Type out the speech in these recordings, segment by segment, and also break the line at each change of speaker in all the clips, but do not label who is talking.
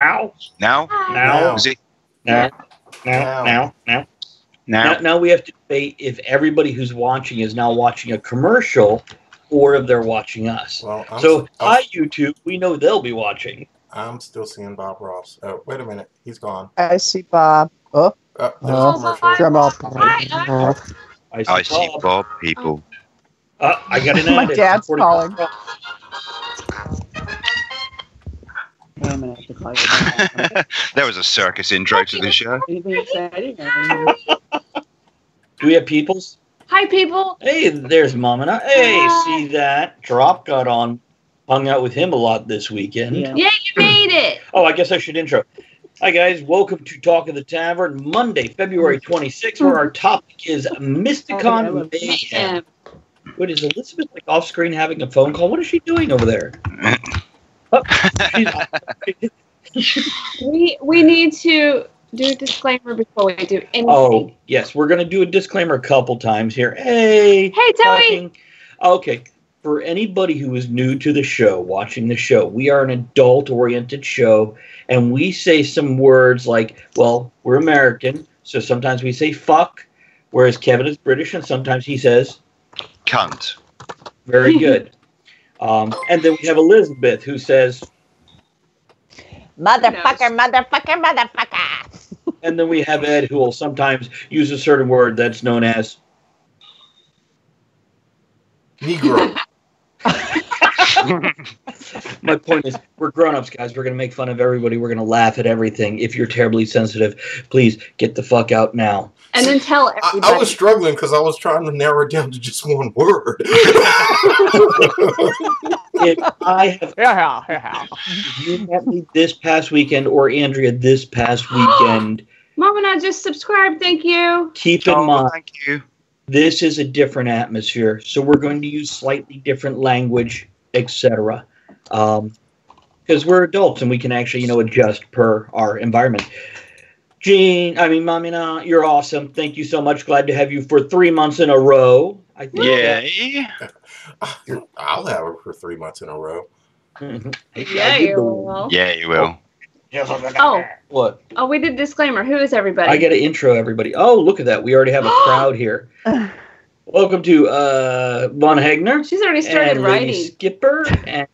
Now.
Is it?
Now we have to debate if everybody who's watching is now watching a commercial or if they're watching us.
Well,
hi, YouTube. We know they'll be watching.
I'm still seeing Bob Ross. Oh, wait a minute. He's gone.
I see Bob. Oh.
There's a commercial.
Drum roll.
I see Bob, people.
I got an
My dad's calling. Wait a minute, I have to call you.
There was a circus intro to the show.
Anything exciting?
Do we have peoples?
Hi, people.
Hey, there's Mom and I. Hey, see that? Drop got on. Hung out with him a lot this weekend.
Yeah, you made it.
Oh, I guess I should intro. Hi, guys. Welcome to Talk of the Tavern, Monday, February 26th, where our topic is MystiCon Mayhem. What is Elizabeth like off screen having a phone call? What is she doing over there?
We need to do a disclaimer before we do anything.
Oh, yes. We're going to do a disclaimer a couple times here. Hey,
Tony.
Okay. For anybody who is new to the show, watching the show, we are an adult-oriented show, and we say some words like, well, we're American, so sometimes we say fuck, whereas Kevin is British, and sometimes he says
cunt.
Very good. And then we have Elizabeth, who says
Motherfucker.
And then we have Ed, who will sometimes use a certain word that's known as
Negro.
My point is, we're grown-ups, guys. We're going to make fun of everybody. We're going to laugh at everything. If you're terribly sensitive, please get the fuck out now.
And then tell everybody.
I was struggling because I was trying to narrow it down to just one word.
If you met me this past weekend, or Andrea this past weekend,
Mom and I just subscribed. Thank you.
Keep in mind,
thank you.
This is a different atmosphere, so we're going to use slightly different language, etc. Because we're adults and we can actually, adjust per our environment. Mamina, you're awesome. Thank you so much. Glad to have you for 3 months in a row.
I'll have her for 3 months in a row.
Mm-hmm.
Yeah, you will.
Yeah, you will.
Oh.
What?
Oh, we did disclaimer. Who is everybody?
I got to intro everybody. Oh, look at that. We already have a crowd here. Welcome to Von Hagner.
She's already started
and
writing.
Lady Skipper.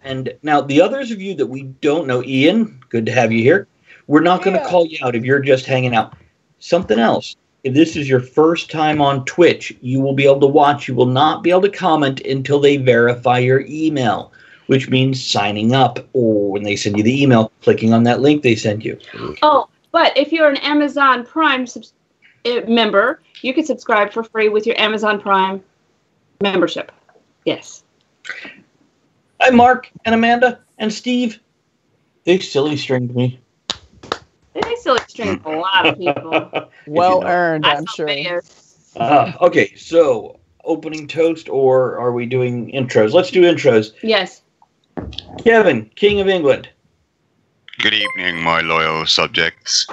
And now the others of you that we don't know, Ian, good to have you here. We're not going to call you out if you're just hanging out. Something else. If this is your first time on Twitch, you will be able to watch. You will not be able to comment until they verify your email, which means signing up, or when they send you the email, clicking on that link they send you.
Oh, but if you're an Amazon Prime member, you can subscribe for free with your Amazon Prime membership. Yes.
Hi, Mark and Amanda and Steve. They silly stringed me.
They still string a lot of people.
Well earned, I'm sure.
Okay, so opening toast, or are we doing intros? Let's do intros.
Yes.
Kevin, King of England.
Good evening, my loyal subjects.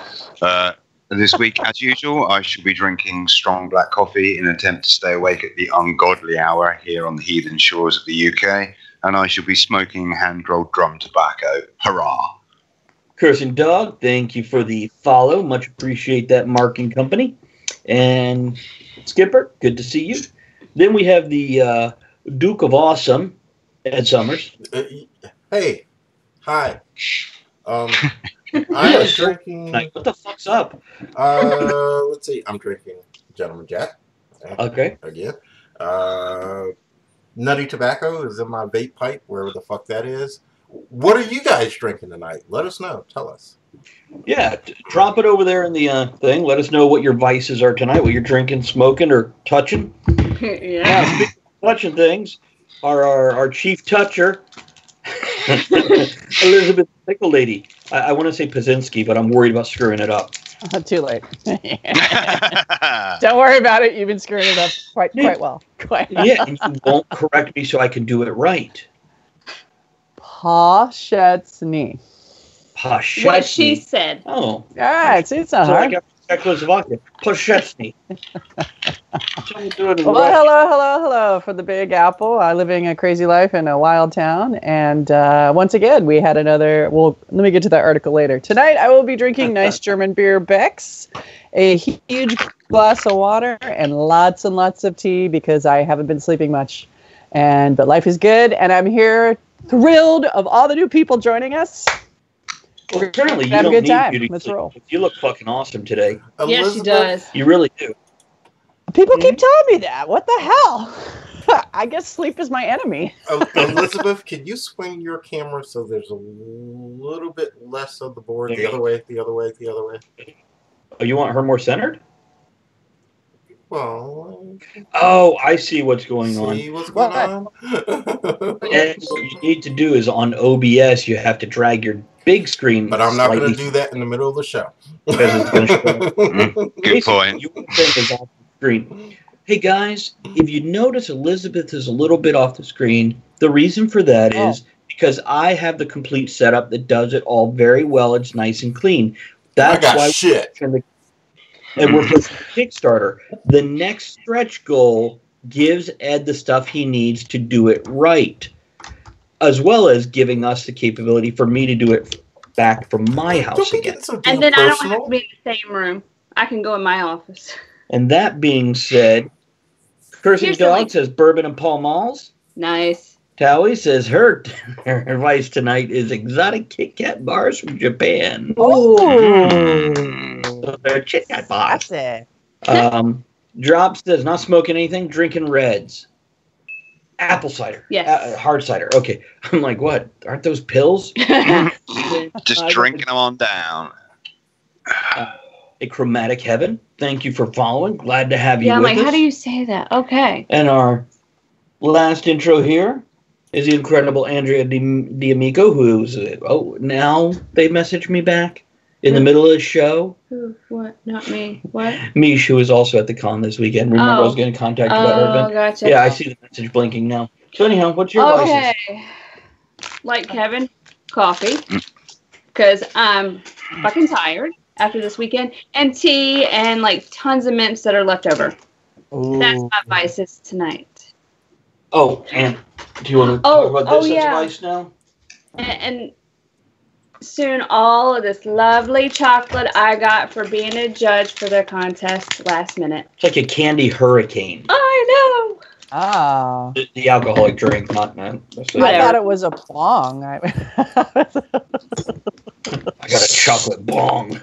This week, as usual, I shall be drinking strong black coffee in an attempt to stay awake at the ungodly hour here on the heathen shores of the UK, and I shall be smoking hand-rolled drum tobacco. Hurrah!
Cursing Dog, thank you for the follow. Much appreciate that, Mark and company. And Skipper, good to see you. Then we have the Duke of Awesome, Ed Summers.
Hey. Hi. I am drinking...
What the fuck's up?
Let's see. I'm drinking Gentleman Jack.
Okay.
Again. Nutty Tobacco is in my vape pipe, wherever the fuck that is. What are you guys drinking tonight? Let us know. Tell us.
Yeah, drop it over there in the thing. Let us know what your vices are tonight, what you're drinking, smoking, or touching.
Yeah.
Speaking of touching things, our chief toucher, Elizabeth Pickle Lady. I want to say Pazinski, but I'm worried about screwing it up.
Too late. Don't worry about it. You've been screwing it up quite well.
Yeah, and you won't correct me so I can do it right.
Pashetsny.
Pashetsny.
What she said.
Oh.
Yeah, it's not hard.
Like Czechoslovakia. Poshesny.
Well, hello for the Big Apple. I living a crazy life in a wild town. And once again, we had another... Well, let me get to that article later. Tonight, I will be drinking nice German beer Beck's, a huge glass of water, and lots of tea because I haven't been sleeping much. But life is good, and I'm here thrilled of all the new people joining us.
Well, apparently you
have a
don't
good
need
time.
beauty
Let's
sleep.
roll.
You look fucking awesome today.
Yes, she does.
You really do.
People keep telling me that. What the hell? I guess sleep is my enemy.
Elizabeth, can you swing your camera so there's a little bit less of the board? The other way.
Oh, you want her more centered?
Well...
Oh, I see what's going on.
See what's going on?
And what you need to do is on OBS, you have to drag your big screen.
But I'm not going to do that in the middle of the show.
Because it's going to show.
Good point.
Your thing is off the screen. Hey guys, if you notice Elizabeth is a little bit off the screen, the reason for that is because I have the complete setup that does it all very well. It's nice and clean. That's
I got
why
shit.
And we're pushing Kickstarter. The next stretch goal gives Ed the stuff he needs to do it right, as well as giving us the capability for me to do it back from my house again.
And then I don't have to be in the same room. I can go in my office.
And that being said, Cursing Dog says bourbon and Pall Malls.
Nice.
Towie says her advice tonight is exotic Kit Kat bars from Japan. So they're Kit Kat bars.
That's it.
Drop says not smoking anything, drinking Reds. Apple cider.
Yes.
Hard cider. Okay. I'm like, what? Aren't those pills?
Just drinking them on down.
A Chromatic Heaven. Thank you for following. Glad to have you with us.
Yeah, I'm like, how do you say that? Okay.
And our last intro here is the incredible Andrea D'Amico, who's, now they message me back in the middle of the show.
Who? What? Not me. What?
Mish, who was also at the con this weekend. Remember I was going to contact you about her event?
Gotcha.
Yeah, I see the message blinking now. So anyhow, what's your license?
Like Kevin, coffee, because I'm fucking tired after this weekend, and tea, and like tons of mints that are left over.
Ooh.
That's my vices tonight.
Oh, and do you want to talk about this advice now?
And soon all of this lovely chocolate I got for being a judge for their contest last minute.
It's like a candy hurricane.
I know.
Ah.
The alcoholic drink, not
I thought it was a bong.
I got a chocolate bong.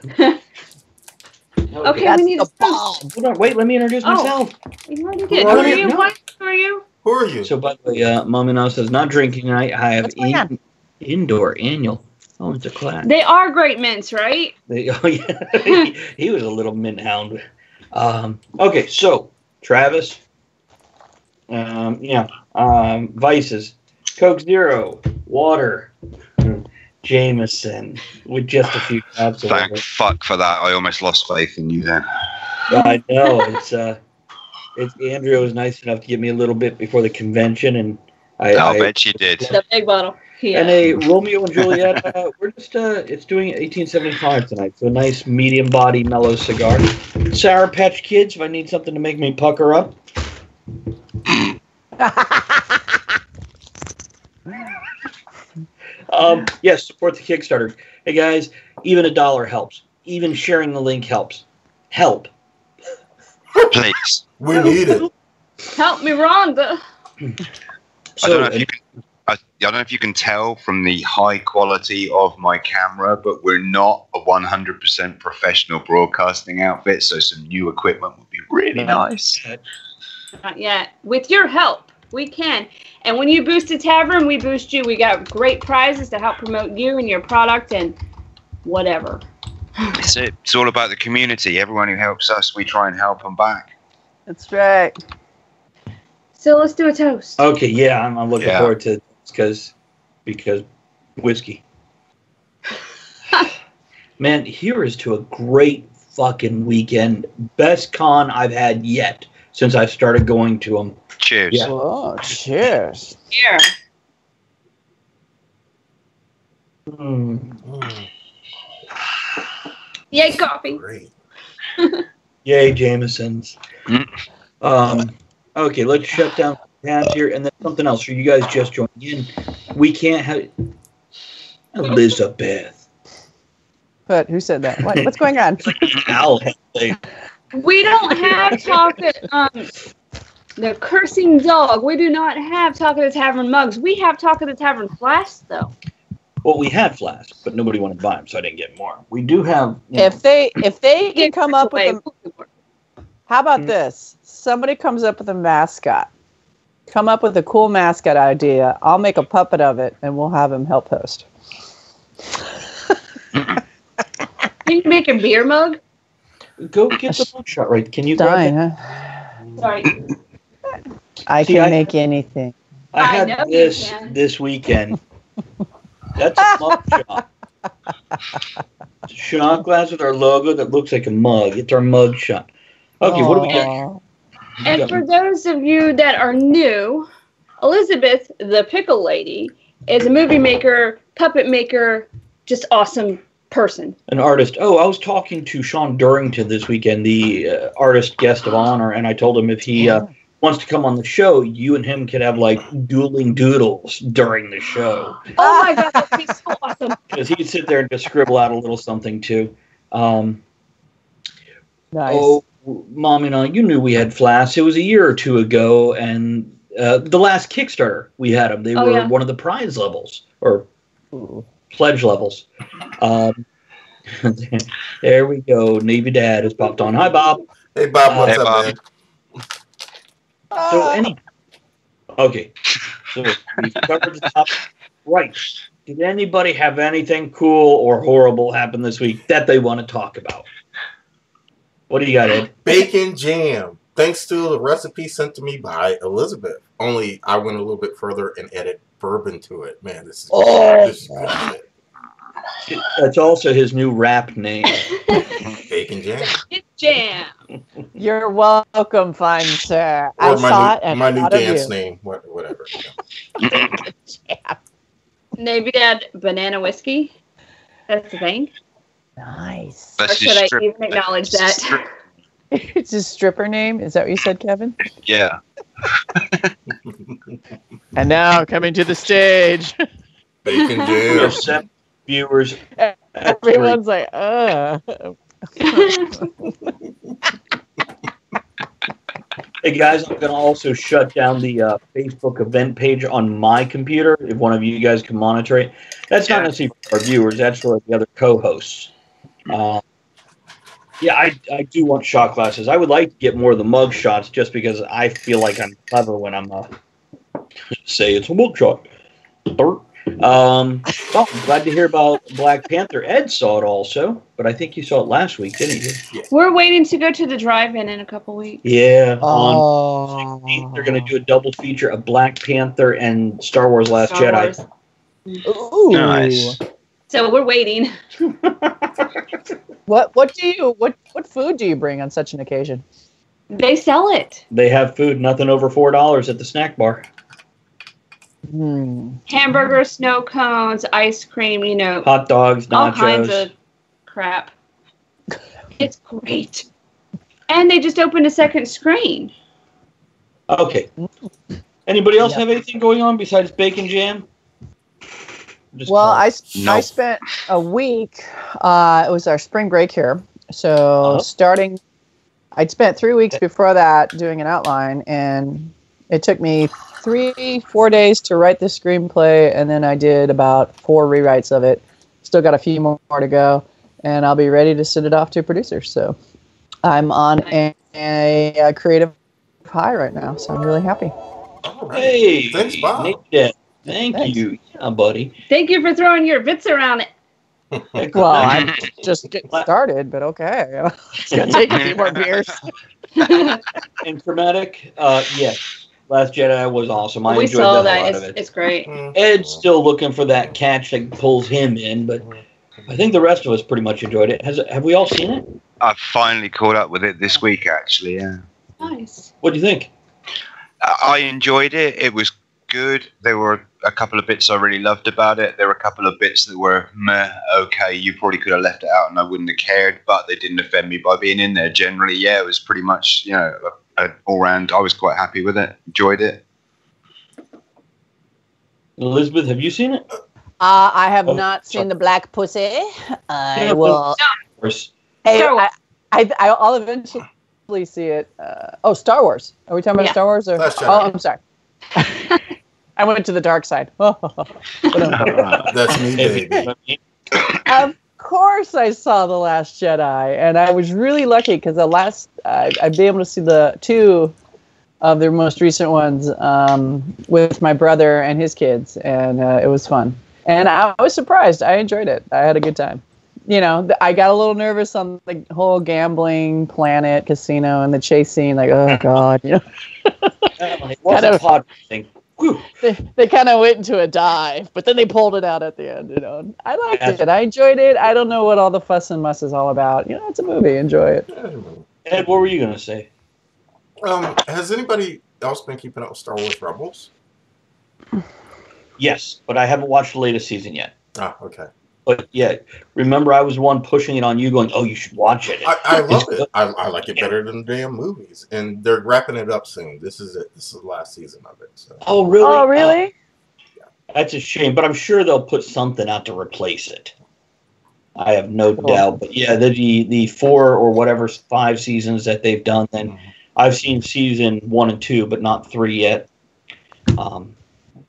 Okay, we need a bong.
Hold on, wait, let me introduce myself.
You already did. Who are you? What? Who are you?
Who are you?
So, by the way, Mommy now says, not drinking tonight. I have indoor annual. Oh, it's a class.
They are great mints, right?
He was a little mint hound. Okay, so, Travis. Vices. Coke Zero. Water. Jameson. With just a few tabs.
Thank fuck for that. I almost lost faith in you then.
I know. It's Andrea was nice enough to give me a little bit before the convention, and
I bet she did.
The big bottle. Yeah.
And a Romeo and Juliet. We're just it's doing 1875 tonight, so a nice medium body mellow cigar. Sour Patch Kids. If I need something to make me pucker up. Yes, support the Kickstarter. Hey guys, even $1 helps. Even sharing the link helps. Help.
Please.
We need it.
Help me, Rhonda.
I don't know if you can tell from the high quality of my camera, but we're not a 100% professional broadcasting outfit, so some new equipment would be really nice.
Not yet. With your help, we can. And when you boost a tavern, we boost you. We got great prizes to help promote you and your product and whatever.
It's all about the community. Everyone who helps us, we try and help them back.
That's right.
So let's do a toast.
Okay, yeah, I'm looking forward to this because whiskey. Man, here is to a great fucking weekend. Best con I've had yet since I started going to them.
Cheers.
Yeah.
Oh, cheers.
Here.
Mm.
Yay, coffee.
Great.
Yay, Jamesons. Okay, let's shut down tabs here, and then something else for you guys just joining in. We can't have Elizabeth.
But who said that? What's going on?
Al.
We don't have talk at the cursing dog. We do not have talk at the tavern mugs. We have talk at the tavern flasks, though.
Well, we had flasks, but nobody wanted to buy them, so I didn't get more. We do have.
If they can come up with how about this? Somebody comes up with a mascot. Come up with a cool mascot idea. I'll make a puppet of it, and we'll have him help host.
Can you make a beer mug?
Go get the mug shot right. Can you
Dying,
grab
huh?
Sorry.
I can make anything.
I had this weekend. That's a mug shot. It's a shot glass with our logo that looks like a mug. It's our mug shot. Okay, what do we got here?
And for those of you that are new, Elizabeth, the pickle lady, is a movie maker, puppet maker, just awesome person.
An artist. Oh, I was talking to Sean Durrington this weekend, the artist guest of honor, and I told him if he wants to come on the show, you and him could have like dueling doodles during the show.
Oh my God, that'd be so awesome.
Because he'd sit there and just scribble out a little something too.
Nice.
Oh, Mom, you knew we had flasks. It was a year or two ago, and the last Kickstarter we had them. They were one of the prize levels or pledge levels. There we go. Navy Dad has popped on. Hi, Bob.
Hey, Bob. What's up, man?
So okay. So we've covered the top. Right. Did anybody have anything cool or horrible happen this week that they want to talk about? What do you got, Ed?
Bacon jam. Thanks to the recipe sent to me by Elizabeth. Only I went a little bit further and added bourbon to it. Man, this is good shit.
That's also his new rap name.
Bacon jam.
It's jam.
You're welcome, fine sir.
Or
I saw it and
my new
thought of
dance
you.
name. Whatever.
Maybe add banana whiskey. That's the thing.
Nice.
Or should I even acknowledge that?
It's his stripper name. Is that what you said, Kevin?
Yeah.
And now coming to the stage.
Bacon
We have
jam.
7 viewers.
Everyone's like,
Hey guys, I'm going to also shut down the Facebook event page on my computer if one of you guys can monitor it. That's not necessarily for our viewers, that's for the other co-hosts. I do want shot glasses. I would like to get more of the mug shots just because I feel like I'm clever when I'm say it's a mug shot. I'm glad to hear about Black Panther. Ed saw it also, but I think you saw it last week, didn't you?
Yeah.
We're waiting to go to the drive-in in a couple weeks.
Yeah. On 16th, they're going to do a double feature of Black Panther and Star Wars Last
Star
Jedi.
Wars.
ooh.
Nice.
So we're waiting.
What food do you bring on such an occasion?
They sell it.
They have food, nothing over $4 at the snack bar.
Hamburger, snow cones, ice cream,
Hot dogs, nachos.
all kinds of crap. It's great. And they just opened a second screen.
Okay. Anybody else have anything going on besides bacon jam?
I spent a week. It was our spring break here. So I'd spent 3 weeks before that doing an outline, and it took me 3-4 days to write the screenplay, and then I did about 4 rewrites of it. Still got a few more to go, and I'll be ready to send it off to producers. So I'm on a creative high right now, so I'm really happy.
All right.
Hey,
Thanks, Bob.
Thank you, buddy.
Thank you for throwing your bits around it.
Well, I'm just getting started, but okay. It's going to take a few more beers.
And Chromatic, yes. Last Jedi was awesome. I
We
enjoyed
saw
the hell
that.
out of it.
It's great.
Ed's still looking for that catch that pulls him in, but I think the rest of us pretty much enjoyed it. Have we all seen it?
I finally caught up with it this week, actually, yeah.
Nice.
What do you think?
I enjoyed it. It was good. There were a couple of bits I really loved about it. There were a couple of bits that were meh, okay, you probably could have left it out and I wouldn't have cared, but they didn't offend me by being in there. Generally, yeah, it was pretty much, all round. I was quite happy with it. Enjoyed it.
Elizabeth, have you seen it?
I have not seen the Black Pussy. I will. Hey, I'll eventually see it. Star Wars. Are we talking about Star Wars? Or? I'm sorry. I went to the dark side.
That's me, baby.
Of course, I saw The Last Jedi, and I was really lucky because I'd be able to see the 2 of their most recent ones with my brother and his kids, and it was fun. And I was surprised. I enjoyed it. I had a good time. I got a little nervous on the whole gambling planet casino and the chase scene. Like, oh god,
It was a pod thing.
They kind of went into a dive, but then they pulled it out at the end. I liked it. I enjoyed it. I don't know what all the fuss and muss is all about. It's a movie. Enjoy it.
Ed, what were you gonna say?
Has anybody else been keeping up with Star Wars Rebels?
Yes, but I haven't watched the latest season yet.
Ah, okay.
But yeah, remember I was the one pushing it on you, going, "Oh, you should watch it."
I love it. I like it better than the damn movies, and they're wrapping it up soon. This is it. This is the last season of it. So.
Oh, really?
Oh, really?
That's a shame, but I'm sure they'll put something out to replace it. I have no doubt. But yeah, the 4 or whatever 5 seasons that they've done, then I've seen season 1 and 2, but not 3 yet.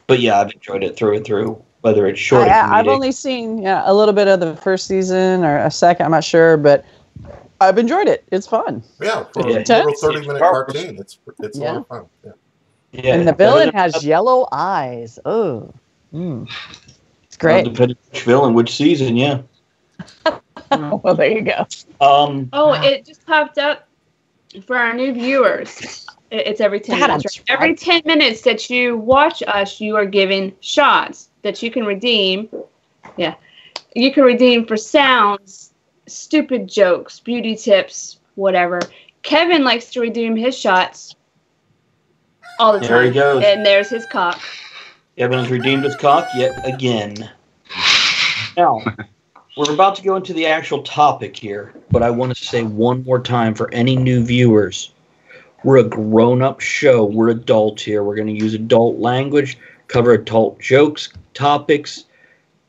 But yeah, I've enjoyed it through and through. Whether it's short,
I've only seen a little bit of the first season or a second. I'm not sure, but I've enjoyed it. It's fun.
Yeah, for a little 30-minute cartoon, it's a lot of fun.
Yeah,
and the villain has yellow eyes. Oh, it's great.
Depending which villain, which season, yeah.
Well, there you go.
It just popped up for our new viewers. It's every 10 minutes. Right? Every 10 minutes that you watch us, you are given shots that you can redeem. Yeah. You can redeem for sounds, stupid jokes, beauty tips, whatever. Kevin likes to redeem his shots all the time.
There he goes.
And there's his cock.
Kevin has redeemed his cock yet again. Now, we're about to go into the actual topic here, but I want to say one more time for any new viewers. We're a grown-up show. We're adults here. We're going to use adult language, cover adult jokes, topics.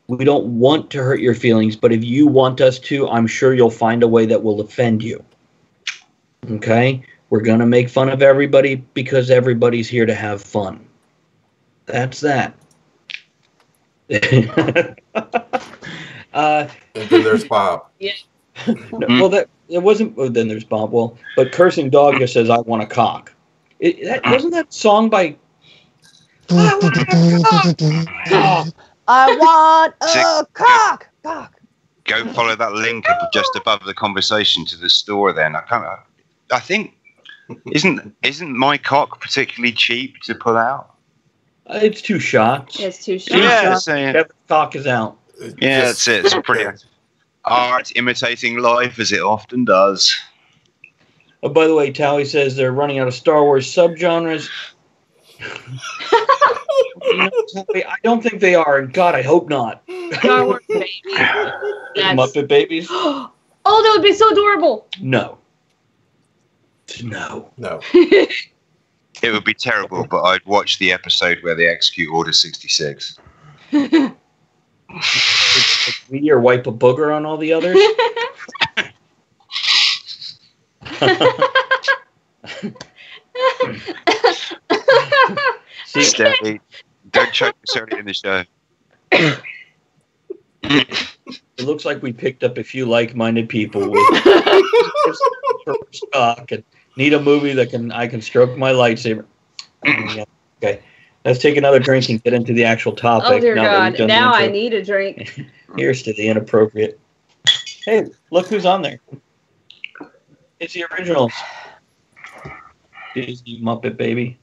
We don't want to hurt your feelings, but if you want us to, I'm sure you'll find a way that will offend you. Okay? We're going to make fun of everybody because everybody's here to have fun. That's that.
And then there's Bob.
Yeah.
Well, it wasn't. Oh, then there's Bob. Well, but cursing dog just says, "I want a cock." Wasn't that song by? I
want a cock.
Go follow that link up just above the conversation to the store. Then I think isn't my cock particularly cheap to pull out?
It's 2 shots.
It's 2 shots.
Yeah,
Kevin's cock is out.
Yeah, that's it. It's pretty art imitating life as it often does.
Oh, by the way, Towie says they're running out of Star Wars subgenres. I don't think they are, and God, I hope not.
Star Wars baby.
Muppet Babies?
Oh, that would be so adorable.
No.
It would be terrible, but I'd watch the episode where they execute Order 66.
We or wipe a booger on all the others? See,
Steady. Don't choke us early in the show.
It looks like we picked up a few like-minded people with stock and need a movie that I can stroke my lightsaber. Okay, let's take another drink and get into the actual topic.
Oh dear God! Now I need a drink.
Here's to the inappropriate. Hey, look who's on there. It's the originals. Disney Muppet Baby.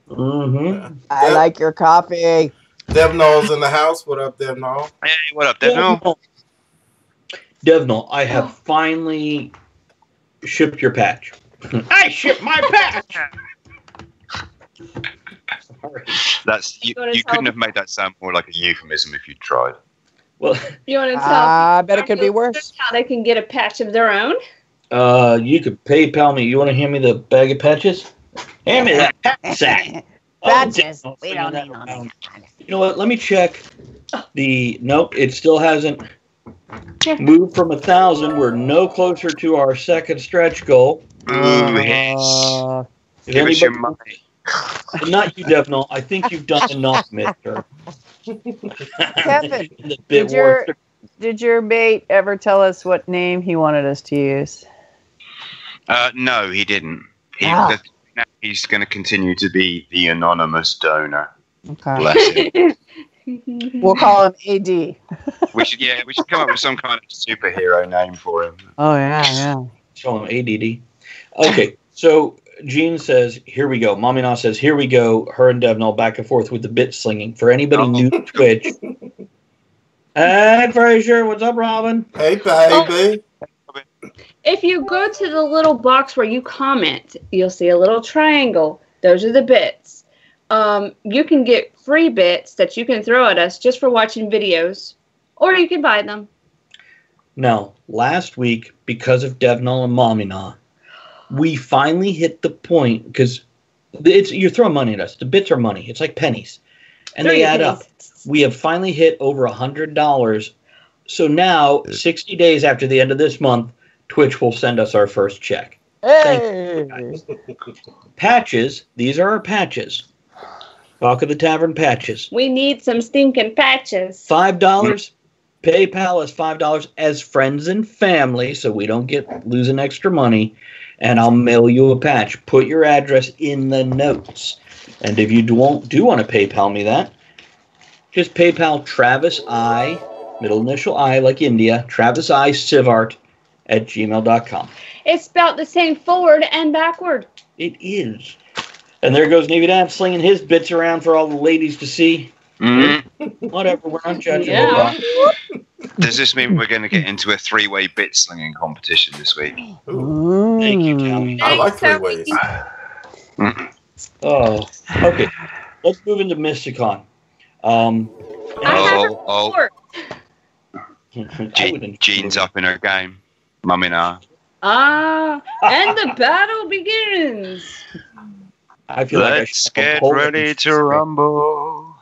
Mm-hmm.
I like your coffee.
Devnall's in the house. What up, Devnall?
Hey, what up, Devnall?
Devnall, I have finally shipped your patch. I shipped my patch!
That's you couldn't have made that sound more like a euphemism if you tried.
Well,
you want to tell?
I bet it could be worse.
How they can get a patch of their own?
You could PayPal me. You want to hand me the bag of patches? Hand me that patch sack.
Patches.
We don't need them. You know what? Let me check. Nope, it still hasn't moved from 1,000. We're no closer to our second stretch goal.
Yes. Give us your money.
Not you, Devnal. I think you've done enough, mister.
Kevin, did your mate ever tell us what name he wanted us to use?
No, he didn't. He's going to continue to be the anonymous donor.
Okay.
Bless him.
We'll call him AD.
We should come up with some kind of superhero name for him.
Oh yeah.
Show him ADD. Okay, so Jean says, "Here we go." Mommy Na says, "Here we go." Her and Devnal back and forth with the bit slinging. For anybody new to Twitch, hey Frazier, what's up, Robin?
Hey baby.
If you go to the little box where you comment, you'll see a little triangle. Those are the bits. You can get free bits that you can throw at us just for watching videos, or you can buy them.
Now, last week, because of Devnal and Mommy Na, we finally hit the point, because you're throwing money at us. The bits are money. It's like pennies. And they add up. We have finally hit over $100. So now, 60 days after the end of this month, Twitch will send us our first check.
Hey!
Thank you, guys. Patches. These are our patches. Talk of the Tavern patches.
We need some stinking patches.
$5. PayPal is $5 as friends and family, so we don't get losing extra money. And I'll mail you a patch. Put your address in the notes. And if you do want to PayPal me that, just PayPal Travis I, middle initial I like India, Travis I Sivart at gmail.com.
It's spelled the same forward and backward.
It is. And there goes Navy Dad slinging his bits around for all the ladies to see.
Mm-hmm.
Whatever, we're not judging.
Yeah.
Does this mean we're going to get into a 3-way bit slinging competition this week?
Ooh.
Thank you, Tommy.
I like 3 ways.
Oh, okay. Let's move into MystiCon.
Jean's up in her game. Mummy Na.
And the battle begins.
I feel
Let's get ready to rumble.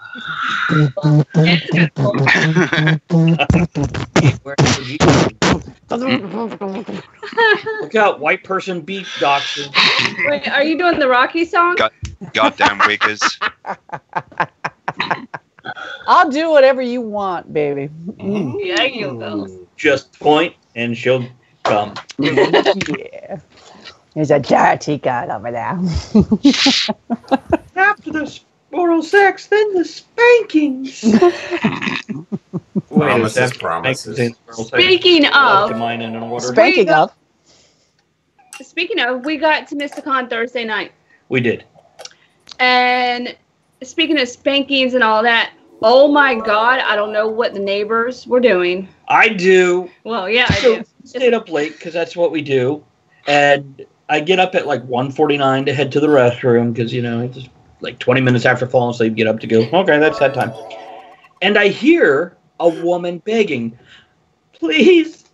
Look out, white person beat doctor.
Wait, are you doing the Rocky song?
Goddamn wiggers.
I'll do whatever you want, baby.
Yeah, you go.
Just point and she'll come.
Yeah. There's a dirty girl over there.
After the oral sex, then the spankings.
Promises.
Speaking of, we got to MystiCon Thursday night.
We did.
And speaking of spankings and all that, oh my God, I don't know what the neighbors were doing.
I do.
Well, yeah, I do.
Stayed up late because that's what we do. And I get up at like 1:49 to head to the restroom because, it's just like 20 minutes after falling asleep, get up to go, okay, that's that time. And I hear a woman begging, please.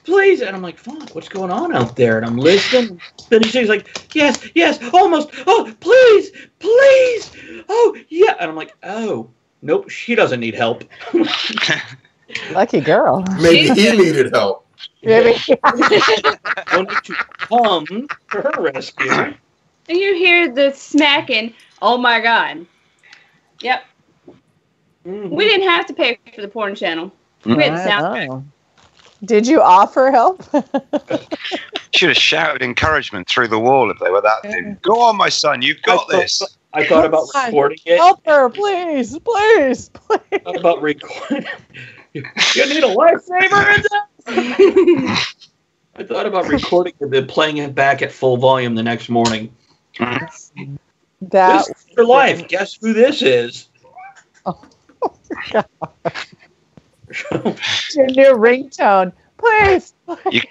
And I'm like, fuck, what's going on out there? And I'm listening. Then she's like, yes, almost. Oh, please. Oh, yeah. And I'm like, oh, nope, she doesn't need help.
Lucky girl.
Maybe he needed help.
Maybe.
Don't need to come to her rescue.
And you hear the smacking. Oh, my God. Yep. Mm-hmm. We didn't have to pay for the porn channel. We had the soundtrack.
Did you offer help?
Should have shouted encouragement through the wall if they were that thin. Go on, my son, you've got this.
I thought about recording it.
Help her, please.
I thought about recording. You need a lifesaver in this? I thought about recording it and playing it back at full volume the next morning. This is your life. Guess who this is?
Oh God. Your new ringtone, please.
You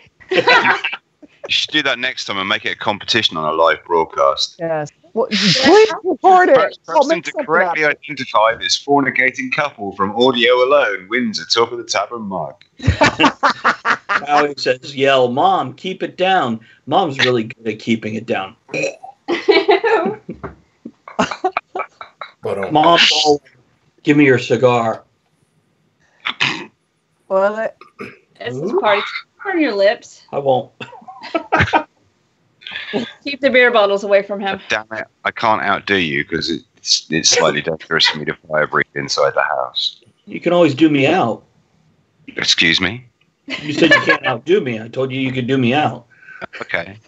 should do that next time and make it a competition on a live broadcast.
Yes. Well, please record it.
First person to correctly identify this fornicating couple from audio alone wins a top of the tavern mug.
Now he says, yell, Mom, keep it down. Mom's really good at keeping it down. Mom, give me your cigar.
What?
This is party on your lips.
I won't.
Keep the beer bottles away from him.
Damn it, I can't outdo you because it's slightly dangerous for me to fire breathe inside the house.
You can always do me out.
Excuse me?
You said you can't outdo me. I told you could do me out.
Okay.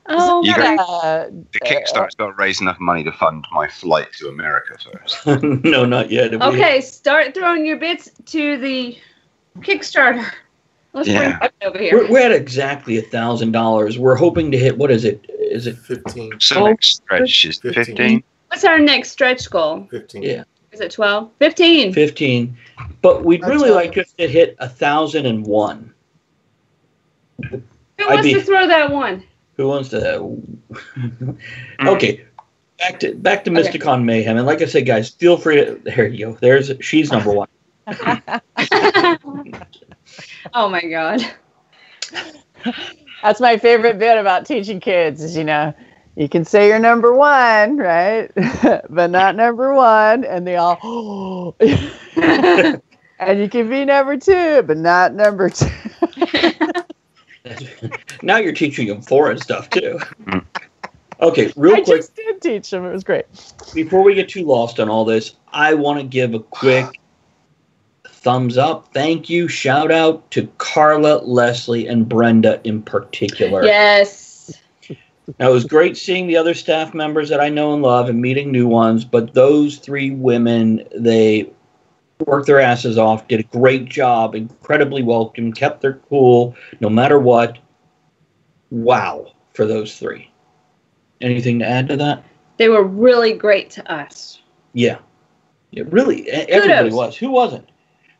Oh,
the Kickstarter's got to raise enough money to fund my flight to America first.
No, not yet.
Okay, start throwing your bits to the Kickstarter. Let's bring it over here.
We're at exactly $1,000. We're hoping to hit, what is it? Is it
15?
So next stretch is 15.
What's our next stretch goal?
15.
Yeah.
Is it 12? 15.
15. But we'd really like just to hit 1,001.
Who wants to throw that one?
Who wants to? Okay. Back to MystiCon Mayhem. And like I said, guys, feel free to. There you go. She's number one.
Oh my God.
That's my favorite bit about teaching kids is, you can say you're number one, right? But not number one. And they all, and you can be number two, but not number two.
Now you're teaching them foreign stuff, too. Okay, real quick. I
just did teach them. It was great.
Before we get too lost on all this, I want to give a quick thumbs up, thank you, shout out to Carla, Leslie, and Brenda in particular.
Yes.
Now, it was great seeing the other staff members that I know and love and meeting new ones, but those three women, they worked their asses off, did a great job, incredibly welcome, kept their cool, no matter what. Wow, for those three. Anything to add to that?
They were really great to us.
Yeah. Really, everybody was. Who wasn't?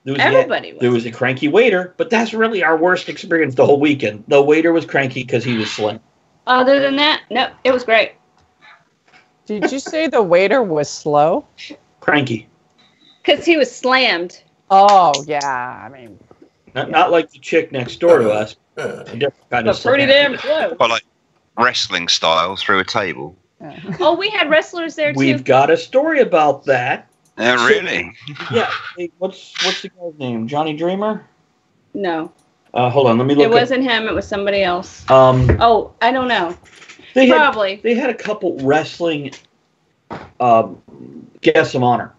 There was a cranky waiter, but that's really our worst experience the whole weekend. The waiter was cranky because he was slim.
Other than that, no, it was great.
Did you say the waiter was slow?
Cranky.
Because he was slammed.
Oh, yeah. I mean...
Not like the chick next door to us.
But pretty damn slow.
Or like wrestling style through a table.
Oh, we had wrestlers there, too.
We've got a story about that.
Really?
Yeah. Hey, what's the guy's name? Johnny Dreamer?
No.
Hold on. Let me look.
It wasn't him. It was somebody else.
Oh,
I don't know.
Probably. They had a couple wrestling guests of honor.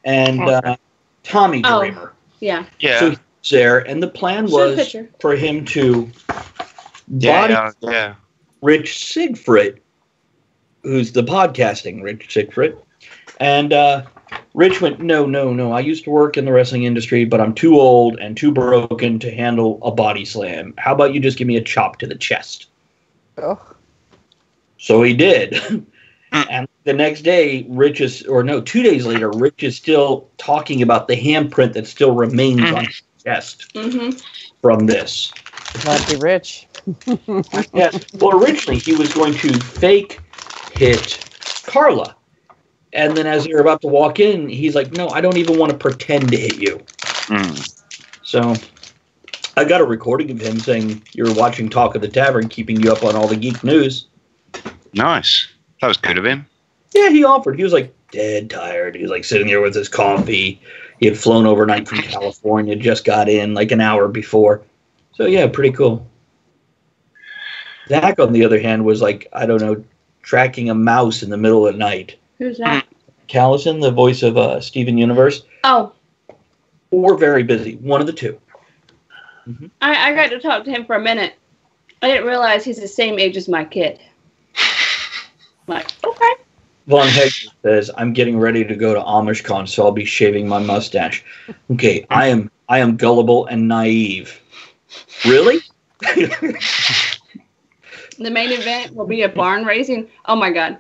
And Tommy Dreamer.
Yeah.
Yeah.
So he was there, and the plan was for him to body Rich Siegfried, who's the podcasting Rich Siegfried. And Rich went, no. I used to work in the wrestling industry, but I'm too old and too broken to handle a body slam. How about you just give me a chop to the chest?
Oh.
So he did. And the next day, 2 days later, Rich is still talking about the handprint that still remains on his chest from this.
Might be Rich.
Yeah. Well, originally, he was going to fake hit Carla. And then as they were about to walk in, he's like, no, I don't even want to pretend to hit you. So I got a recording of him saying you were watching Talk of the Tavern, keeping you up on all the geek news.
Nice. That was good of him.
Yeah, he offered. He was like dead tired. He was like sitting there with his coffee. He had flown overnight from California, just got in like an hour before. So yeah, pretty cool. Zach, on the other hand, was like, I don't know, tracking a mouse in the middle of the night.
Who's that?
Callison, the voice of Steven Universe.
Oh.
Or very busy. One of the two.
I got to talk to him for a minute. I didn't realize he's the same age as my kid. I'm like, okay.
Von Hegel says, I'm getting ready to go to AmishCon, so I'll be shaving my mustache. Okay, I am gullible and naive. Really?
The main event will be a barn raising. Oh, my God.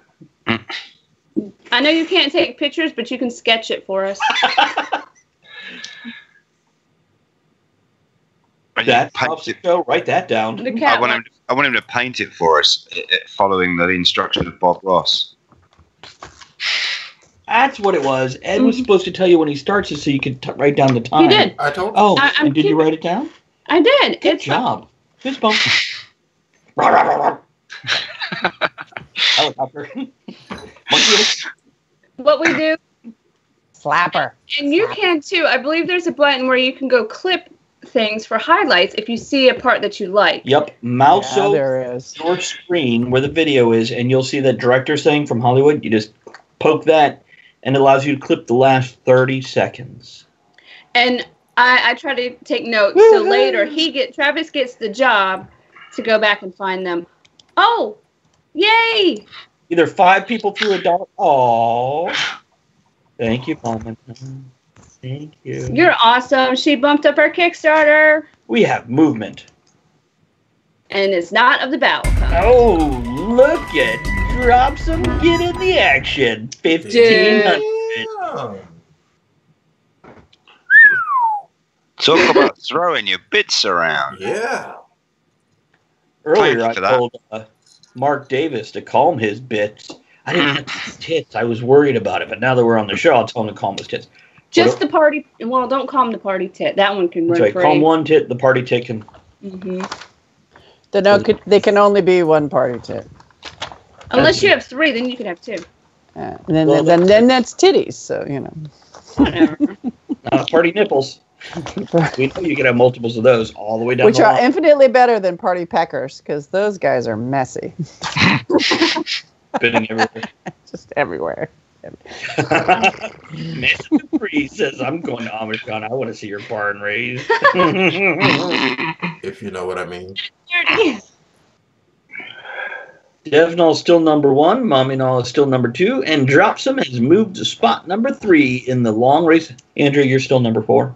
I know you can't take pictures, but you can sketch it for us.
That's show. Write that down.
I want him to paint it for us, following the instruction of Bob Ross.
That's what it was. Ed was supposed to tell you when he starts it so you could write down the time.
You did.
I told you.
Oh, and did you write it down?
I did.
Good job. Fist bump. Helicopter.
What we do.
Slapper.
And you can too. I believe there's a button where you can go clip things for highlights if you see a part that you like.
Yep. Mouse
there
over
is.
your screen where the video is, and you'll see that director's thing from Hollywood. You just poke that, and it allows you to clip the last 30 seconds.
And I try to take notes, so later Travis gets the job to go back and find them. Oh, yay!
Either 5 people threw $1. Oh, thank you, Mama. Thank you.
You're awesome. She bumped up our Kickstarter.
We have movement.
And it's not of the battle.
Oh, look at drop some, get in the action. 1,500.
Yeah.
Talk about throwing your bits around.
Yeah.
Earlier, I
Thank you for that.
told Mark Davis to calm his bits. I didn't have his tits. I was worried about it, but now that we're on the show, I'll tell him to calm his tits.
Just the party. Well, don't call him the party tit. That one can
That's
run
right.
free.
Calm one tit, the party tit can.
Mm-hmm.
They can only be one party tit.
Unless you have 3, then you can have 2.
And then that's titties. So
Whatever.
Party nipples. We know you can have multiples of those all the way down
which
the
are
line.
infinitely better than party peckers because those guys are messy,
Spinning everywhere.
just everywhere.
Mason Dupree says, I'm going to AmishCon. I want to see your barn raised.
If you know what I mean.
Devnall is still number 1. Mommynall is still number 2. And Dropsome has moved to spot number 3 in the long race. Andrew, you're still number 4.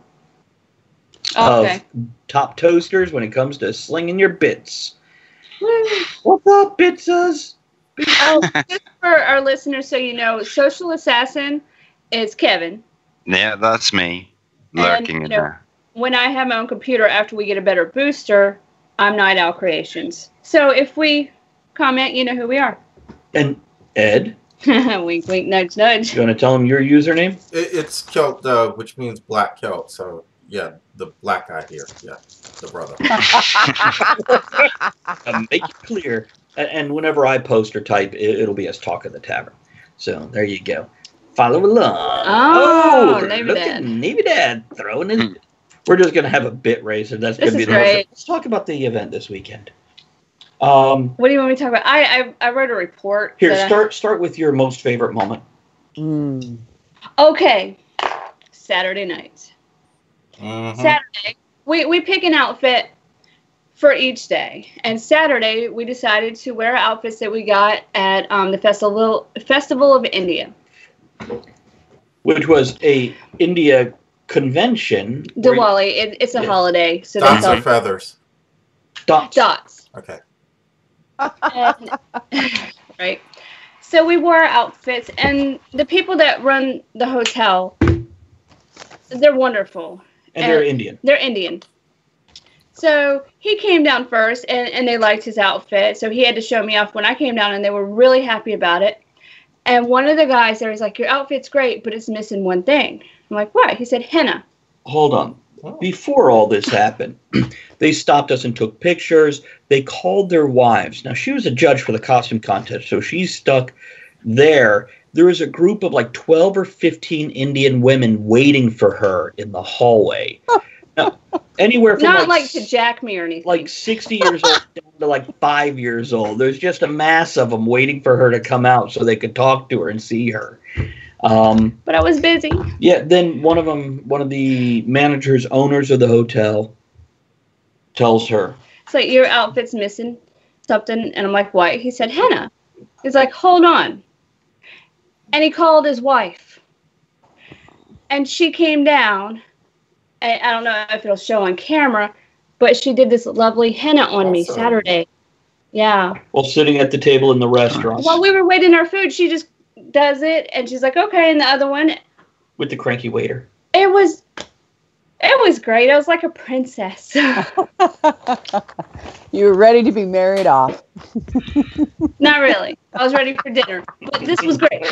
Okay.
Of top toasters when it comes to slinging your bits. What's up, Bitses?
Just for our listeners, so you know, Social Assassin is Kevin.
Yeah, that's me. Lurking in there.
When I have my own computer, after we get a better booster, I'm Night Owl Creations. So if we comment, you know who we are.
And Ed,
Wink, wink, nudge, nudge.
you want to tell him your username?
It's Celt, which means black Celt. So, yeah, the black guy here. Yeah, the brother.
Make it clear. And whenever I post or type, it'll be as Talk of the Tavern. So there you go. Follow along.
Oh, Navy
look
Dad.
at Navy Dad throwing his. We're just going to have a bit race, and that's going to be the
great.
Let's talk about the event this weekend.
What do you want me to talk about? I wrote a report.
Here, start with your most favorite moment.
Okay. Saturday night.
Mhm.
Saturday, we pick an outfit for each day. And Saturday, we decided to wear outfits that we got at the Festival of India.
Which was a India convention.
Diwali, it's a holiday. So
Dots
that's
or feathers?
dots.
Okay.
And, right. So we wore our outfits, and the people that run the hotel, they're wonderful.
And they're Indian.
They're Indian. So he came down first, and they liked his outfit. So he had to show me off when I came down, and they were really happy about it. And one of the guys there was like, your outfit's great, but it's missing one thing. I'm like, what? He said, henna.
Hold on. Before all this happened, they stopped us and took pictures. They called their wives. Now, she was a judge for the costume contest, so she's stuck there. There was a group of like 12 or 15 Indian women waiting for her in the hallway. Now, anywhere from
Not like to jack me or anything.
like 60 years old down to like 5 years old. There's just a mass of them waiting for her to come out so they could talk to her and see her.
But I was busy.
Yeah, then one of the managers, owners of the hotel, tells her,
It's like, your outfit's missing something. And I'm like, what? He said, henna. He's like, hold on. And he called his wife. And she came down. And I don't know if it'll show on camera, but she did this lovely henna on me Saturday. Yeah.
while sitting at the table in the restaurant
While we were waiting our food, she just does it. And she's like, okay. And the other one,
with the cranky waiter.
it was great. I was like a princess.
You were ready to be married off.
Not really. I was ready for dinner. But this was great.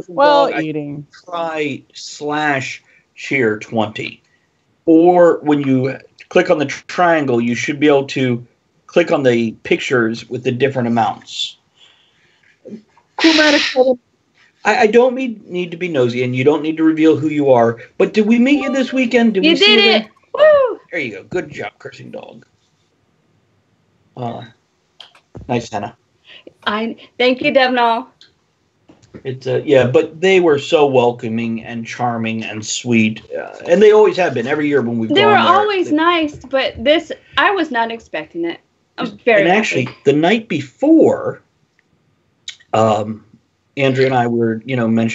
Well, eating.
Try /cheer20. Or when you click on the triangle, you should be able to click on the pictures with the different amounts. I don't need to be nosy, and you don't need to reveal who you are. But did we meet you this weekend?
You did it! Woo!
There you go. Good job, Cursing Dog. Nice, Hannah.
Thank you, Devnall.
It's but they were so welcoming and charming and sweet, and they always have been every year when we've gone there.
They were always nice, but this I was not expecting it. I'm very
and actually, the night before, Andrea and I were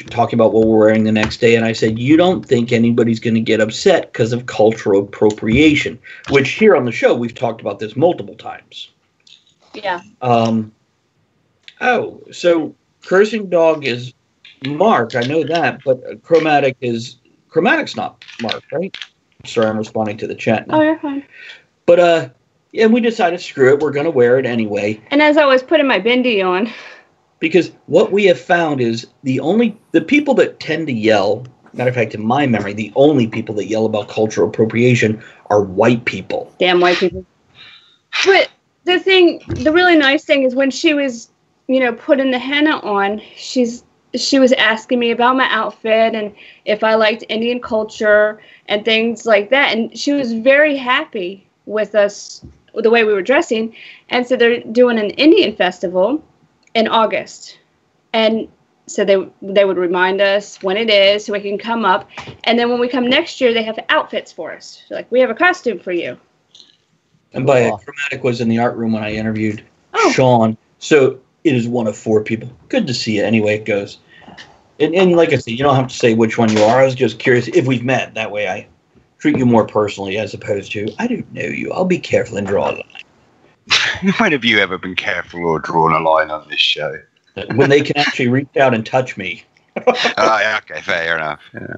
talking about what we're wearing the next day, and I said, "You don't think anybody's going to get upset because of cultural appropriation?" Which here on the show we've talked about this multiple times.
Yeah.
So Cursing Dog is Mark. I know that, but Chromatic's not Mark, right? Sorry, I'm responding to the chat now.
Oh, you're fine.
But we decided, screw it, we're going to wear it anyway.
And as I was putting my bindi on,
because what we have found is the people that tend to yell. Matter of fact, in my memory, the only people that yell about cultural appropriation are white people.
Damn white people. But the really nice thing is when she was, putting the henna on, she was asking me about my outfit and if I liked Indian culture and things like that. And she was very happy with us, the way we were dressing. And so they're doing an Indian festival in August. And so they would remind us when it is so we can come up. And then when we come next year, they have outfits for us. So we have a costume for you.
And Chromatic was in the art room when I interviewed Sean. So it is one of 4 people. Good to see you. Anyway, it goes. And like I said, you don't have to say which one you are. I was just curious if we've met. That way I treat you more personally as opposed to, I don't know you. I'll be careful and draw a line.
When have you ever been careful or drawn a line on this show?
When they can actually reach out and touch me.
Okay, fair enough. Yeah.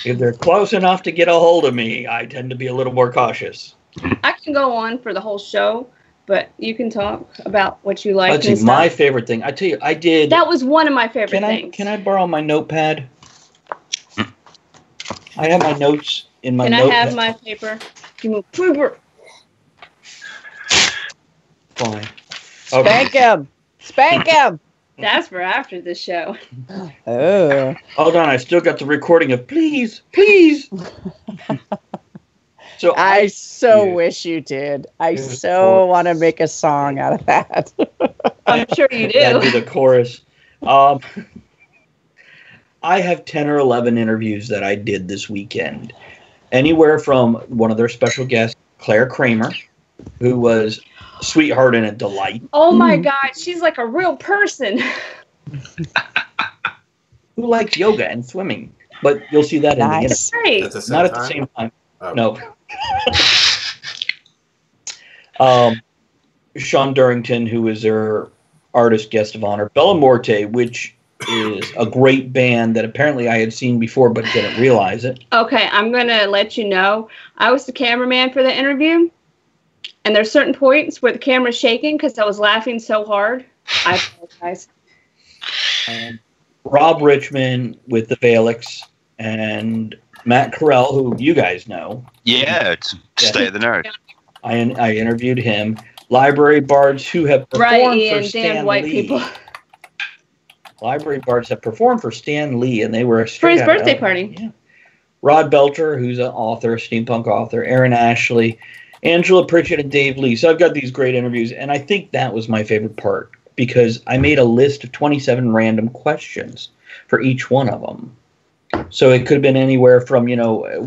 If they're close enough to get a hold of me, I tend to be a little more cautious.
I can go on for the whole show, but you can talk about what you like.
That's my favorite thing. I tell you, I did.
That was one of my favorite things.
Can I borrow my notepad? I have my notes in my notepad.
Can I have my paper? Give me paper.
Fine.
Okay. Spank him.
That's for after the show.
Oh.
Hold on, I still got the recording of please. So
I wish you did. I so want to make a song out of that.
I'm sure you do.
That'd be the chorus. I have 10 or 11 interviews that I did this weekend. Anywhere from one of their special guests, Claire Kramer, who was a sweetheart and a delight.
Oh my God, she's like a real person.
Who likes yoga and swimming. But you'll see that in the interview.
Right.
Not at the same time. Oh. No. Sean Durrington, who is their artist guest of honor. Bella Morte, which is a great band that apparently I had seen before but didn't realize it.
Okay, I'm going to let you know. I was the cameraman for the interview, and there's certain points where the camera's shaking because I was laughing so hard. I apologize.
Rob Richmond with the Valix and Matt Carell, who you guys know.
Yeah, Stay of the Nerd.
I interviewed him. Library bards who have performed for Stan
white
Lee.
People.
Library bards have performed for Stan Lee, and they were
for his birthday party.
Yeah. Rod Belcher, who's an author, steampunk author. Aaron Ashley, Angela Pritchett, and Dave Lee. So I've got these great interviews, and I think that was my favorite part because I made a list of 27 random questions for each one of them. So it could have been anywhere from,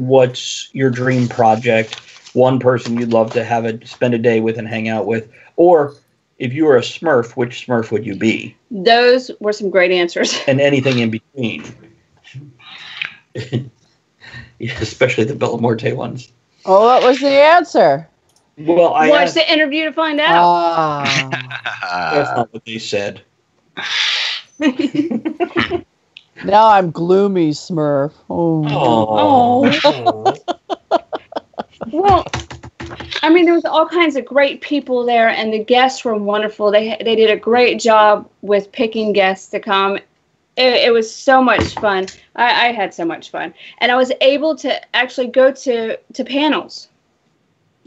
what's your dream project, one person you'd love to spend a day with and hang out with, or if you were a Smurf, which Smurf would you be?
Those were some great answers.
And anything in between. Yeah, especially the Bella Morte ones.
Oh, what was the answer?
Well, I
watch the interview to find out.
That's not what they said.
Now I'm gloomy, Smurf.
Oh. Well, I mean, there was all kinds of great people there, and the guests were wonderful. They did a great job with picking guests to come, It was so much fun. I had so much fun. And I was able to actually go to panels.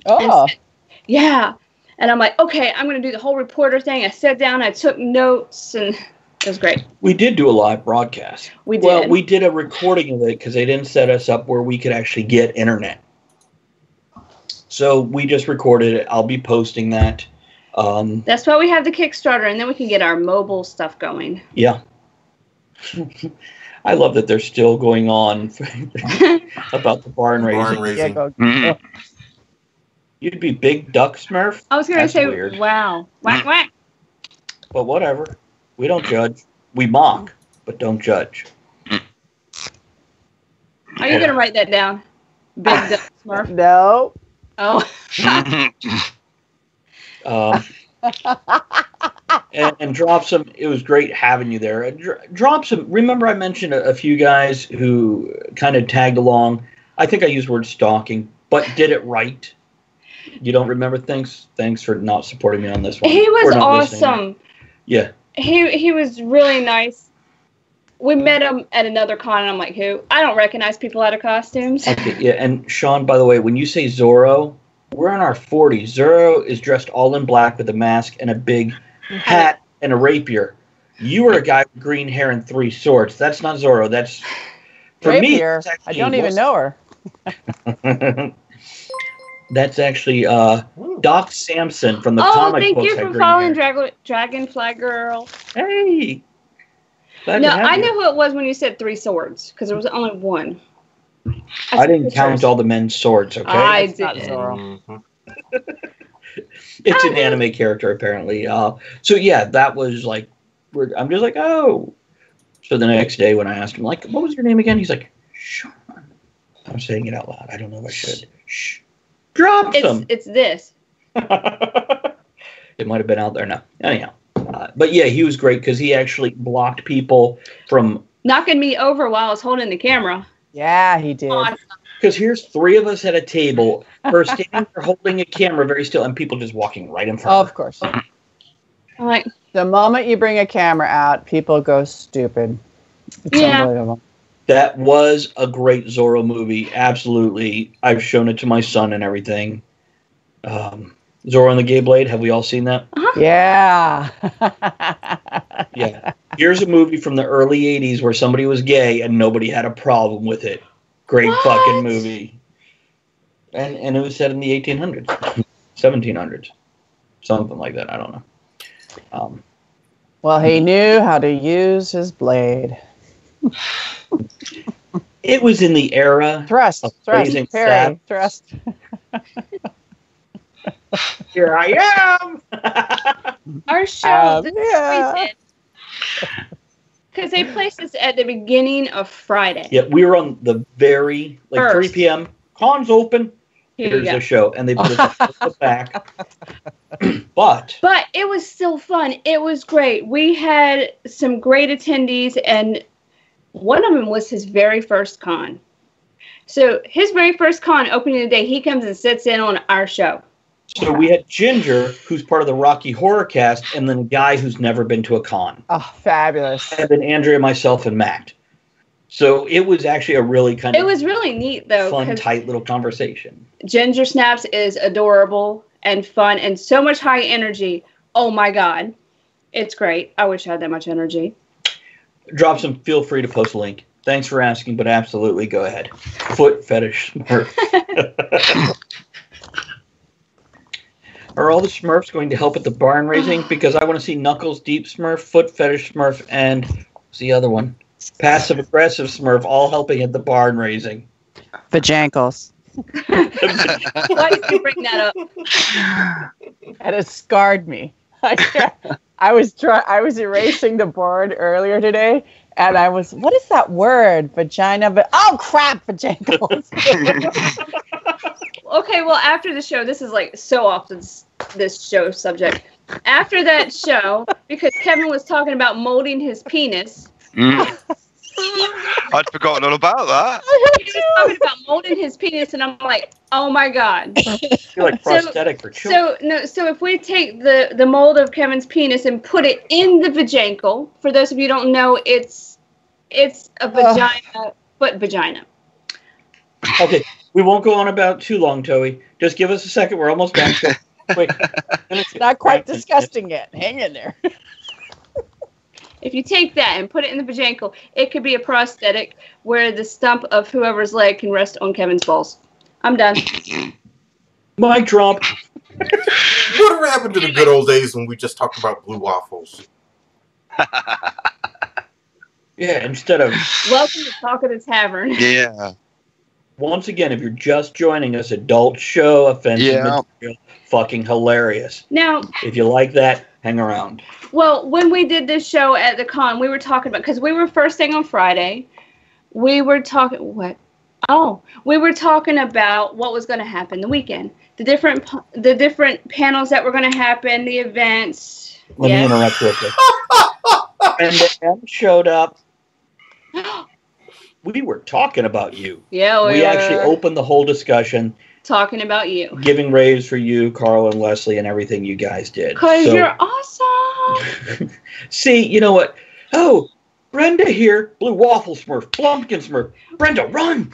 Oh.
Yeah. And I'm like, okay, I'm going to do the whole reporter thing. I sat down, I took notes, and it was great.
We did do a live broadcast.
We did.
Well, we did a recording of it because they didn't set us up where we could actually get internet. So we just recorded it. I'll be posting that.
That's why we have the Kickstarter, and then we can get our mobile stuff going.
Yeah. I love that they're still going on about the barn raising.
Yeah,
You'd be Big Duck Smurf?
I was going to say,
weird.
wow. Whack, whack.
But whatever. We don't judge. We mock, but don't judge.
Are you going to write that down? Big Duck Smurf?
No.
Oh.
And drop some. It was great having you there. Drop some. Remember, I mentioned a few guys who kind of tagged along. I think I used the word stalking, but did it right. You don't remember things? Thanks for not supporting me on this one.
He was awesome.
Yeah.
He was really nice. We met him at another con, and I'm like, who? I don't recognize people out of costumes.
Okay, yeah, and Sean, by the way, when you say Zorro, we're in our 40s. Zorro is dressed all in black with a mask and a big hat and a rapier. You are a guy with green hair and 3 swords. That's not Zorro. That's, for
rapier.
me,
I don't even know her.
That's actually Doc Samson from the comic books.
Oh, thank you for following Dragonfly Girl.
Hey.
No, I know who it was when you said 3 swords, because there was only one.
I didn't count all the men's swords, okay?
I did.
It's an anime character, apparently. So, yeah, that was like, I'm just like, oh. So the next day when I asked him, like, what was your name again? He's like, Sean. I'm saying it out loud. I don't know if I should. Shh. Drop some.
It's this.
It might have been out there now. Anyhow. But yeah, he was great because he actually blocked people from
knocking me over while I was holding the camera.
Yeah, he did.
Because here's 3 of us at a table, her standing there holding a camera very still, and people just walking right in front of her.
Of course.
I'm like,
the moment you bring a camera out, people go stupid. It's unbelievable.
That was a great Zorro movie. Absolutely. I've shown it to my son and everything. Zorro and the Gay Blade. Have we all seen that?
Uh-huh.
Yeah.
Yeah. Here's a movie from the early 80s where somebody was gay and nobody had a problem with it. Great fucking movie. And it was set in the 1800s. 1700s. Something like that. I don't know.
Well, he knew how to use his blade.
It was in the era.
Thrust,
parry,
thrust.
Here I am.
Our show, because they placed us at the beginning of Friday.
Yeah, we were on the very, like, 3 p.m. Con's open. Here's the show. And they put us at the back. But
it was still fun. It was great. We had some great attendees, and one of them was his very first con. So his very first con, opening the day, he comes and sits in on our show.
So we had Ginger, who's part of the Rocky Horror Cast, and then a guy who's never been to a con.
Oh, fabulous.
And then Andrea, myself, and Matt. So it was actually a really kind of...
It was really neat, though.
Fun, tight little conversation.
Ginger Snaps is adorable and fun and so much high energy. Oh, my God. It's great. I wish I had that much energy.
Drop some. Feel free to post a link. Thanks for asking, but absolutely go ahead. Foot fetish Smurf. Are all the Smurfs going to help at the barn raising? Because I want to see Knuckles, Deep Smurf, Foot Fetish Smurf, and what's the other one? Passive Aggressive Smurf, all helping at the barn raising.
Vajankles.
Why did you bring that up?
And it scarred me. I was erasing the board earlier today, and I was, what is that word? Vagina, oh crap, vajankles.
Okay, well, after the show, this is like so off this show subject. After that show, because Kevin was talking about molding his penis.
I'd forgotten all about that.
He was talking about molding his penis, and I'm like, oh my God.
You're like prosthetic for children.
So if we take the mold of Kevin's penis and put it in the vajankle, for those of you who don't know, it's It's a vagina, but vagina.
Okay, we won't go on about too long, Toey. Just give us a second. We're almost done. Wait,
it's not quite disgusting yet. Hang in there.
If you take that and put it in the vajankle, it could be a prosthetic where the stump of whoever's leg can rest on Kevin's balls. I'm done.
Mic drop.
Whatever happened to the good old days when we just talked about blue waffles?
Yeah, instead of...
Welcome to Talk of the Tavern.
Yeah.
Once again, if you're just joining us, adult show, offensive material, fucking hilarious.
Now,
if you like that, hang around.
Well, when we did this show at the con, we were talking about, because we were first thing on Friday, we were talking, what? Oh, we were talking about what was going to happen the weekend. The different panels that were going to happen, the events.
Let me interrupt real quick. And the M showed up. We were talking about you.
Yeah,
we actually opened the whole discussion.
Talking about you.
Giving raves for you, Carl and Leslie, and everything you guys did.
Because you're awesome.
See, you know what? Oh, Brenda here. Blue Waffle Smurf. Blumpkin Smurf. Brenda, run!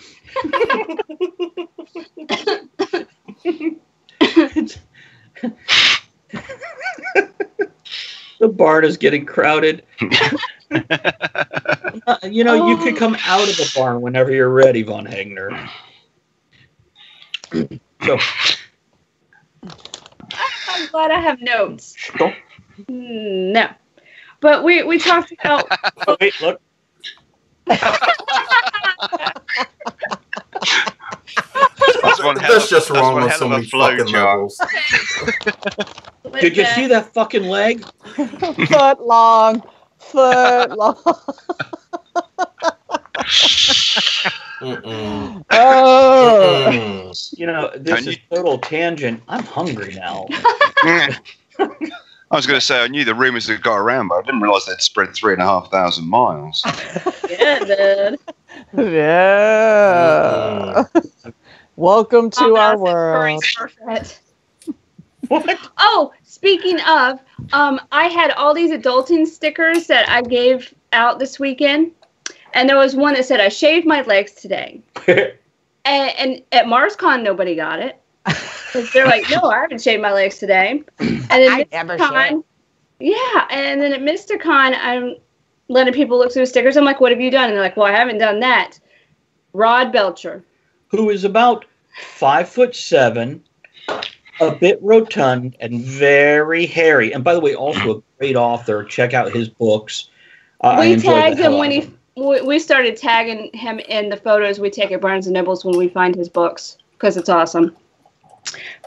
The barn is getting crowded. You could come out of the barn whenever you're ready, Von Hagner. So,
I'm glad I have notes. No. But we talked about...
Oh, wait, look.
That's just wrong on so many fucking levels.
Did you see that fucking leg?
Foot long.
Oh. This is total tangent. I'm hungry now.
I was going to say, I knew the rumors had got around, but I didn't realize they'd spread 3,500 miles.
Yeah, dude.
Yeah. Welcome to our world.
What?
Oh, speaking of, I had all these adulting stickers that I gave out this weekend, and there was one that said, I shaved my legs today. and at MarsCon, nobody got it. They're like, no, I haven't shaved my legs today. And then
I never shaved.
Yeah, and then at MystiCon, I'm letting people look through the stickers. I'm like, what have you done? And they're like, well, I haven't done that. Rod Belcher.
Who is about 5'7", a bit rotund, and very hairy. And by the way, also a great author. Check out his books.
We tagged him when we started tagging him in the photos we take at Barnes & Noble's when we find his books, because it's awesome.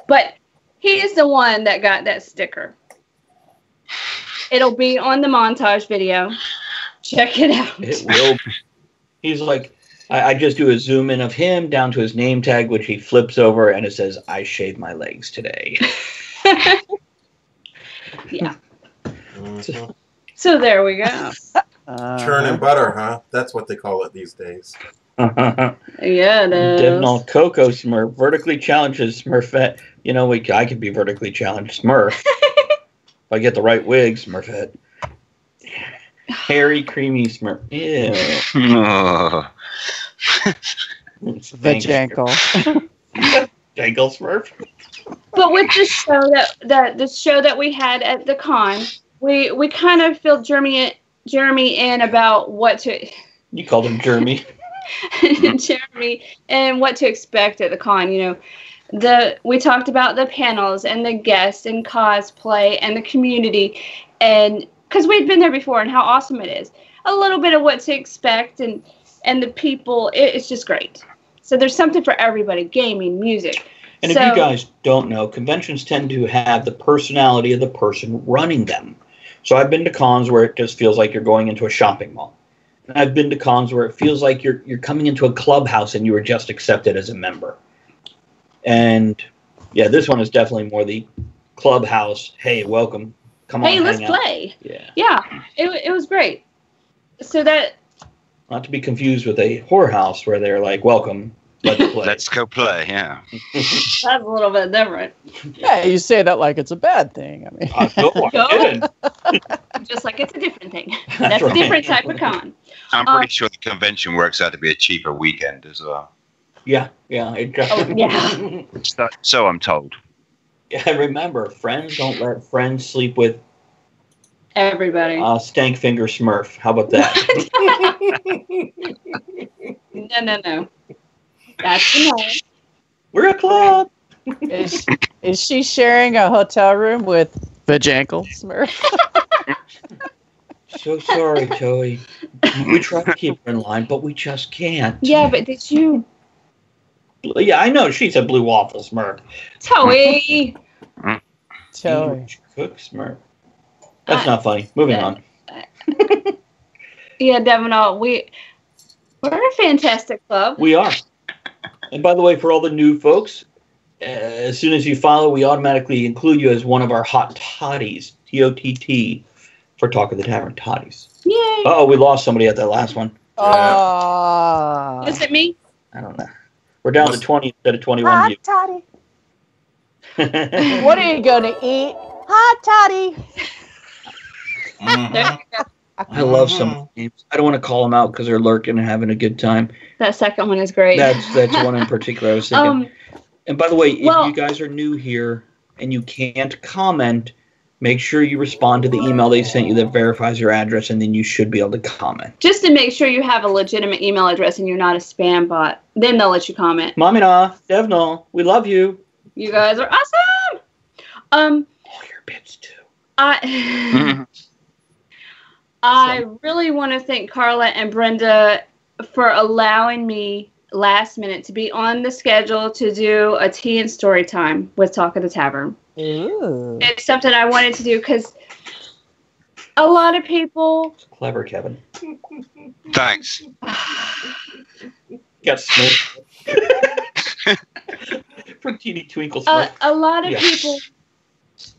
But he is the one that got that sticker. It'll be on the montage video. Check it out.
It will. He's like, I just do a zoom in of him down to his name tag, which he flips over, and it says, I shaved my legs today.
Yeah. So there we go.
Churning butter, huh? That's what they call it these days.
Yeah, it is.
Divinal Coco Smurf, vertically challenges Smurfette. I could be vertically challenged Smurf. If I get the right wig, Smurfette. Hairy, creamy Smurf. Ew.
Vajankle.
Jankle Smurf.
But with this show that we had at the con, we kind of filled Jeremy in about what to...
You called him Jeremy.
Jeremy, and what to expect at the con. We talked about the panels and the guests and cosplay and the community, and because we'd been there before and how awesome it is. A little bit of what to expect and the people. It's just great. So there's something for everybody: gaming, music.
And if you guys don't know, conventions tend to have the personality of the person running them. So I've been to cons where it just feels like you're going into a shopping mall. And I've been to cons where it feels like you're coming into a clubhouse and you were just accepted as a member. And yeah, this one is definitely more the clubhouse. Hey, welcome. Come on,
let's play.
Yeah,
it was great. So that,
not to be confused with a whorehouse where they're like, welcome. Let's play.
Let's go play, yeah.
That's a little bit different.
Yeah, you say that like it's a bad thing. I mean,
Just like it's a different thing. That's a different type of con.
I'm pretty sure the convention works out to be a cheaper weekend as well.
Yeah. It definitely.
Yeah.
So I'm told.
Yeah, remember, friends don't let friends sleep with
Everybody.
Stank Finger Smurf. How about that?
No. That's the no.
We're a club.
is she sharing a hotel room with Vajankle Smurf?
So sorry, Joey. We try to keep her in line, but we just can't.
Yeah, but did you...
Yeah, I know. She said Blue Waffle Smurf.
Toey!
Cook Smurf. That's not funny. Moving on.
Yeah, Devin, we're a fantastic club.
We are. And by the way, for all the new folks, as soon as you follow, we automatically include you as one of our hot toddies. TOTT for Talk of the Tavern toddies.
Yay!
Oh, we lost somebody at that last one.
Was it me?
I don't know. We're down to 20 instead of 21
Hot
views.
toddy. What are you going to eat? Hot toddy.
There you go.
I love some names. I don't want to call them out because they're lurking and having a good time.
That second one is great.
That's one in particular I was thinking. And by the way, if you guys are new here and you can't comment, make sure you respond to the email they sent you that verifies your address, and then you should be able to comment.
Just to make sure you have a legitimate email address and you're not a spam bot. Then they'll let you comment.
Mamina, Devno, we love you.
You guys are awesome!
All your bits, too.
I really want to thank Carla and Brenda for allowing me last minute to be on the schedule to do a tea and story time with Talk of the Tavern.
Ooh.
It's something I wanted to do because a lot of people...
Clever, Kevin.
Thanks.
Got smoked. From Teeny Twinkle Smurf.
A lot of people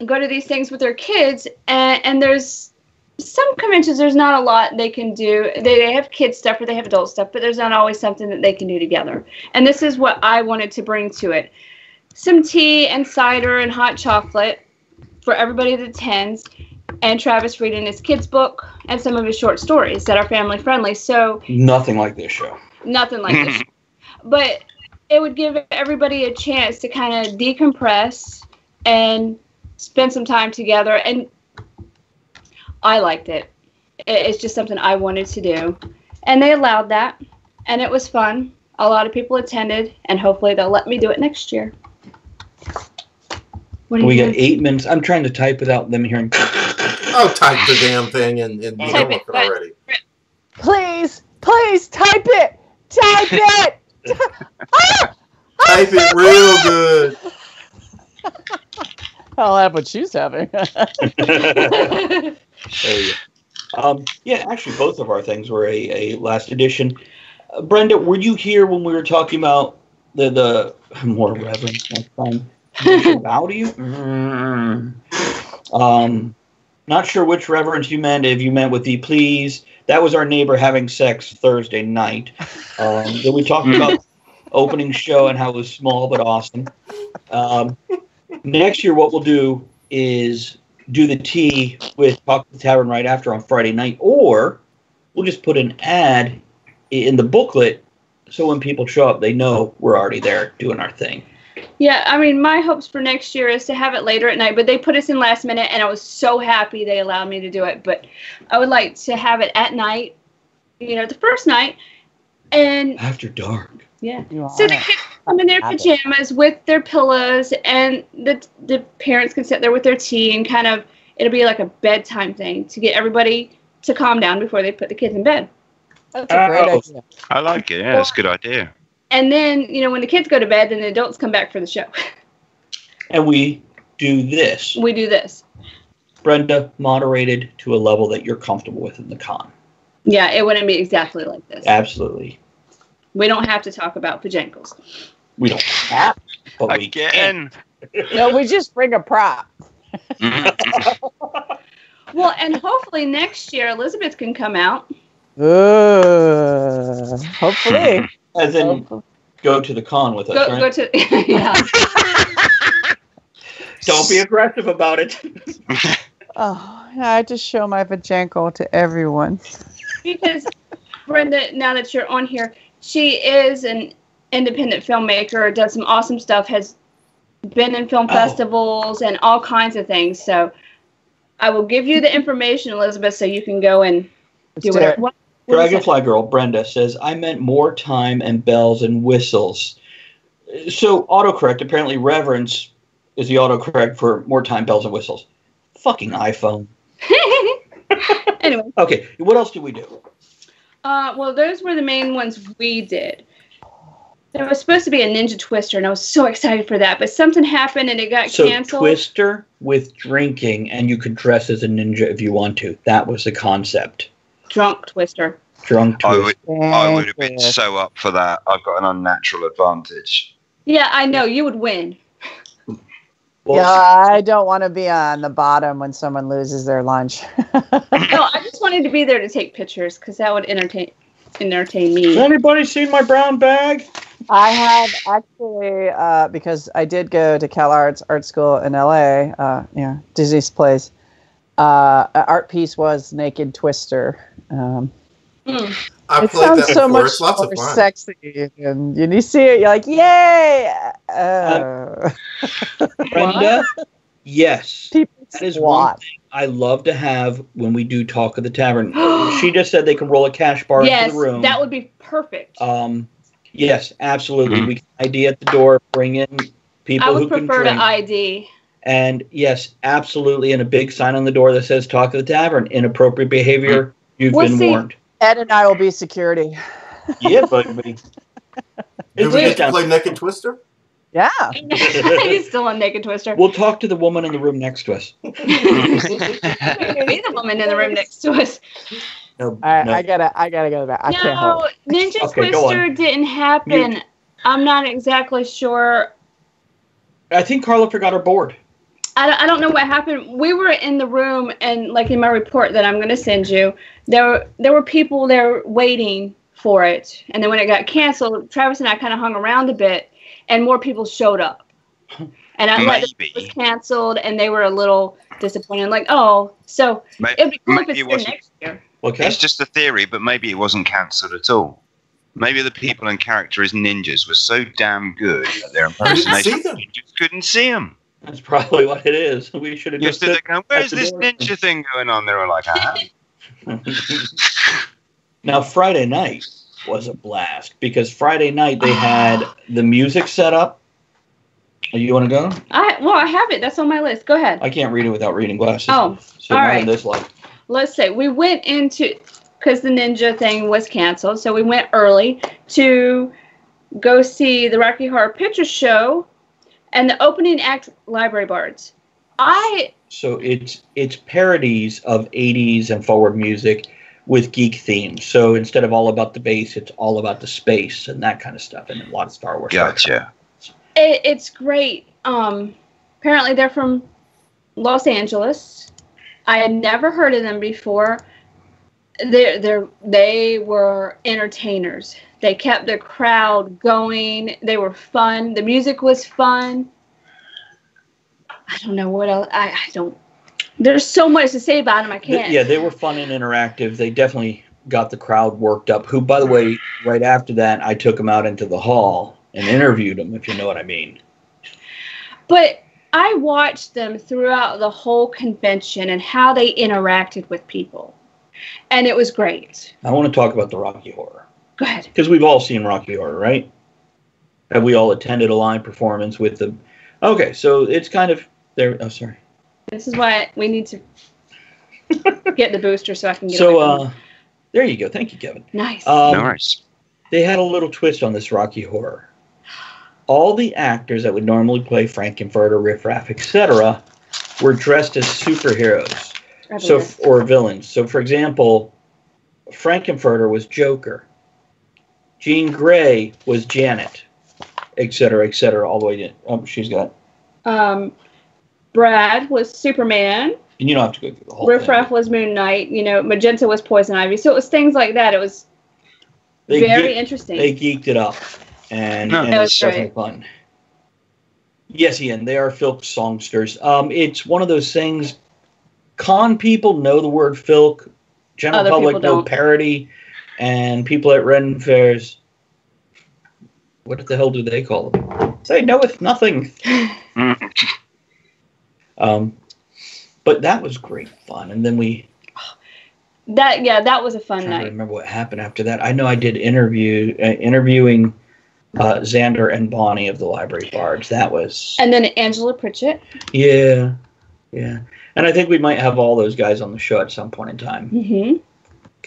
go to these things with their kids, and there's some conventions, there's not a lot they can do. They have kids stuff or they have adult stuff, but there's not always something that they can do together. And this is what I wanted to bring to it. Some tea and cider and hot chocolate for everybody that attends, and Travis reading his kids' book and some of his short stories that are family friendly. So
nothing like this show.
Nothing like this. But it would give everybody a chance to kind of decompress and spend some time together. And I liked it. It's just something I wanted to do. And they allowed that. And it was fun. A lot of people attended. And hopefully they'll let me do it next year.
We got 8 minutes. I'm trying to type without them hearing.
Oh, type the damn thing and be done with it already.
Please, type it. Type it.
Type it real good.
I'll have what she's having.
There you go. Yeah, actually, both of our things were a last edition. Brenda, were you here when we were talking about the more reverence next time? Bow to you? Not sure which reverence you meant. If you meant with the please, that was our neighbor having sex Thursday night. Then we talked about opening show and how it was small but awesome. Next year, what we'll do is do the tea with Talk to the Tavern right after on Friday night, or we'll just put an ad in the booklet so when people show up, they know we're already there doing our thing.
Yeah, I mean, my hopes for next year is to have it later at night, but they put us in last minute, and I was so happy they allowed me to do it. But I would like to have it at night, the first night. And
after dark.
Yeah. So the kids come in their pajamas with their pillows, and the parents can sit there with their tea, and kind of, it'll be like a bedtime thing to get everybody to calm down before they put the kids in bed.
That's a great idea.
I like it. Yeah, it's a good idea.
And then, when the kids go to bed, then the adults come back for the show.
And we do this.
We do this.
Brenda, moderated to a level that you're comfortable with in the con.
Yeah, it wouldn't be exactly like this.
Absolutely.
We don't have to talk about pajankles.
We don't have to, but we can.
No, we just bring a prop.
Well, and hopefully next year Elizabeth can come out.
Hopefully.
As in go to the con with us, right?
Go to yeah.
Don't be aggressive about it.
Oh, I just show my vajankle to everyone.
Because Brenda, now that you're on here, she is an independent filmmaker, does some awesome stuff, has been in film festivals and all kinds of things. So I will give you the information, Elizabeth, so you can go and do whatever. What
Dragonfly Girl, Brenda, says, I meant more time and bells and whistles. So autocorrect, apparently reverence is the autocorrect for more time, bells, and whistles. Fucking iPhone.
Anyway.
Okay, what else did we do?
Well, those were the main ones we did. There was supposed to be a Ninja Twister, and I was so excited for that, but something happened and it got canceled.
So Twister with drinking, and you could dress as a ninja if you want to. That was the concept.
Drunk Twister.
Drunk Twister.
I would have been so up for that. I've got an unnatural advantage.
Yeah, I know. You would win.
Yeah, I don't want to be on the bottom when someone loses their lunch.
No, I just wanted to be there to take pictures because that would entertain me.
Has anybody seen my brown bag?
I have actually, because I did go to CalArts Art School in LA, Disney's place. An art piece was Naked Twister.
It
sounds so much more sexy, and you see it, you're like, yay!
Brenda, yes. That is one
What?
thing I love to have when we do Talk of the Tavern. She just said they can roll a cash bar into the room.
Yes, that would be perfect.
Yes, absolutely. We can ID at the door, bring in people who can drink.
I would prefer to ID.
And yes, absolutely, and a big sign on the door that says Talk of the Tavern. Inappropriate behavior, you've been warned.
Ed and I will be security.
Yeah, buddy.
Do we get to play Naked Twister?
Yeah.
He's still on Naked Twister.
We'll talk to the woman in the room next to us.
Be the woman in the room next to us.
No,
I gotta go back. I can't hold it.
Ninja Twister didn't happen. I'm not exactly sure.
I think Carla forgot her board.
I don't know what happened. We were in the room, and like in my report that I'm going to send you, there were people there waiting for it. And then when it got canceled, Travis and I kind of hung around a bit, and more people showed up. And I let it was canceled, and they were a little disappointed. Like, oh, so it'd be cool if it's there next year.
Okay.
It's just a theory, but maybe it wasn't cancelled at all. Maybe the people in character as ninjas were so damn good at their impersonation, you just couldn't see them.
That's probably what it is. We should have just
stood there going, where's this ninja thing going on? They were like,
Now, Friday night was a blast because Friday night they had the music set up. You want to go?
I have it. That's on my list. Go ahead.
I can't read it without reading glasses.
Oh,
so
all right.
This light.
Let's say we went into, because the ninja thing was canceled, so we went early to go see the Rocky Horror Picture Show and the opening act, Library Bards.
So it's parodies of 80s and forward music with geek themes. So instead of all about the bass, it's all about the space and that kind of stuff, and a lot of Star Wars.
Gotcha.
It's great. Apparently they're from Los Angeles. I had never heard of them before. They were entertainers. They kept the crowd going. They were fun. The music was fun. I don't know what else. I don't. There's so much to say about them. I can't.
Yeah, they were fun and interactive. They definitely got the crowd worked up. Who, by the way, right after that, I took them out into the hall and interviewed them, if you know what I mean.
But I watched them throughout the whole convention and how they interacted with people. And it was great. I
want to talk about the Rocky Horror.
Go ahead.
Because we've all seen Rocky Horror, right? Have we all attended a live performance with them? Okay, so it's kind of there. Oh, sorry.
This is why we need to get the booster so I can get
So, there you go. Thank you, Kevin.
Nice.
Nice.
They had a little twist on this Rocky Horror. All the actors that would normally play Frankenfurter, Riff Raff, etc., were dressed as superheroes. Or villains. So, for example, Frankenfurter was Joker. Jean Grey was Janet, etc., all the way in. Oh, she's got.
Brad was Superman.
And you don't have to go through the whole
Riff
thing.
Raff was Moon Knight. Magenta was Poison Ivy. So it was things like that. It was very interesting.
They geeked it up. and
That was
it's definitely fun. Yes, Ian, they are filk songsters. It's one of those things. Con people know the word filk. General
Other
public
people
know
don't.
parody, and people at Ren fairs. What the hell do they call them? They knoweth nothing. But that was great fun, and then
that was a fun
I
night.
remember what happened after that. I know I did interviewing Xander and Bonnie of the Library Bards. That was...
And then Angela Pritchett.
Yeah. And I think we might have all those guys on the show at some point in time.
Mm-hmm.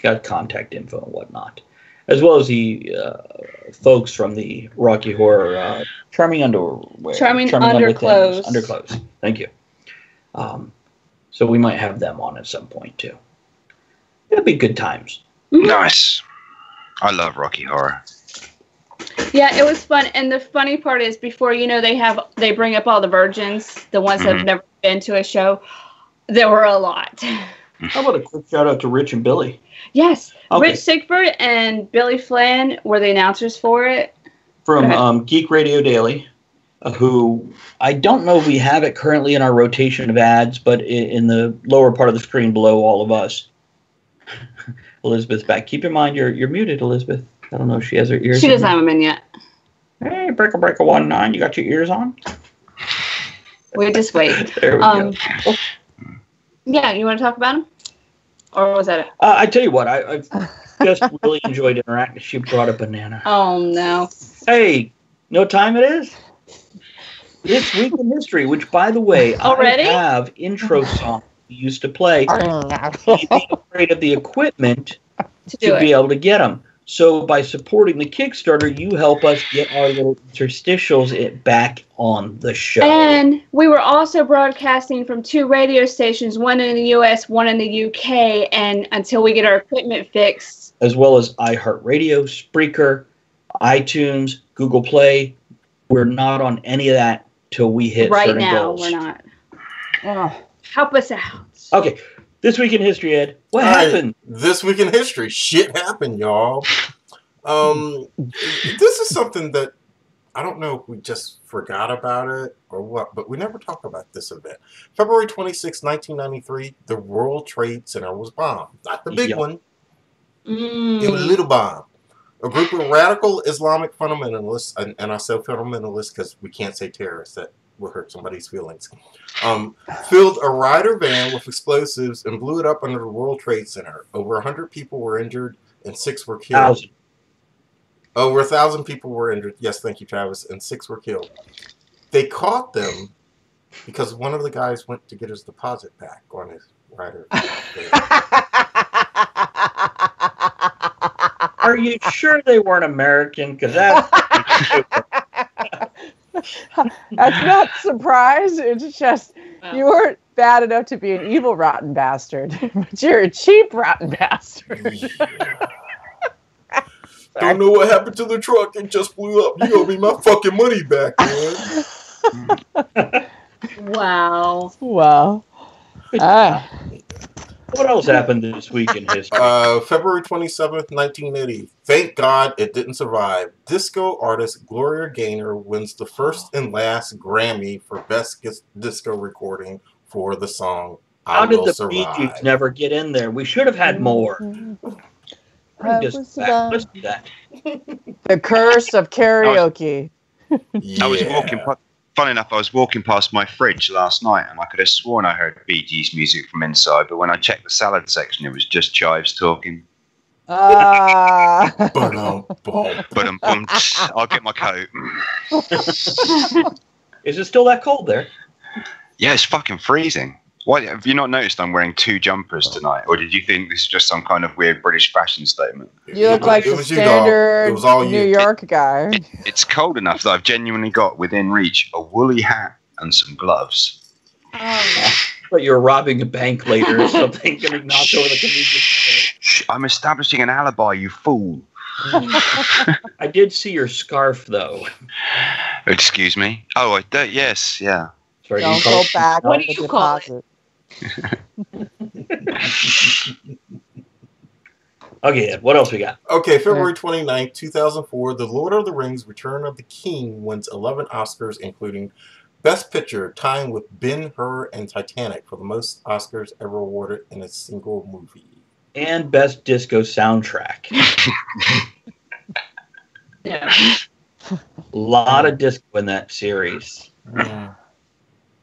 Got contact info and whatnot. As well as the folks from the Rocky Horror Charming Underwear.
Charming Underclothes.
Underclothes. Thank you. So we might have them on at some point too. It'll be good times.
Nice. I love Rocky Horror.
Yeah, it was fun. And the funny part is, before they bring up all the virgins, the ones that have never been to a show. There were a lot.
How about a quick shout out to Rich and Billy?
Yes.
Okay.
Rich Sigbert and Billy Flynn were the announcers for it.
From Geek Radio Daily, who I don't know if we have it currently in our rotation of ads, but in the lower part of the screen below all of us. Elizabeth's back. Keep in mind you're muted, Elizabeth. I don't know if she has her ears
She doesn't have them in yet.
Hey, Breaker 19, you got your ears on?
We just wait.
There we go.
Yeah, you want to talk about them? Or was that it?
I tell you what, I've just really enjoyed interacting. She brought a banana.
Oh, no.
Hey, know what time it is? This Week in History, which, by the way,
Already?
I have intro songs we used to play. Being afraid of the equipment to be able to get them. So by supporting the Kickstarter, you help us get our little interstitials back on the show.
And we were also broadcasting from 2 radio stations, one in the U.S., one in the UK, and until we get our equipment fixed.
As well as iHeartRadio, Spreaker, iTunes, Google Play. We're not on any of that till we hit certain goals.
Right now, we're not. Help us out.
Okay. This Week in History, Ed. What happened?
This Week in History. Shit happened, y'all. This is something that I don't know if we just forgot about it or what, but we never talk about this event. February 26, 1993, the World Trade Center was bombed. Not the big one. It was a little bomb. A group of radical Islamic fundamentalists, and I say fundamentalists because we can't say terrorists. That will hurt somebody's feelings. Filled a Ryder van with explosives and blew it up under the World Trade Center. Over 100 people were injured and 6 were killed.
1,000.
Over 1,000 people were injured. Yes, thank you, Travis. And 6 were killed. They caught them because one of the guys went to get his deposit back on his Ryder van.
Are you sure they weren't American? Because that's...
That's not surprise. It's just you weren't bad enough to be an evil, rotten bastard, but you're a cheap, rotten bastard.
Don't know what happened to the truck. It just blew up. You owe me my fucking money back, man.
Wow.
Wow.
What else happened this week in history?
February 27th, 1980. Thank God it didn't survive. Disco artist Gloria Gaynor wins the first and last Grammy for Best Disco Recording for the song
How
I
did
Will
the
Survive.
Bee Gees never get in there? We should have had more. Bring this back. Let's do that.
The curse of karaoke.
I was walking. Funny enough, I was walking past my fridge last night, and I could have sworn I heard Bee Gees music from inside. But when I checked the salad section, it was just chives talking.
But
I'll get my coat.
Is it still that cold there?
Yeah, it's fucking freezing. Why have you not noticed I'm wearing 2 jumpers tonight, or did you think this is just some kind of weird British fashion statement?
You look like the standard New York guy.
It's cold enough that I've genuinely got within reach a woolly hat and some gloves.
But you're robbing a bank later or something, getting knocked over the convenience store.
I'm establishing an alibi, you fool.
I did see your scarf, though.
Excuse me? Oh, yes, yeah.
Sorry,
Don't go back.
What do you call it?
Okay, Ed, what else we got?
Okay, February 29th, 2004, The Lord of the Rings Return of the King wins 11 Oscars, including Best Picture, tying with Ben-Hur and Titanic for the most Oscars ever awarded in a single movie.
And Best Disco Soundtrack.
Yeah.
A lot of disco in that series.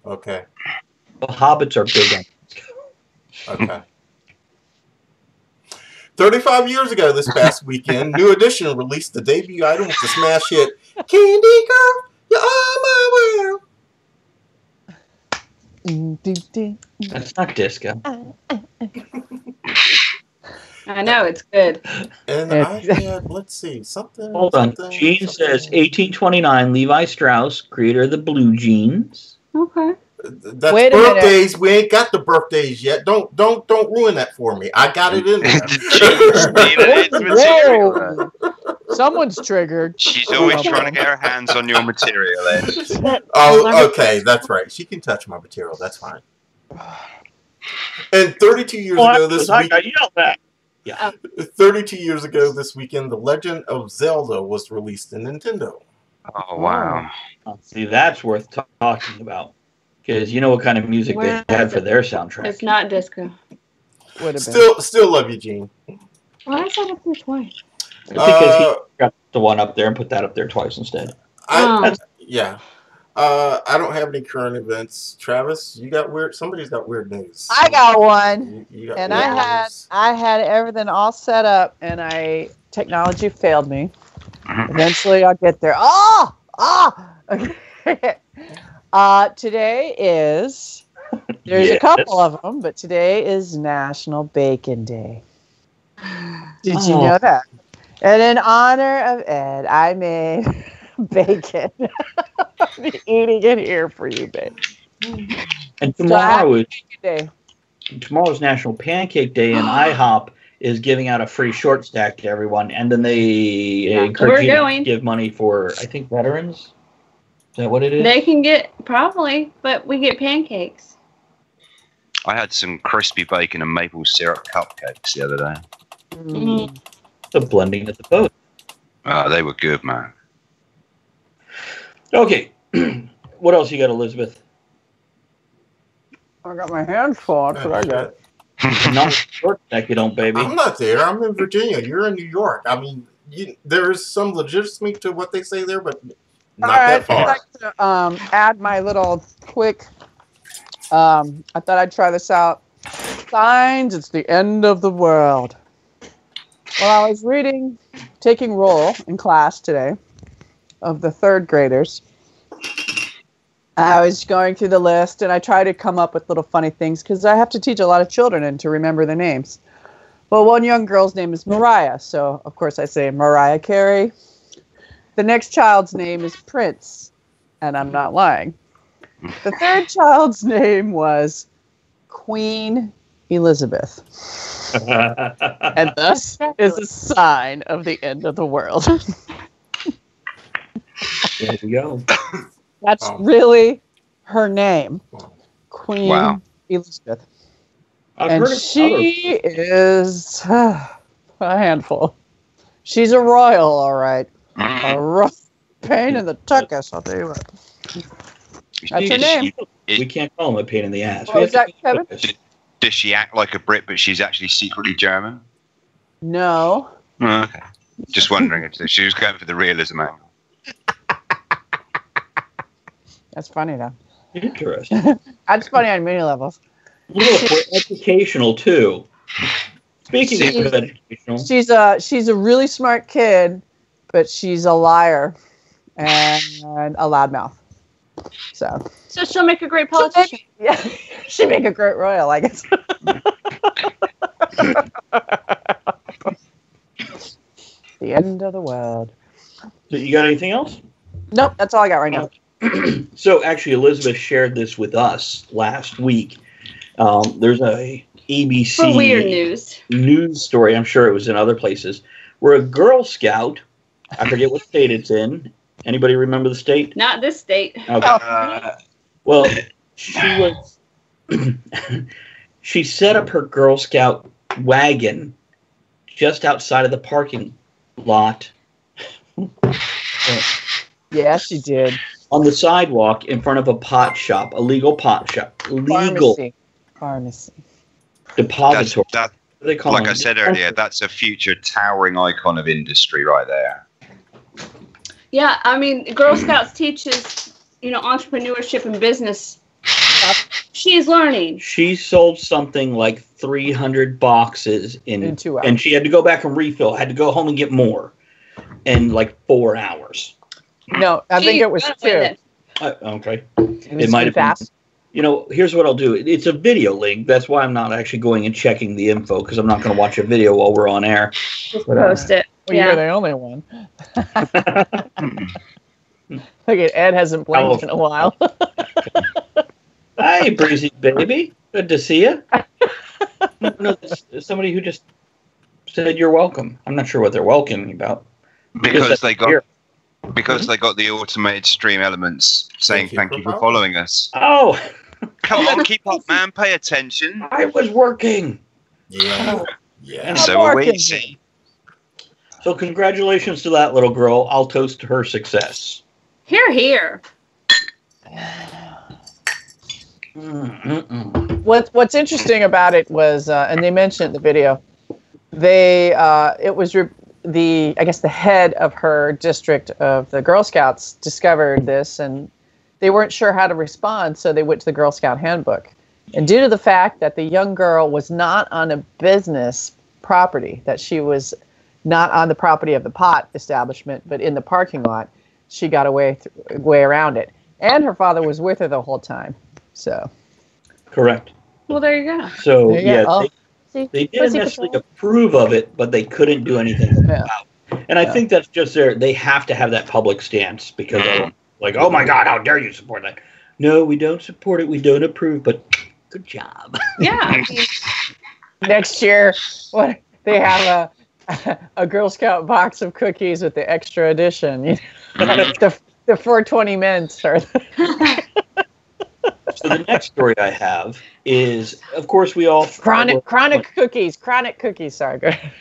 Okay.
The Hobbits are big on disco.
Okay. 35 years ago this past weekend, New Edition released the debut item with the smash hit, Candy Girl, You're All My World.
That's not disco.
I know, it's good.
And I had, let's see, something.
Hold on.
something,
Gene
something.
says 1829, Levi Strauss, creator of the blue jeans.
Okay.
That's
Wait a
birthdays. We ain't got the birthdays yet. Don't ruin that for me. I got it in there.
Whoa. Someone's triggered.
She's always trying to get her hands on your material, Ed.
Oh, okay, that's right. She can touch my material. That's fine. And 32 years ago this week, 32 years ago this weekend, The Legend of Zelda was released in Nintendo.
Oh, wow.
See, that's worth talking about. Because you know what kind of music they had for their soundtrack.
It's not disco.
Would have been.
Still love you, Gene.
Why is that up there twice?
It's because he got the one up there and put that up there twice instead.
Yeah. I don't have any current events. Travis, you got weird. Somebody's got weird news.
I got one,
You got
and
weird news.
I had everything all set up, and technology failed me. Eventually, I'll get there. Okay. Today is. There's a couple of them, but today is National Bacon Day. Did you know that? And in honor of Ed, I made bacon. I'm eating it here for you, babe.
And tomorrow's
National
Pancake Day, and IHOP is giving out a free short stack to everyone. And then they encourage you to give money for, I think, veterans. Is that what it is?
They can get, probably, but we get pancakes.
I had some crispy bacon and maple syrup cupcakes the other day.
The blending of the both.
They were good, man.
Okay. What else you got, Elizabeth?
I got my hands full. That's what I got.
Not short stack, you don't, baby.
I'm not there. I'm in Virginia. You're in New York. I mean, there's some legitimacy to what they say there, but not that far.
I'd like to add my little quick. I thought I'd try this out. Signs, it's the end of the world. Well, I was taking roll in class today of the third graders. I was going through the list, and I try to come up with little funny things because I have to teach a lot of children and to remember their names. Well, one young girl's name is Mariah, so of course I say Mariah Carey. The next child's name is Prince, and I'm not lying. The third child's name was Queen Elizabeth. And thus is a sign of the end of the world.
There you go.
That's really her name, Queen Elizabeth. And she is a handful. She's a royal, all right. A rough pain in the tuckus, I'll tell you what. That's her name.
We can't call him a pain in the ass.
What was that, Kevin?
Does she act like a Brit, but she's actually secretly German?
No.
Oh, okay. Just wondering if she was going for the realism angle.
That's funny, though.
Interesting.
That's funny on many levels.
Look, we're educational, too. Speaking of educational.
She's a really smart kid, but she's a liar and a loudmouth. So
she'll make a great politician.
She'd make a great royal, I guess. The end of the world.
So you got anything else?
Nope, that's all I got right now.
So actually, Elizabeth shared this with us last week. There's a ABC
For weird
news story, I'm sure it was in other places, where a Girl Scout, I forget what state it's in. Anybody remember the state?
Not this state.
Okay. Well, she set up her Girl Scout wagon just outside of the parking lot.
Yes, she did.
On the sidewalk in front of a pot shop, a legal pot shop. Legal.
Pharmacy.
Depository.
Like I said earlier, that's a future towering icon of industry right there.
Yeah, I mean, Girl Scouts teaches, entrepreneurship and business stuff. She's learning.
She sold something like 300 boxes in 2 hours. And she had to go back and refill. Had to go home and get more in like 4 hours.
No, I think it was 2.
Okay. It might have
fast.
Been. Here's what I'll do. It's a video link. That's why I'm not actually going and checking the info, because I'm not going to watch a video while we're on air.
Just post it.
Well, you're the only one. Look at Ed hasn't blinked in a while.
Hi, Breezy baby. Good to see you. No, somebody who just said you're welcome. I'm not sure what they're welcoming about.
Because they got the automated stream elements saying thank you for following us.
Oh.
Come on, keep up, man. Pay attention.
I was working.
Yeah.
And so are we.
So congratulations to that little girl. I'll toast to her success.
Hear, hear.
What's interesting about it was, and they mentioned in the video, it was the head of her district of the Girl Scouts discovered this, and they weren't sure how to respond, so they went to the Girl Scout handbook. And due to the fact that the young girl was not on a business property, that she was not on the property of the pot establishment, but in the parking lot, she got a way around it. And her father was with her the whole time. So,
correct.
Well, there you go.
So they didn't necessarily approve of it, but they couldn't do anything about it. And I think that's just they have to have that public stance, because like, oh my God, how dare you support that? No, we don't support it. We don't approve, but good job.
Yeah.
Next year, they have a Girl Scout box of cookies with the extra edition. The 420 mints are.
So the next story I have is, of course, we all
chronic cookies. Sorry, go ahead.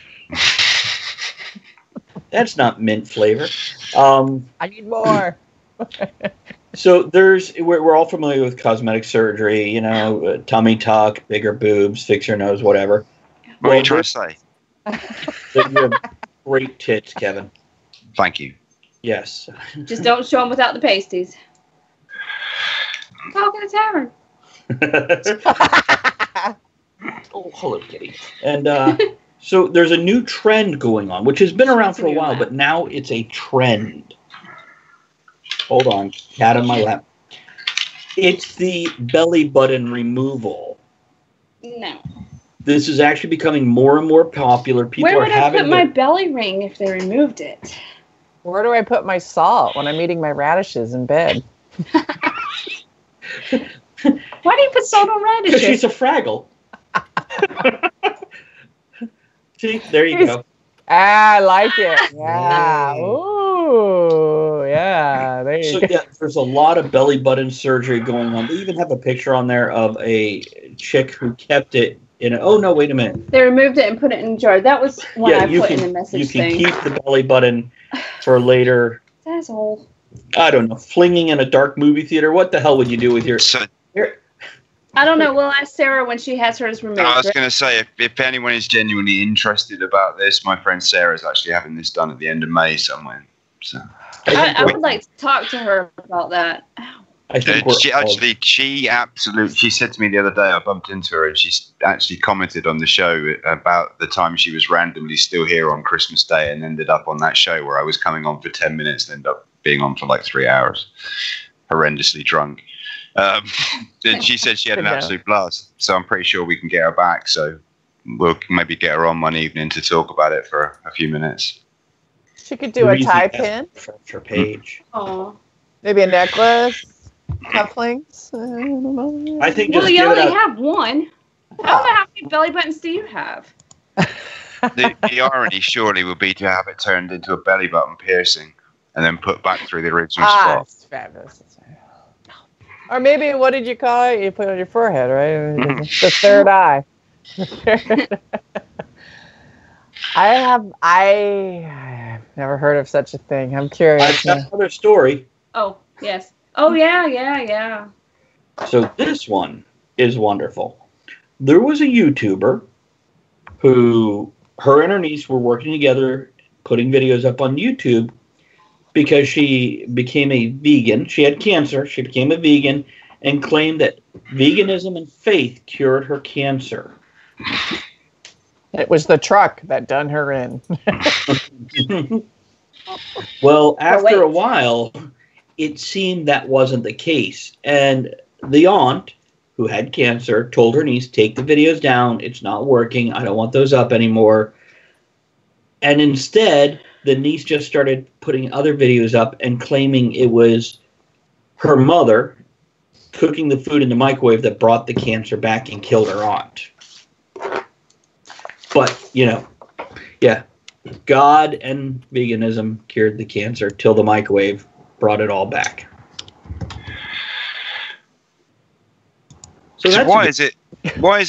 That's not mint flavor.
I need more.
So we're all familiar with cosmetic surgery, tummy tuck, bigger boobs, fix your nose, whatever.
What are you trying to say?
That you have great tits, Kevin.
Thank you.
Yes.
Just don't show them without the pasties. Talk at a tavern.
Oh, hello, kitty. And so there's a new trend going on, which has been around for a while, but now it's a trend. Hold on. Cat on my lap. It's the belly button removal.
No.
This is actually becoming more and more popular. People
Where would
I
put my belly ring if they removed it?
Where do I put my salt when I'm eating my radishes in bed?
Why do you put salt on radishes?
Because she's a Fraggle. See, there you go.
I like it. Yeah. Ooh, yeah. There you go.
Yeah, there's a lot of belly button surgery going on. They even have a picture on there of a chick who kept it in a... Oh, no, wait a minute.
They removed it and put it in a jar. That was one I put in the message thing.
You can keep the belly button for later.
That's all.
I don't know. Flinging in a dark movie theater. What the hell would you do with your...
I don't know. We'll ask Sarah when she has hers removed.
I was going to say, if anyone is genuinely interested about this, my friend Sarah is actually having this done at the end of May somewhere. So
I would like to talk to her about that.
I think
she said to me the other day, I bumped into her, and she actually commented on the show about the time she was randomly still here on Christmas Day and ended up on that show where I was coming on for 10 minutes and ended up being on for like 3 hours, horrendously drunk. And she said she had an absolute blast, so I'm pretty sure we can get her back. So we'll maybe get her on one evening to talk about it for a few minutes.
She could do a tie pin.
Her page.
Oh.
Maybe a necklace, cufflinks.
I think.
Well, you only have one. I don't know how many belly buttons do you have.
The irony surely would be to have it turned into a belly button piercing and then put back through the original spot.
It's fabulous. Or maybe, what did you call it? You put it on your forehead, right? The third eye. I've never heard of such a thing. I'm curious.
I've got another story.
Oh, yes. Oh, yeah.
So this one is wonderful. There was a YouTuber who, her and her niece were working together, putting videos up on YouTube because she became a vegan. She had cancer. She became a vegan and claimed that veganism and faith cured her cancer.
It was the truck that done her in.
Well, after a while, it seemed that wasn't the case. And the aunt, who had cancer, told her niece, take the videos down. It's not working. I don't want those up anymore. And instead, the niece just started putting other videos up and claiming it was her mother cooking the food in the microwave that brought the cancer back and killed her aunt. But, you know, yeah, God and veganism cured the cancer till the microwave brought it all back.
So why is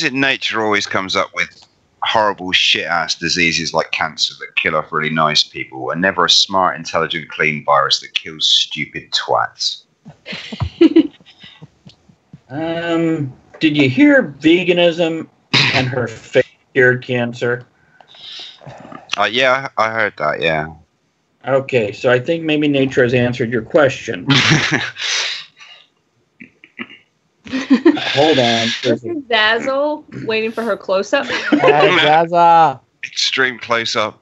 it nature always comes up with horrible shit-ass diseases like cancer that kill off really nice people and never a smart, intelligent, clean virus that kills stupid twats?
Did you hear veganism and her faith cured cancer?
Yeah, I heard that, yeah.
Okay, so I think maybe nature has answered your question. Hold on.
This is Dazzle waiting for her close-up.
Dazzle.
Extreme close-up.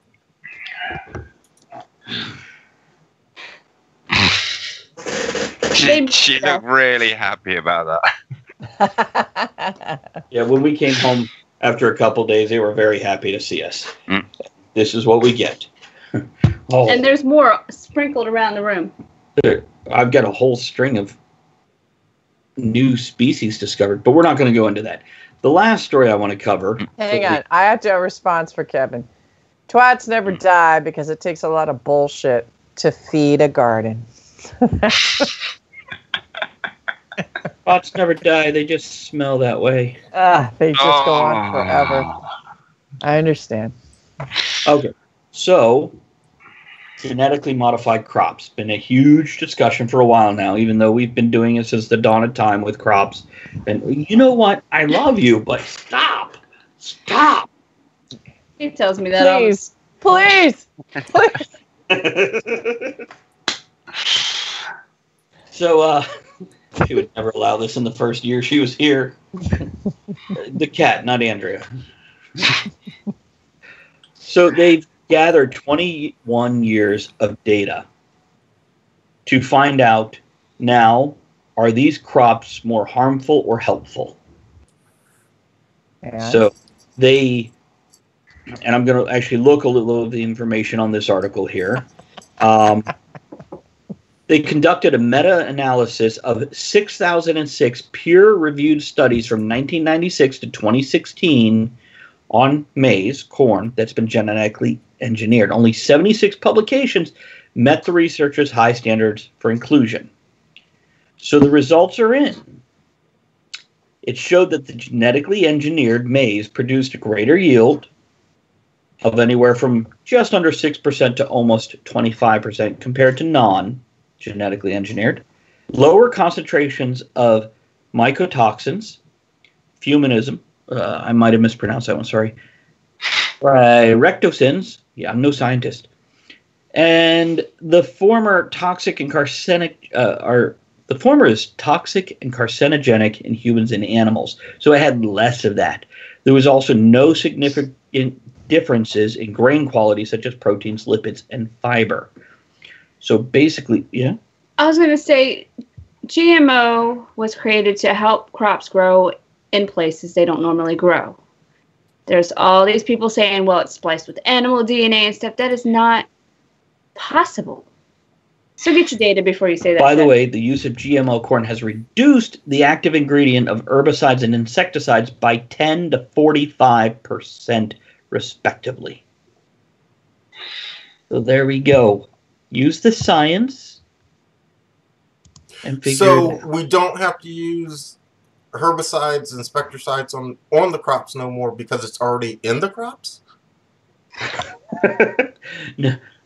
She looked really happy about
that. Yeah, when we came home after a couple days, they were very happy to see us. Mm. This is what we get.
Oh. And there's more sprinkled around the room.
I've got a whole string of new species discovered, but we're not going to go into that. The last story I want to cover.
Hang on. I have to have a response for Kevin. Twats never die because it takes a lot of bullshit to feed a garden.
Twats never die. They just smell that way.
They just go on forever. I understand.
Okay. So, genetically modified crops. Been a huge discussion for a while now, even though we've been doing it since the dawn of time with crops. And you know what? I love you, but stop. Stop.
He tells me that.
Please.
So, she would never allow this in the first year she was here. The cat, not Andrea. So they've gathered 21 years of data to find out now, are these crops more harmful or helpful? Yeah. So they, and I'm going to actually look a little of the information on this article here. They conducted a meta-analysis of 6,006 peer-reviewed studies from 1996 to 2016 on maize, corn, that's been genetically engineered. Only 76 publications met the researchers' high standards for inclusion. So the results are in. It showed that the genetically engineered maize produced a greater yield of anywhere from just under 6% to almost 25% compared to non-genetically engineered. Lower concentrations of mycotoxins, fuminism, I might have mispronounced that one, sorry. Rectosins, yeah, I'm no scientist. And the former toxic and the former is toxic and carcinogenic in humans and animals. So it had less of that. There was also no significant differences in grain quality, such as proteins, lipids, and fiber. So basically, yeah.
I was going to say, GMO was created to help crops grow in places they don't normally grow. There's all these people saying, well, it's spliced with animal DNA and stuff. That is not possible. So get your data before you say that.
By the way, the use of GMO corn has reduced the active ingredient of herbicides and insecticides by 10 to 45%, respectively. So there we go. Use the science and figure it out.
So we don't have to use herbicides, insecticides on the crops no more because it's already in the crops?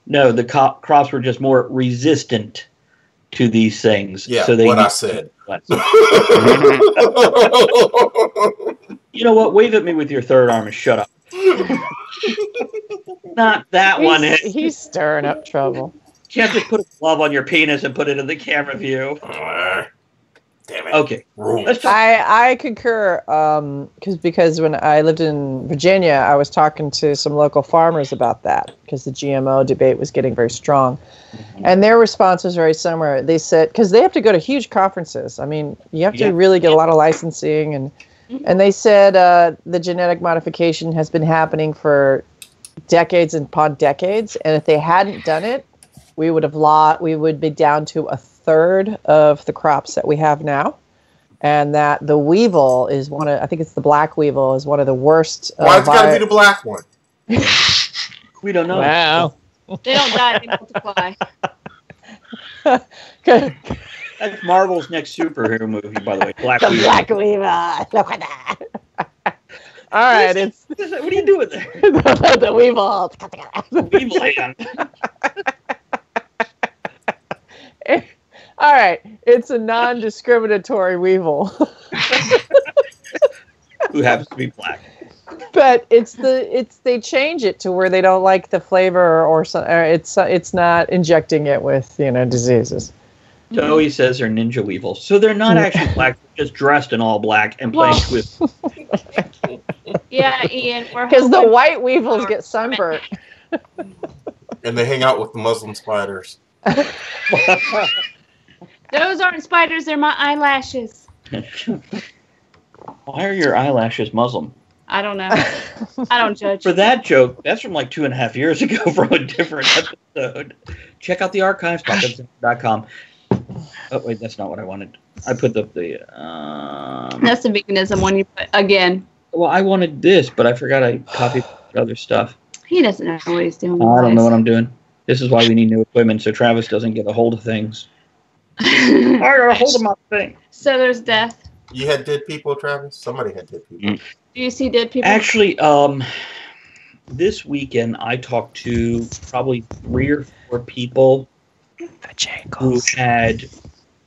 No, the crops were just more resistant to these things.
Yeah,
so they
what I said.
You know what? Wave at me with your third arm and shut up. Not that one.
He's stirring up trouble.
You can't just put a glove on your penis and put it in the camera view.
Damn it.
Okay.
I concur because when I lived in Virginia, I was talking to some local farmers about that because the GMO debate was getting very strong. Mm-hmm. And their response was very similar. They said, because they have to go to huge conferences. I mean, you have to really get a lot of licensing. And they said the genetic modification has been happening for decades upon decades. And if they hadn't done it, we would be down to a third of the crops that we have now, and that the weevil is I think it's the black weevil is one of the worst.
Why it's got to be the black one?
We don't know.
Wow.
They don't die, they multiply.
That's Marvel's next superhero movie, by the way. Black Weevil.
Black Weevil. Look at that. All right,
what are you doing there?
The weevil.
The weevil hand.
All right, it's a non-discriminatory weevil
who happens to be black.
But they change it to where they don't like the flavor or it's not injecting it with diseases.
Joey says they're ninja weevils, so they're not actually black, they're just dressed in all black and playing with.
Yeah, Ian,
because the white weevils get sunburnt.
And they hang out with the Muslim spiders.
Those aren't spiders, they're my eyelashes.
Why are your eyelashes Muslim?
I don't know. I don't judge.
For that joke, that's from like 2.5 years ago from a different episode. Check out the archives, podcast.com. Oh, wait, that's not what I wanted. I put the
that's the veganism one you put again.
Well, I wanted this, but I forgot I copied other stuff.
He doesn't know what he's doing.
I don't know what I'm doing. This is why we need new equipment, so Travis doesn't get a hold of things. I got a hold of my thing.
So there's death.
You had dead people, Travis? Somebody had dead people.
Do you see dead people?
Actually, this weekend I talked to probably 3 or 4 people who had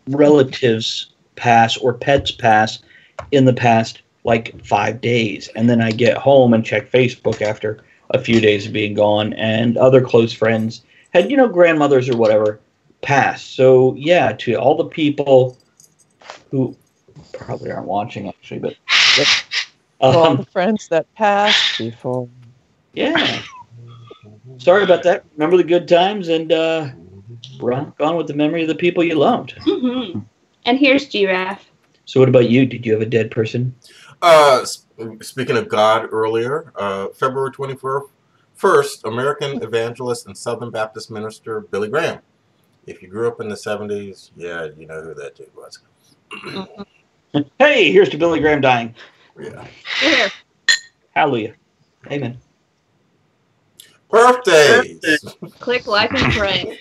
relatives pass or pets pass in the past like 5 days. And then I get home and check Facebook after a few days of being gone, and other close friends had, grandmothers or whatever pass. So, yeah, to all the people who probably aren't watching, actually, but
all the friends that passed before.
Yeah. Sorry about that. Remember the good times, and rock on with the memory of the people you loved.
Mm-hmm. And here's Giraffe.
So what about you? Did you have a dead person?
Speaking of God earlier, February 21st, American evangelist and Southern Baptist minister Billy Graham. If you grew up in the 70s, yeah, you know who that dude was.
Hey, here's to Billy Graham dying.
Yeah.
Here.
Hallelujah. Amen.
Birthdays.
Click, like, and pray.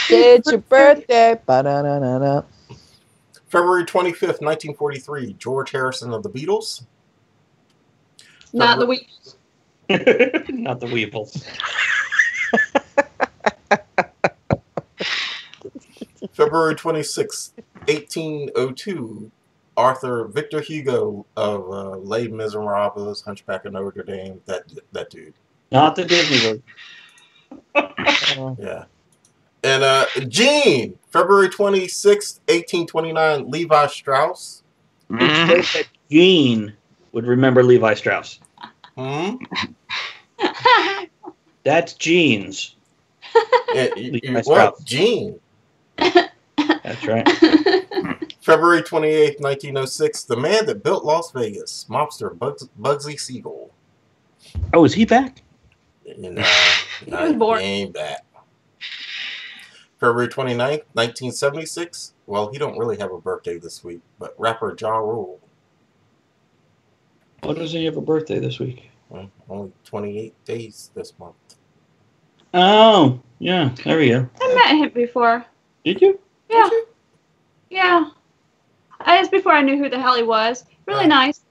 It's your birthday. Ba-da-da-da-da.
February 25th, 1943, George Harrison of the Beatles.
Not the Weevils.
Not the Weevils.
February 26th, 1802, Arthur Victor Hugo of Les Miserables, Hunchback of Notre Dame, that dude.
Not the Disney
one. Yeah. And Gene, February 26th, 1829, Levi Strauss.
Gene would remember Levi Strauss. That's Gene's.
What? Gene.
That's right.
February 28th, 1906, the man that built Las Vegas, mobster Bugsy Siegel.
Oh, is he back?
He was born.
He ain't back. February 29th, 1976. Well, he don't really have a birthday this week, but rapper Ja Rule.
Why doesn't he have a birthday this week?
Well, only 28 days this month.
Oh, yeah, there we go.
I met him before.
Did you?
Yeah. Yeah. It's before I knew who the hell he was. Really nice.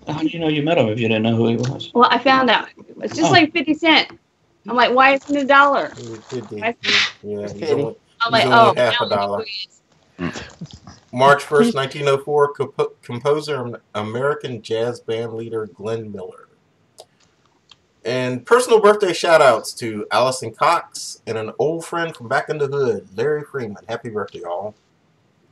How do you know you met him if you didn't know who he was?
Well, I found out. It's just like 50 Cent. I'm like, why isn't it $1?
Yeah, he's
Pity.
I'm
only
like,
half a dollar. March 1st, 1904, composer, American jazz band leader Glenn Miller. And personal birthday shout-outs to Allison Cox and an old friend from back in the hood, Larry Freeman. Happy birthday, y'all.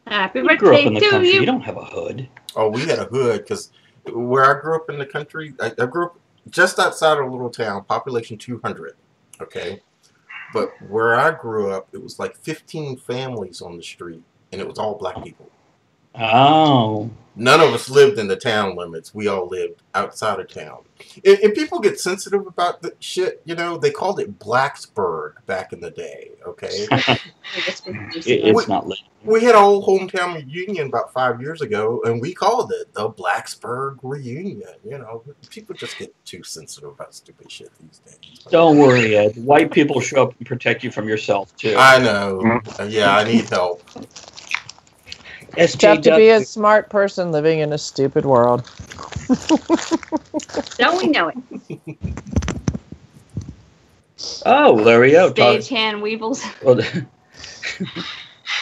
Happy
You grew up
birthday
in the
to
country. You
you.
don't have a hood.
Oh, we had a hood because where I grew up in the country, I grew up just outside of a little town, population 200, okay? But where I grew up, it was like 15 families on the street, and it was all black people.
Oh.
None of us lived in the town limits. We all lived outside of town. And people get sensitive about the shit, you know. They called it Blacksburg back in the day, okay?
It's not lit.
We had a whole hometown reunion about 5 years ago, and we called it the Blacksburg reunion. You know, people just get too sensitive about stupid shit these days.
Don't worry, Ed. White people show up and protect you from yourself, too.
I know. Yeah, I need help.
It's tough to be a smart person living in a stupid world.
Don't we know it?
Oh, there we go.
Stagehand Weevils.
Well,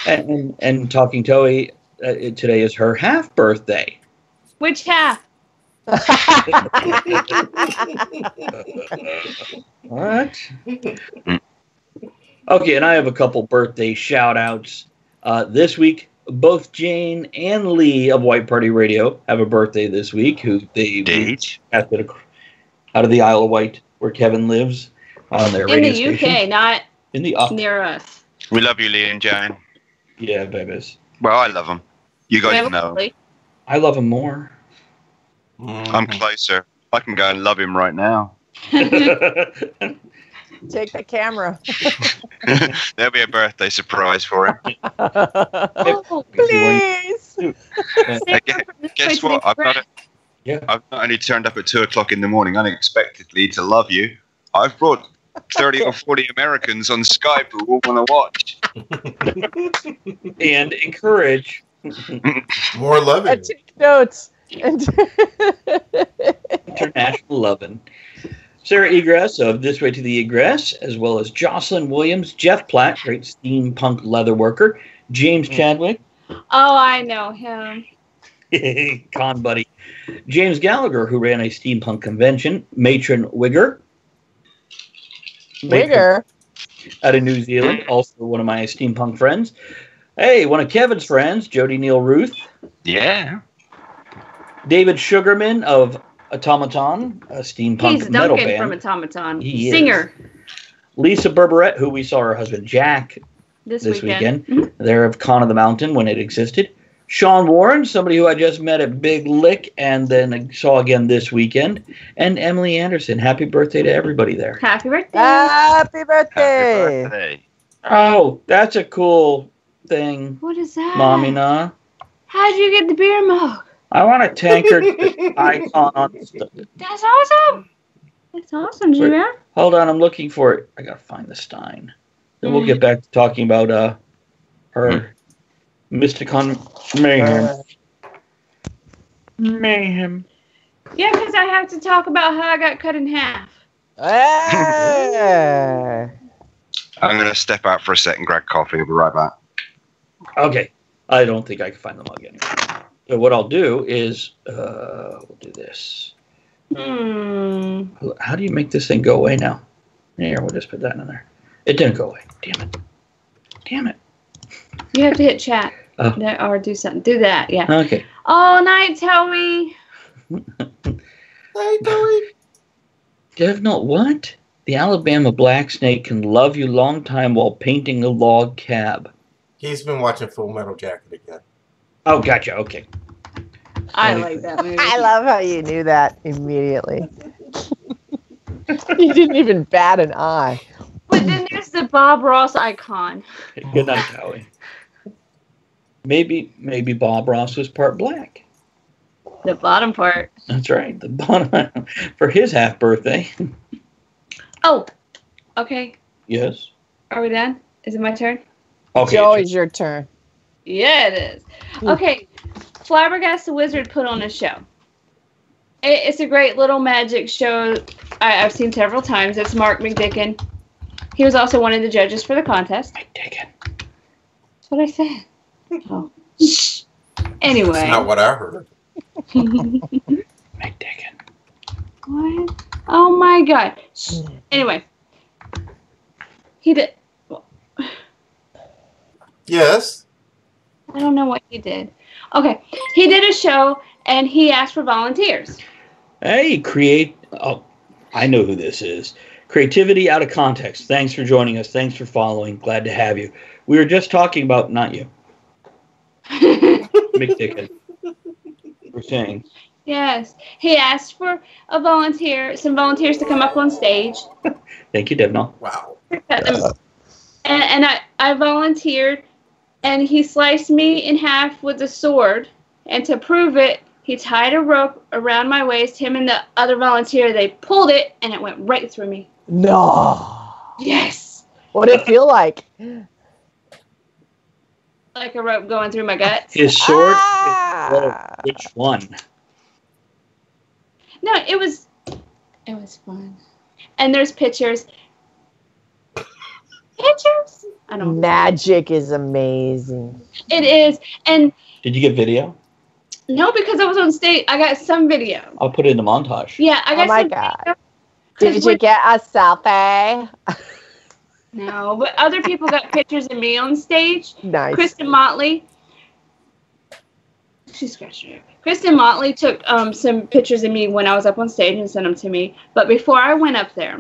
and Talking Toei, today is her half birthday.
Which half?
What? Okay, and I have a couple birthday shout-outs. This week, both Jane and Lee of White Party Radio have a birthday this week, who they casted out of the Isle of Wight, where Kevin lives, on their radio station.
In the UK, not
in the
near us.
We love you, Lee and Jane.
Yeah, babies.
Well, I love them. You guys know.
I love him more.
I'm closer. I can go and love him right now.
Take the camera.
There'll be a birthday surprise for him.
Oh,
please.
Guess what? I've not only turned up at 2 o'clock in the morning unexpectedly to love you. I've brought 30 or 40 Americans on Skype who all want to watch.
And encourage.
More loving.
I take notes.
International loving. Sarah Egress of This Way to the Egress, as well as Jocelyn Williams, Jeff Platt, great steampunk leatherworker, James Chadwick.
Oh, I know him.
Con buddy. James Gallagher, who ran a steampunk convention, Matron Wigger.
Wigger?
Out of New Zealand, also one of my steampunk friends. Hey, one of Kevin's friends, Jody Neal Ruth.
Yeah.
David Sugarman of Automaton, a steampunk metal band.
He's Duncan from Automaton.
He
Singer.
Is. Lisa Berberette, who we saw her husband Jack this weekend. Mm-hmm. They're of Con of the Mountain when it existed. Sean Warren, somebody who I just met at Big Lick and then saw again this weekend. And Emily Anderson. Happy birthday to everybody there.
Happy birthday.
Happy birthday.
Happy birthday.
Oh, that's a cool thing.
What is that?
Mommy, nah.
How'd you get the beer mug?
I want a tankard icon on stuff.
That's awesome. That's awesome, Jimmy.
Hold on, I'm looking for it. I gotta find the Stein. Then we'll get back to talking about her MystiCon Mayhem. Mayhem.
Yeah, because I have to talk about how I got cut in half.
I'm going to step out for a second, grab coffee. I'll be right back.
Okay. I don't think I can find the mug anymore. So what I'll do is, we'll do this. How do you make this thing go away now? Here, we'll just put that in there. It didn't go away. Damn it. Damn it.
You have to hit chat. Or do something. Do that, yeah.
Okay.
Oh, night, Toey.
Night, Toey.
Devnut, what? The Alabama black snake can love you long time while painting a log cab.
He's been watching Full Metal Jacket again.
Oh, gotcha. Okay.
I like that movie.
I love how you knew that immediately. You didn't even bat an eye.
But then there's the Bob Ross icon.
Good night, Howie. Maybe Bob Ross was part black.
The bottom part.
That's right. The bottom for his half birthday.
Oh, okay.
Yes.
Are we done? Is it my turn?
Okay.
It's always your turn.
Yeah, it is. Okay. Flabbergasted Wizard put on a show. It's a great little magic show. I've seen several times. It's Mark McDicken. He was also one of the judges for the contest.
McDicken.
That's what I said. Oh. Anyway.
That's not what I heard.
McDicken.
What? Oh my God. Anyway. He did.
Yes.
I don't know what he did. Okay. He did a show and he asked for volunteers.
Hey, Oh, I know who this is. Creativity out of context. Thanks for joining us. Thanks for following. Glad to have you. We were just talking about, not you, McDicken. We're saying.
Yes. He asked for some volunteers to come up on stage.
Thank you, Devnall.
Wow.
And I volunteered, and he sliced me in half with a sword. And to prove it, he tied a rope around my waist. Him and the other volunteer, they pulled it, and it went right through me.
No.
Yes.
What did it feel like?
Like a rope going through my guts.
His sword. Which one?
No, it was fun. And there's pictures. Pictures? I don't know.
Magic is amazing.
It is. And
Did you get video?
no, because I was on stage. I got some video.
I'll put it in the montage.
Yeah, I got
my
some
God.
video.
Did you get a selfie?
No, but other people got pictures of me on stage.
Nice.
Kristen Motley. She scratched her. Kristen Motley took some pictures of me when I was up on stage and sent them to me. But before I went up there,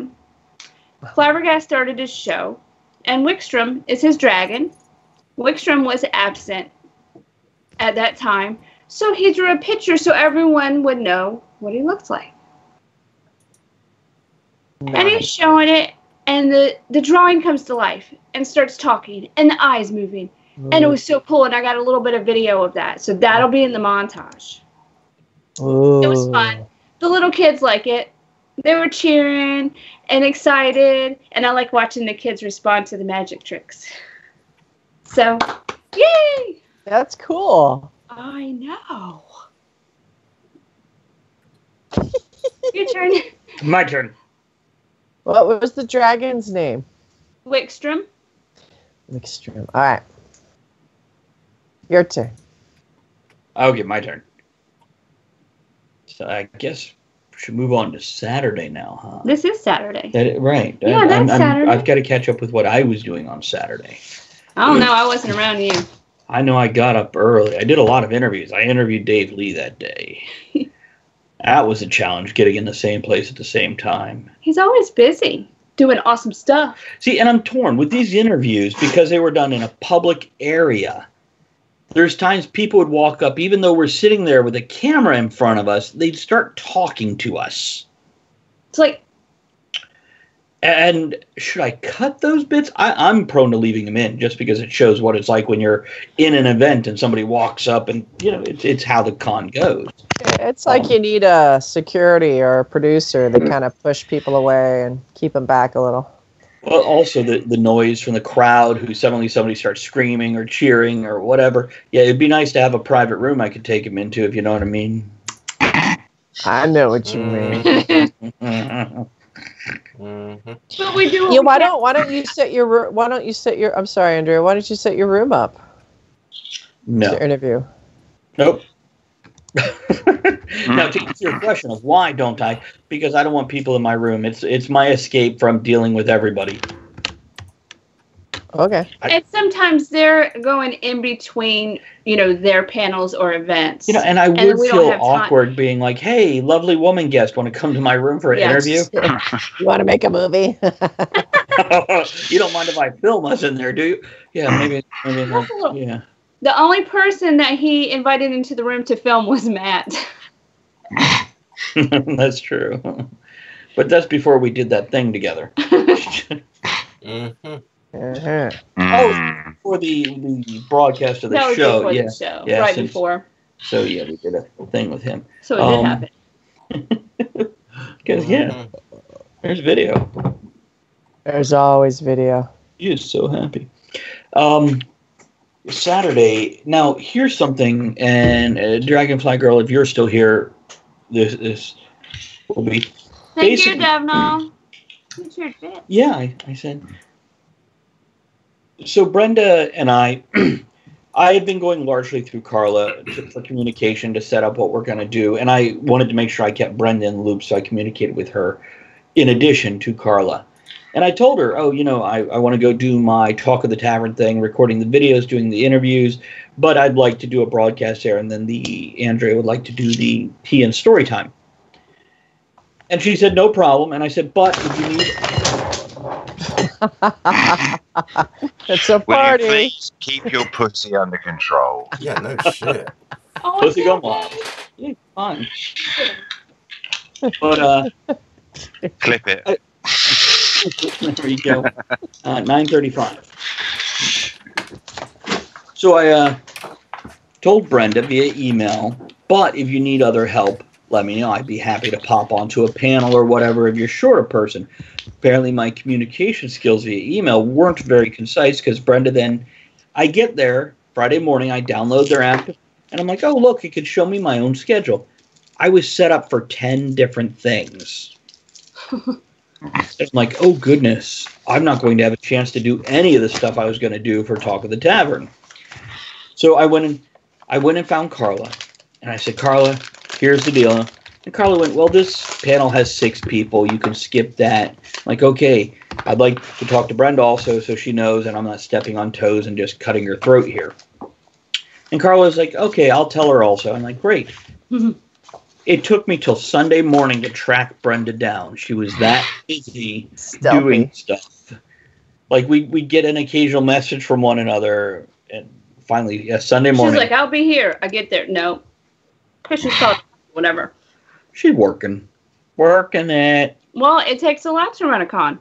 Flabbergast started his show, and Wickstrom is his dragon. Wickstrom was absent at that time, so he drew a picture so everyone would know what he looked like.
Nice.
And he's showing it, and the drawing comes to life and starts talking, and the eyes moving. And it was so cool, and I got a little bit of video of that, so that'll be in the montage.
Ooh.
It was fun. The little kids like it. They were cheering and excited, and I like watching the kids respond to the magic tricks. So, yay!
That's cool.
I know. Your turn.
My turn.
What was the dragon's name?
Wickstrom.
Wickstrom. All right. Your turn.
Okay, my turn. So I guess we should move on to Saturday now, huh?
This is Saturday.
Right.
Yeah, that's Saturday.
I've got to catch up with what I was doing on Saturday.
Oh, no, I wasn't around you.
I know I got up early. I did a lot of interviews. I interviewed Dave Lee that day. That was a challenge, getting in the same place at the same time.
He's always busy doing awesome stuff.
See, and I'm torn with these interviews because they were done in a public area. There's times people would walk up, even though we're sitting there with a camera in front of us, they'd start talking to us.
It's like...
And should I cut those bits? I'm prone to leaving them in just because it shows what it's like when you're in an event and somebody walks up and, you know, it's how the con goes.
It's like you need a security or a producer to kind of push people away and keep them back a little.
Well, also the noise from the crowd who suddenly somebody starts screaming or cheering or whatever. Yeah, it'd be nice to have a private room I could take them into, if you know what I mean.
I know what you mean.
But we do.
Yeah, why don't you set your I'm sorry, Andrea. Why don't you set your room up?
No.
To interview.
Nope. Now, to answer your question of why don't I? Because I don't want people in my room. It's my escape from dealing with everybody.
Okay.
And sometimes they're going in between, you know, their panels or events.
You know, and I would feel awkward being like, "Hey, lovely woman guest, want to come to my room for an interview?
You want to make a movie?
You don't mind if I film us in there, do you? Yeah, maybe yeah."
The only person that he invited into the room to film was Matt.
That's true. But that's before we did that thing together.
Uh-huh.
Oh, for the broadcast of the show.
Before the show. Yeah, right before.
So, yeah, we did a thing with him.
So it did happen.
Because, yeah, there's video.
There's always video.
He is so happy. Saturday. Now, here's something, and Dragonfly Girl, if you're still here, this will be.
Thank you, Devno.
Yeah, I said. So Brenda and I had been going largely through Carla for communication to set up what we're going to do, and I wanted to make sure I kept Brenda in the loop, so I communicated with her in addition to Carla. And I told her, I want to go do my Talk of the Tavern thing, recording the videos, doing the interviews, but I'd like to do a broadcast there, and then Andrea would like to do the tea and story time. And she said, no problem. And I said, but if you need...
It's a party.
Will you please keep your pussy under control?
Yeah, no shit.
Pussy gone wild. Yeah, fine. But,
clip it.
There you go. 9:35. So I told Brenda via email, but if you need other help, let me know. I'd be happy to pop onto a panel or whatever if you're short a person. Apparently my communication skills via email weren't very concise because Brenda then, I get there Friday morning, I download their app, and I'm like, oh, look, it could show me my own schedule. I was set up for 10 different things. I'm like, oh, goodness, I'm not going to have a chance to do any of the stuff I was going to do for Talk of the Tavern. So I went and found Carla, and I said, Carla, here's the deal. And Carla went, well, this panel has 6 people. You can skip that. I'm like, okay, I'd like to talk to Brenda also so she knows and I'm not stepping on toes and just cutting her throat here. And Carla's like, okay, I'll tell her also. I'm like, great. It took me till Sunday morning to track Brenda down. She was that busy doing stuff. Like, we get an occasional message from one another. And finally, Sunday morning.
She's like, I'll be here. I get there. No. Christian's called. Whatever.
She's working. Working it.
Well, it takes a lot to run a con.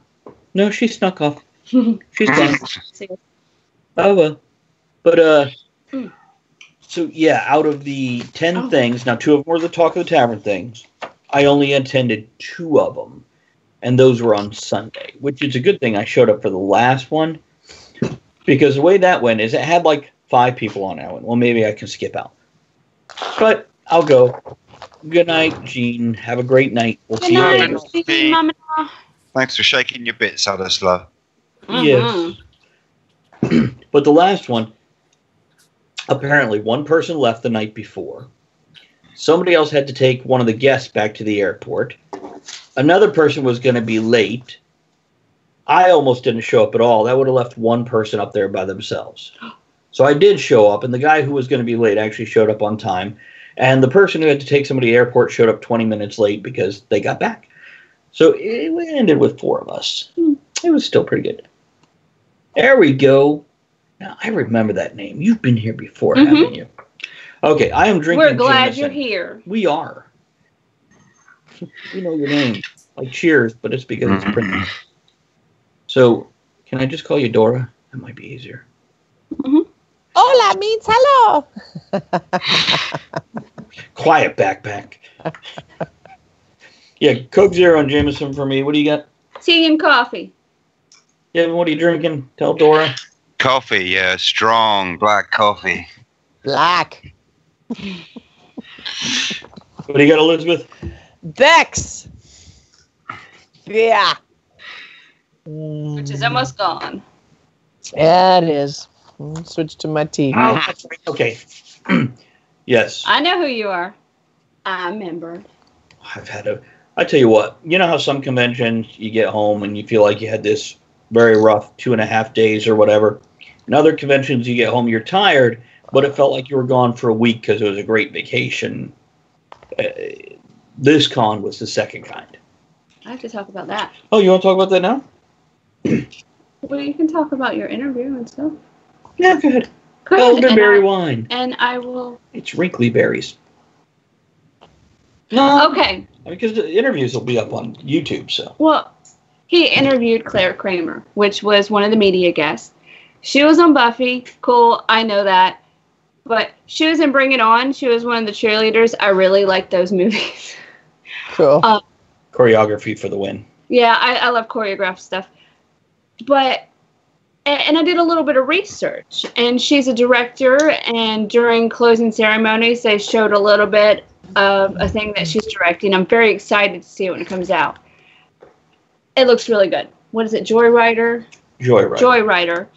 No, she snuck off. She's gone. Oh, well. But, so, yeah, out of the 10 things, now 2 of them were the Talk of the Tavern things. I only attended 2 of them, and those were on Sunday, which is a good thing I showed up for the last one, because the way that went is it had like 5 people on that one. Well, maybe I can skip out. But I'll go. Good night, Gene. Have a great night. We'll see you later.
Thanks for shaking your bits at us, love.
Yes. But the last one, apparently one person left the night before. Somebody else had to take one of the guests back to the airport. Another person was going to be late. I almost didn't show up at all. That would have left one person up there by themselves. So I did show up, and the guy who was going to be late actually showed up on time. And the person who had to take somebody to the airport showed up 20 minutes late because they got back. So it ended with 4 of us. It was still pretty good. There we go. Now, I remember that name. You've been here before, haven't you? Okay, I am drinking
We're glad
Jameson.
you're here.
We are. We know your name. Like Cheers, but it's because it's printed. So, can I just call you Dora? That might be easier.
Hola means hello.
Quiet, backpack. Yeah, Coke Zero and Jameson for me. What do you got?
Tea and coffee.
Yeah, what are you drinking? Tell Dora.
Coffee, yeah, strong black coffee.
Black.
What do you got, Elizabeth?
Bex. Yeah.
Which is almost gone.
Yeah, it is. Switch to my tea.
Oh, that's right. Okay. Yes.
I know who you are. I remember.
I tell you what, you know how some conventions you get home and you feel like you had this very rough 2.5 days or whatever. In other conventions you get home, you're tired, but it felt like you were gone for a week because it was a great vacation. This con was the second kind.
I have to talk about that.
Oh, you want to talk about that now?
Well, you can talk about your interview and stuff.
Yeah, go ahead. Elderberry wine.
And I will...
It's wrinkly berries. No.
Okay.
Because the interviews will be up on YouTube, so.
Well, he interviewed Claire Kramer, which was one of the media guests. She was on Buffy. Cool, I know that. But she was in Bring It On. She was one of the cheerleaders. I really like those movies.
Cool.
Choreography for the win.
Yeah, I love choreographed stuff. But... And I did a little bit of research, and she's a director, and during closing ceremonies, they showed a little bit of a thing that she's directing. I'm very excited to see it when it comes out. It looks really good. What is it? Joyrider? Joyrider.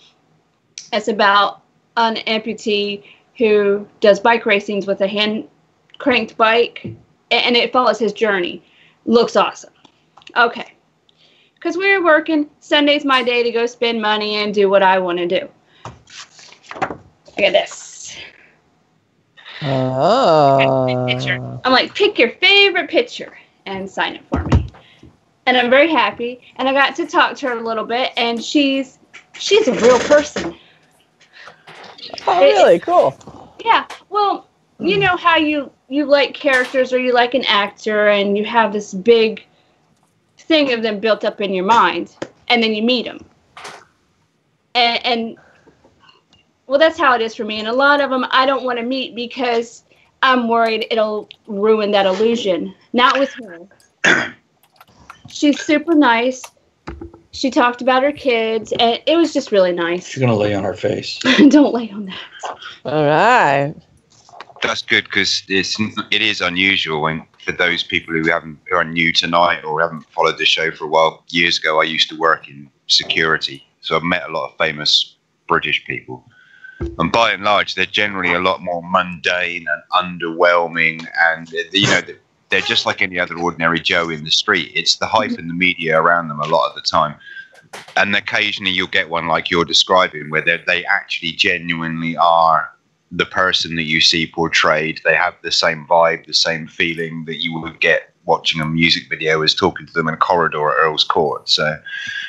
It's about an amputee who does bike racings with a hand-cranked bike, and it follows his journey. Looks awesome. Okay. Because we were working. Sunday's my day to go spend money and do what I want to do. Look at this.
Oh.
Picture. I'm like, pick your favorite picture and sign it for me. And I'm very happy. And I got to talk to her a little bit, and she's a real person.
Oh, really? Cool.
Yeah. Well, you know how you like characters or you like an actor and you have this big thing of them built up in your mind, and then you meet them. And well, that's how it is for me. And a lot of them I don't want to meet because I'm worried it'll ruin that illusion. Not with her. She's super nice. She talked about her kids, and it was just really nice.
She's going to lay on her face.
Don't lay on that.
All right.
That's good, because it is unusual when for those people who are new tonight or haven't followed the show for a while. Years ago, I used to work in security, so I've met a lot of famous British people. And by and large, they're generally a lot more mundane and underwhelming, and they're just like any other ordinary Joe in the street. It's the hype in the media around them a lot of the time. And occasionally you'll get one like you're describing where they actually genuinely are the person that you see portrayed. They have the same vibe, the same feeling that you would get watching a music video as talking to them in a corridor at Earl's Court. So,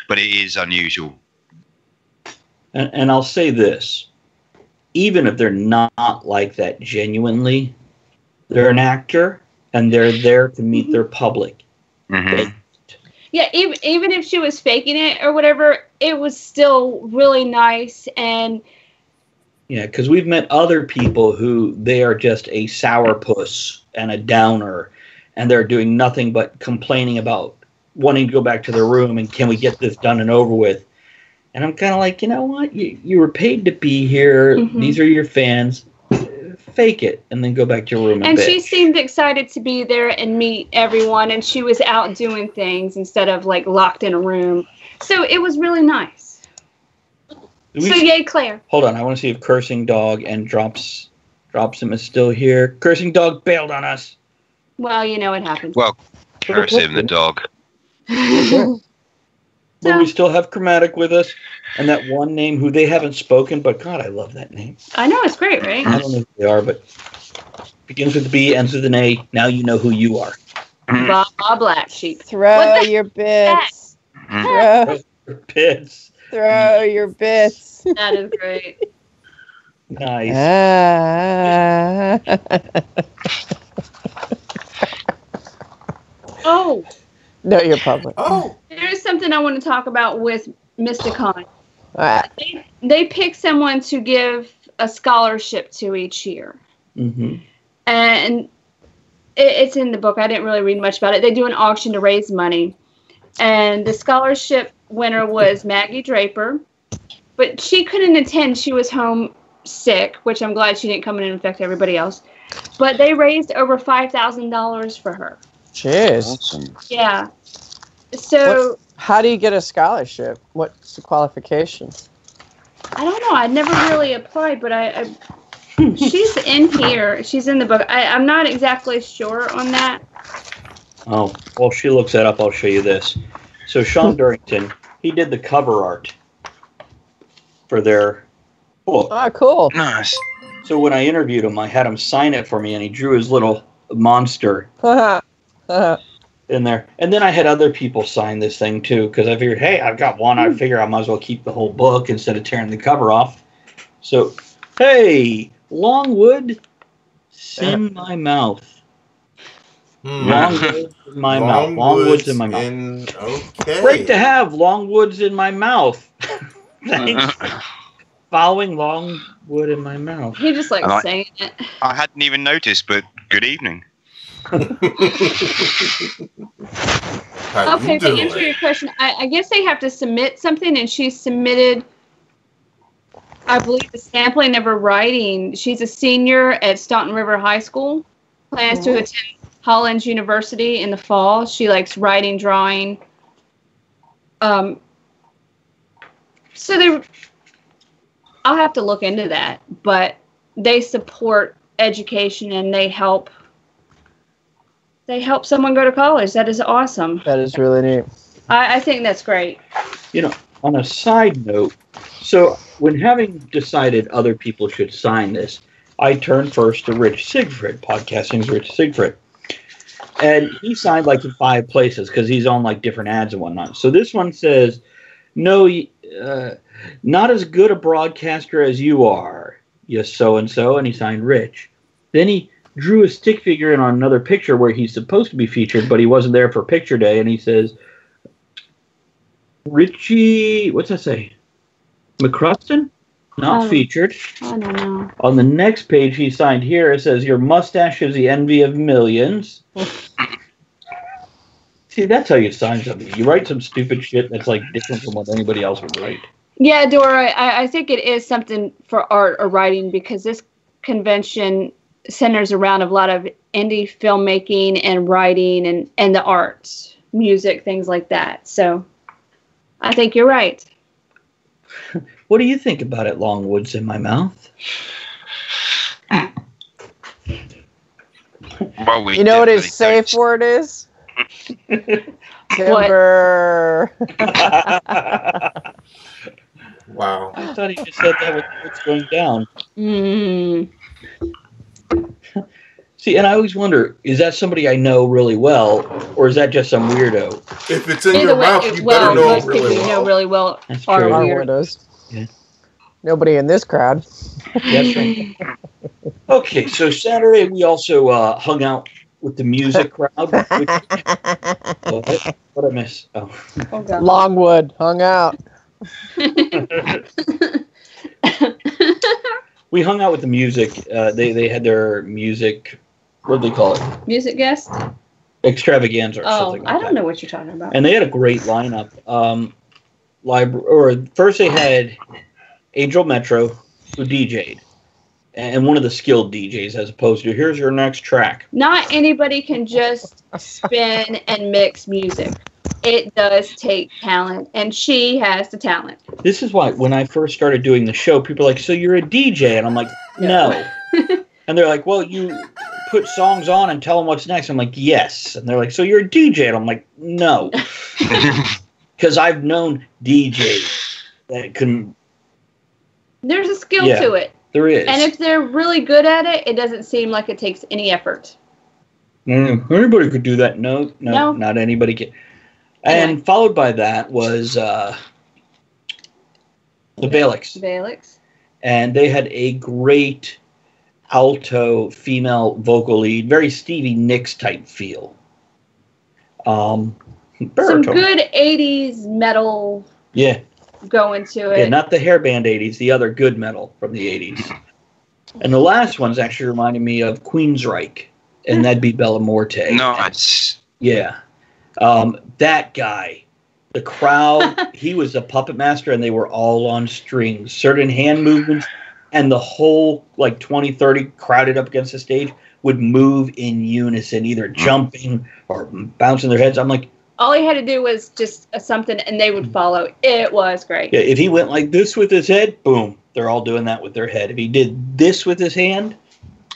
but it is unusual.
And I'll say this. Even if they're not like that genuinely, they're an actor. And they're there to meet their public.
Mm-hmm.
Yeah, even if she was faking it or whatever, it was still really nice. And
yeah, because we've met other people who they are just a sourpuss and a downer, and they're doing nothing but complaining about wanting to go back to their room and can we get this done and over with. And I'm kind of like, you know what? You were paid to be here. Mm-hmm. These are your fans. Fake it and then go back to your room and bitch.
She seemed excited to be there and meet everyone, and she was out doing things instead of like locked in a room. So it was really nice. So yay, Claire.
Hold on, I want to see if Cursing Dog and Drops him is still here. Cursing Dog bailed on us.
Well, you know what happened.
Well, curse him, the dog.
But we still have Chromatic with us, and that one name who they haven't spoken, but God, I love that name.
I know, it's great, right?
I don't know who they are, but begins with a B, ends with an A. Now you know who you are.
Bob Black Sheep.
Throw your bits.
Throw your bits.
Throw your bits.
That is great.
Nice.
Oh.
No, you're public.
Oh.
There's something I want to talk about with MystiCon.
Right.
They pick someone to give a scholarship to each year.
Mm-hmm.
And it's in the book. I didn't really read much about it. They do an auction to raise money. And the scholarship winner was Maggie Draper. But she couldn't attend. She was home sick, which I'm glad she didn't come in and infect everybody else. But they raised over $5,000 for her.
Jeez.
Awesome.
Yeah. So
how do you get a scholarship? What's the qualifications?
I don't know. I never really applied, but she's in here. She's in the book. I'm not exactly sure on that.
Oh, well, she looks that up. I'll show you this. So Sean Durrington, he did the cover art for their book.
Oh, cool.
Nice.
So when I interviewed him, I had him sign it for me, and he drew his little monster in there. And then I had other people sign this thing, too, because I figured, hey, I've got one. I figure I might as well keep the whole book instead of tearing the cover off. So, hey, Longwood, in my mouth. Longwood in my mouth. Longwood's in my mouth.
Okay.
Great to have Longwoods in my mouth. Thanks. Following Longwood in my mouth.
He just likes saying it.
I hadn't even noticed, but good evening.
Okay, to answer your question, I guess they have to submit something, and she submitted, I believe, the sampling of her writing. She's a senior at Staunton River High School, plans to attend Hollins University in the fall. She likes writing, drawing. So I'll have to look into that, but they support education and they help someone go to college. That is awesome.
That is really neat.
I think that's great.
On a side note, so when having decided other people should sign this, I turned first to Rich Siegfried, Podcasting's Rich Siegfried. And he signed like in 5 places because he's on like different ads and whatnot. So this one says, no, not as good a broadcaster as you are, yes, so-and-so, and he signed Rich. Then he drew a stick figure in on another picture where he's supposed to be featured, but he wasn't there for picture day, and he says, Richie, what's that say? McCruston? Not featured.
I don't know.
On the next page he signed here, it says, your mustache is the envy of millions. See, that's how you sign something. You write some stupid shit that's like different from what anybody else would write.
Yeah, Dora, I think it is something for art or writing because this convention centers around a lot of indie filmmaking and writing and the arts, music, things like that. So I think you're right.
What do you think about it, Longwood's in my mouth?
Well,
You know what his safe word is? Timber.
Wow.
I thought he just said that with what's going down. See, and I always wonder, is that somebody I know really well, or is that just some weirdo?
If it's in your mouth, you better know it really well.
You know really well
That's
are
true.
Our
weird.
weirdos.
Yeah.
Nobody in this crowd.
That's right. Okay, so Saturday we also hung out with the music crowd. What I miss? Oh.
Oh, God.
Longwood hung out.
We hung out with the music. They had their music. What do they call it?
Music guest?
Extravaganza or something like
I don't
that.
know what you're talking about.
And they had a great lineup. First they had Angel Metro, who DJ'd, and one of the skilled DJs, as opposed to here's your next track.
Not anybody can just spin and mix music. It does take talent, and she has the talent.
This is why when I first started doing the show, people are like, "So you're a DJ?" And I'm like, "No." And they're like, "Well, you put songs on and tell them what's next." I'm like, "Yes." And they're like, "So you're a DJ?" And I'm like, "No." Because I've known DJs that can.
There's a skill to it.
There is.
And if they're really good at it, it doesn't seem like it takes any effort.
Anybody could do that. No, not anybody can. And followed by that was the Valix. And they had a great alto female vocal lead, very Stevie Nicks type feel. Some
good 80s metal go into it.
Yeah, not the hairband 80s, the other good metal from the 80s. And the last one's actually reminding me of Queensryche, and that'd be Bella Morte.
Nice.
Yeah. That guy, the crowd, he was a puppet master, and they were all on strings. Certain hand movements, and the whole, 20, 30 crowded up against the stage would move in unison, either jumping or bouncing their heads. I'm like...
All he had to do was just something, and they would follow. It was great.
Yeah, if he went like this with his head, boom, they're all doing that with their head. If he did this with his hand,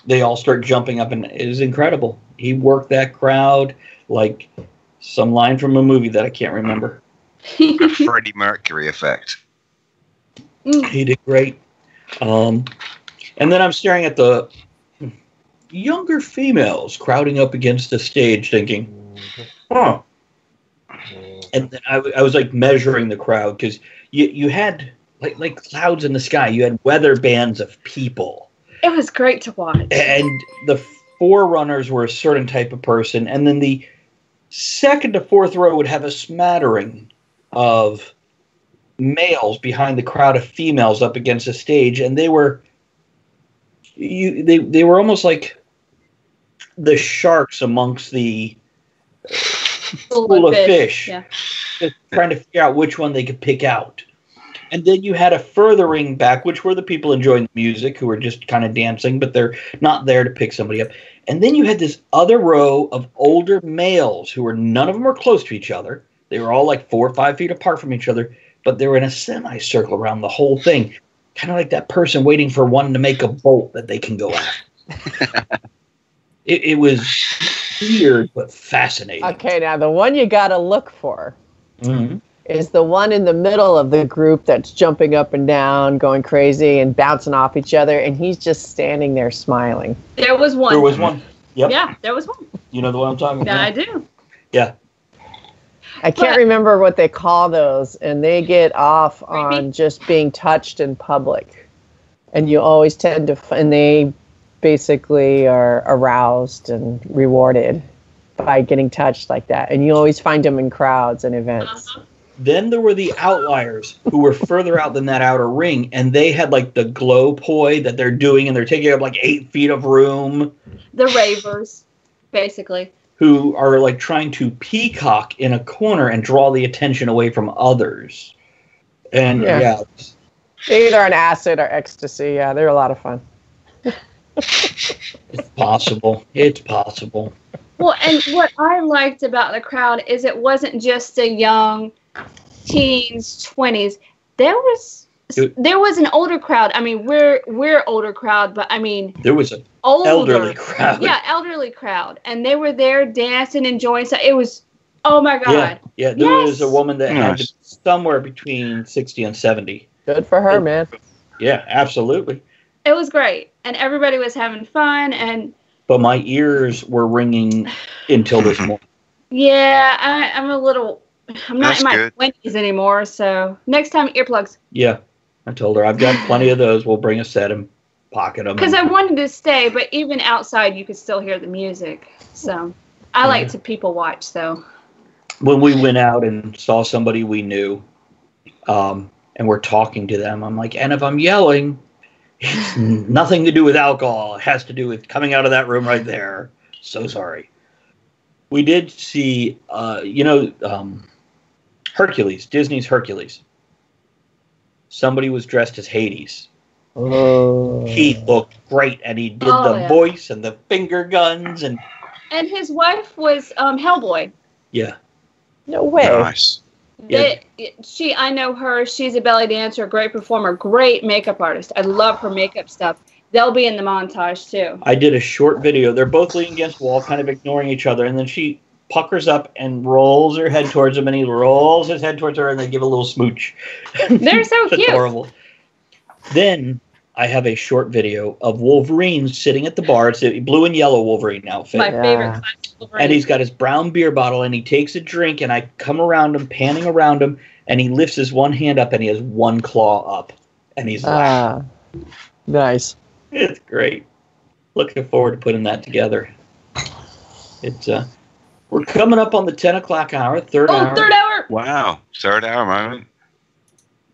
they all start jumping up, and it was incredible. He worked that crowd like some line from a movie that I can't remember.
The Freddie Mercury effect.
He did great. And then I'm staring at the younger females crowding up against the stage thinking, huh. And then I was measuring the crowd because you had like clouds in the sky. You had weather bands of people.
It was great to watch.
And the forerunners were a certain type of person. And then the second to fourth row would have a smattering of males behind the crowd of females up against the stage. And they were they were almost like the sharks amongst the school of fish. Yeah. Just trying to figure out which one they could pick out. And then you had a furthering back, which were the people enjoying the music who were just kind of dancing, but they're not there to pick somebody up. And then you had this other row of older males who none of them were close to each other. They were all like 4 or 5 feet apart from each other, but they were in a semicircle around the whole thing. Kind of like that person waiting for one to make a bolt that they can go at. It was weird, but fascinating.
Okay, now the one you got to look for is the one in the middle of the group that's jumping up and down, going crazy and bouncing off each other, and he's just standing there smiling.
There was one.
There was one. Yep.
Yeah, there was one.
You know the one I'm talking about?
Yeah, I do.
Yeah.
I can't remember what they call those, and they get off on just being touched in public. And you always tend to, and they basically are aroused and rewarded by getting touched like that. And you always find them in crowds and events.
Uh-huh.
Then there were the outliers who were further out than that outer ring, and they had like the glow poi that they're doing, and they're taking up like 8 feet of room.
The ravers, basically.
Who are like trying to peacock in a corner and draw the attention away from others. And yeah.
They're either on acid or ecstasy. Yeah, they're a lot of fun.
It's possible. It's possible.
Well, and what I liked about the crowd is it wasn't just the young teens, 20s. There was an older crowd. I mean, we're older crowd, but I mean,
there was an elderly crowd.
Yeah, elderly crowd, and they were there dancing, enjoying stuff. It was, oh my god.
Yeah. There was a woman that had somewhere between 60 and 70.
Good for her, man.
Yeah, absolutely.
It was great, and everybody was having fun,
but my ears were ringing until this morning.
Yeah, I'm not in my 20s anymore, so next time, earplugs.
Yeah, I told her I've got plenty of those. We'll bring a set and pocket them.
Because I wanted to stay, but even outside, you could still hear the music. So I like to people watch, so.
When we went out and saw somebody we knew, and we're talking to them, I'm like, and if I'm yelling, it's nothing to do with alcohol. It has to do with coming out of that room right there. So sorry. We did see, Hercules, Disney's Hercules. Somebody was dressed as Hades.
Oh.
He looked great, and he did the voice and the finger guns. And
his wife was Hellboy.
Yeah.
No way.
Nice.
I know her. She's a belly dancer, great performer, great makeup artist. I love her makeup stuff. They'll be in the montage, too.
I did a short video. They're both leaning against the wall, kind of ignoring each other, and then she puckers up and rolls her head towards him, and he rolls his head towards her, and they give a little smooch.
They're so cute.
Adorable. Then I have a short video of Wolverine sitting at the bar. It's a blue and yellow Wolverine outfit.
My favorite classic Wolverine.
And he's got his brown beer bottle, and he takes a drink, and I come around him, panning around him, and he lifts his one hand up, and he has one claw up. And he's laughing.
Nice.
It's great. Looking forward to putting that together. It's we're coming up on the 10 o'clock hour, third hour.
Third hour.
Wow, third hour moment.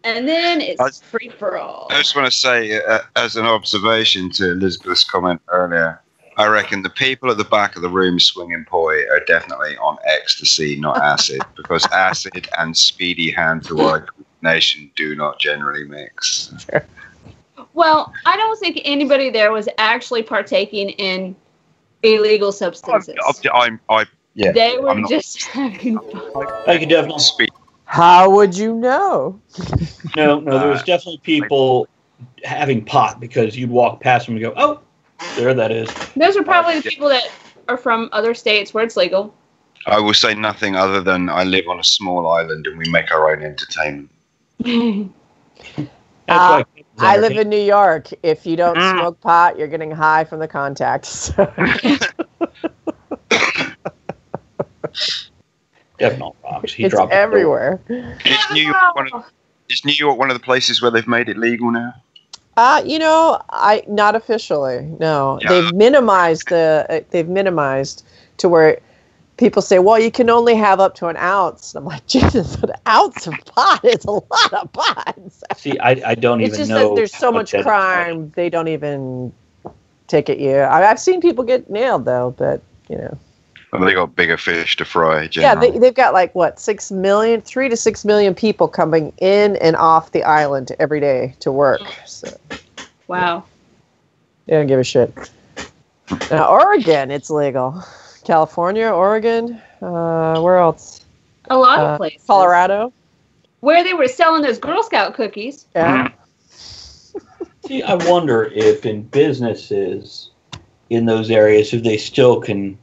And then it's free for all.
I just want to say, as an observation to Elizabeth's comment earlier, I reckon the people at the back of the room swinging poi are definitely on ecstasy, not acid, because acid and speedy hand-to-eye coordination do not generally mix.
Well, I don't think anybody there was actually partaking in illegal substances. They were just having fun.
I could definitely speak.
How would you know?
No, there was definitely people having pot, because you'd walk past them and go, oh, there that is.
Those are probably the people that are from other states where it's legal.
I will say nothing other than I live on a small island and we make our own entertainment.
I live in New York. If you don't smoke pot, you're getting high from the contacts.
Definitely rocks.
It's everywhere.
Is New York one of the places where they've made it legal now?
Not officially. No, yeah. They've minimized to where people say, well, you can only have up to an ounce. And I'm like, Jesus, an ounce of pot is a lot of pot.
See, I don't even know.
It's just that there's so much crime, they don't even ticket you. I've seen people get nailed, though, but,
Well, they got bigger fish to fry.
Generally. Yeah, they've got 3 to 6 million people coming in and off the island every day to work. So,
wow.
They don't give a shit. Now, Oregon, it's legal. California, Oregon, where else?
A lot of places.
Colorado.
Where they were selling those Girl Scout cookies.
Yeah.
See, I wonder if in businesses in those areas, if they still can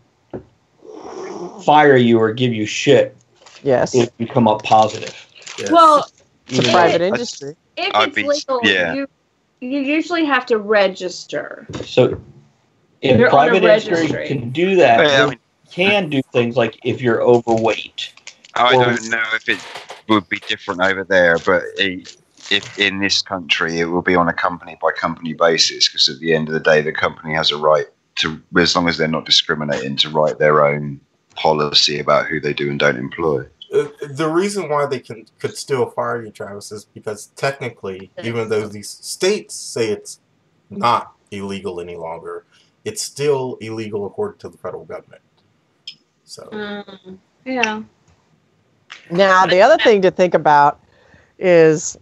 fire you or give you shit
Yes.
if you come up positive.
Yes.
Well,
It's a private industry.
if
I'd
it's
be-
legal,
yeah.
you usually have to register.
So if
You're on a
private industry
registry.
can do that,
Yeah, I
they
mean-
can do things like if you're overweight.
I
Well-
don't know if it would be different over there, but if in this country, it will be on a company by company basis, because at the end of the day, the company has a right to, as long as they're not discriminating, to write their own policy about who they do and don't employ.
The reason why they could still fire you, Travis, is because technically, even though these states say it's not illegal any longer, it's still illegal according to the federal government. So,
Yeah.
Now, the other thing to think about is,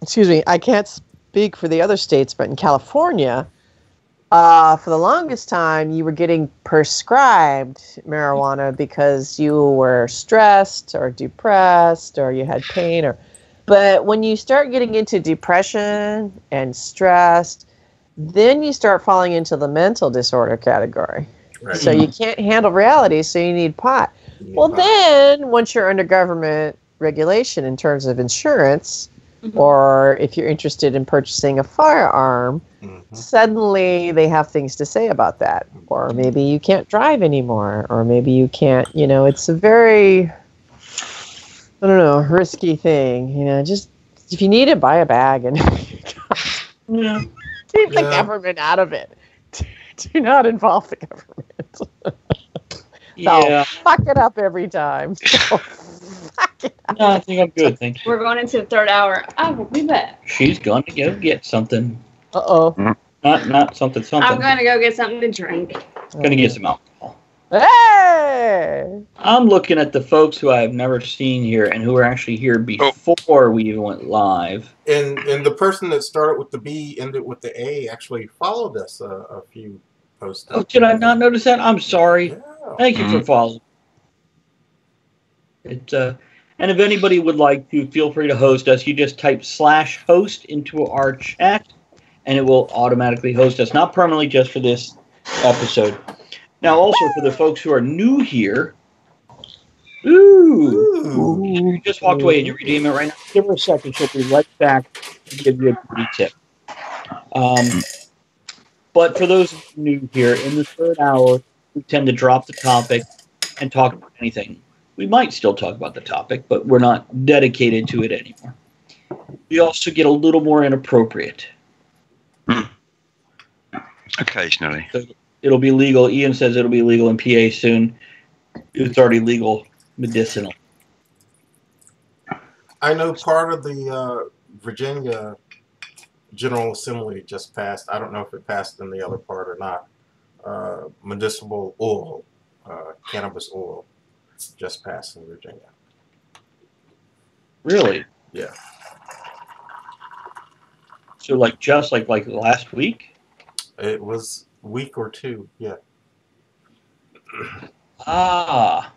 excuse me, I can't speak for the other states, but in California, for the longest time, you were getting prescribed marijuana because you were stressed or depressed or you had pain. But when you start getting into depression and stressed, then you start falling into the mental disorder category.
right.
So you can't handle reality, so you need pot. Well, then, once you're under government regulation in terms of insurance, or if you're interested in purchasing a firearm, suddenly they have things to say about that. Or maybe you can't drive anymore, or maybe you can't, it's a very, I don't know, risky thing. Just, if you need it, buy a bag and keep the government out of it. Do not involve the government.
Yeah.
Fuck it up every time. Fuck it up.
No, I think I'm good. Thank you.
We're going into the third hour. I will be back.
She's going to go get something.
Uh-oh.
Not something.
I'm going to go get something to drink.
Going to get some alcohol.
Hey!
I'm looking at the folks who I have never seen here and who were actually here before we even went live.
And the person that started with the B, ended with the A, actually followed us a few posts.
Oh, did I not notice that? I'm sorry.
Yeah.
Thank you for following. And if anybody would like to, feel free to host us. You just type /host into our chat, and it will automatically host us. Not permanently, just for this episode. Now, also for the folks who are new here, you just walked away and you redeem it right now. Give her a second; she'll be right back to give you a beauty tip. But for those new here, in the third hour, we tend to drop the topic and talk about anything. We might still talk about the topic, but we're not dedicated to it anymore. We also get a little more inappropriate.
Occasionally.
So it'll be legal. Ian says it'll be legal in PA soon. It's already legal medicinal.
I know part of the Virginia General Assembly just passed. I don't know if it passed in the other part or not. Medicinal oil, cannabis oil, just passed in Virginia.
Really?
Yeah.
So just like last week?
It was a week or two, yeah.
Well,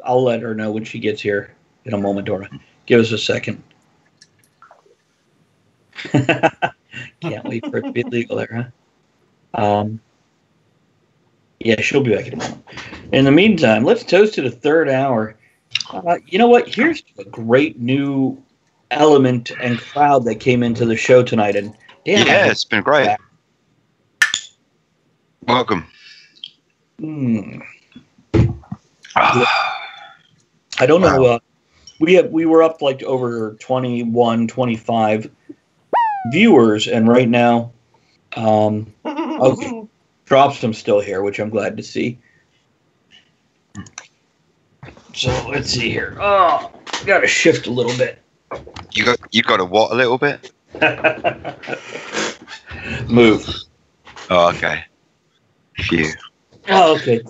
I'll let her know when she gets here in a moment, Dora. Give us a second. Can't wait for it to be legal there, huh? Yeah, she'll be back in a moment. In the meantime, let's toast to the third hour. You know what? Here's a great new element and crowd that came into the show tonight. And damn,
yeah, it's been great. Welcome.
I don't know. We were up like over 21, 25 viewers, and right now, okay, Dropsom's still here, which I'm glad to see. So let's see here. Oh, got to shift a little bit.
You got to what a little bit?
Move.
Oh, okay. Phew.
Oh, okay.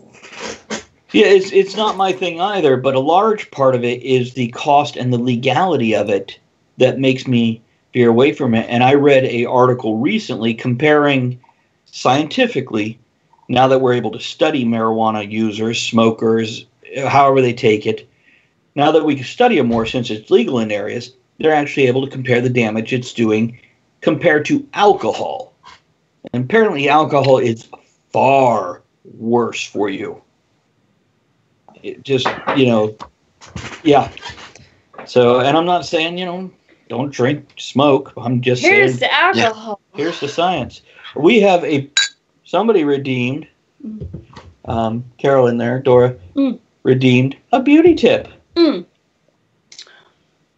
Yeah, it's not my thing either, but a large part of it is the cost and the legality of it that makes me veer away from it. And I read an article recently comparing scientifically, now that we're able to study marijuana users, smokers, however they take it, now that we can study it more since it's legal in areas, they're actually able to compare the damage it's doing compared to alcohol. And apparently alcohol is far worse for you. It just, yeah. So, and I'm not saying, don't drink, smoke. I'm just saying.
Here's the alcohol.
Yeah, here's the science. We have somebody redeemed, Carolyn there, Dora, redeemed a beauty tip.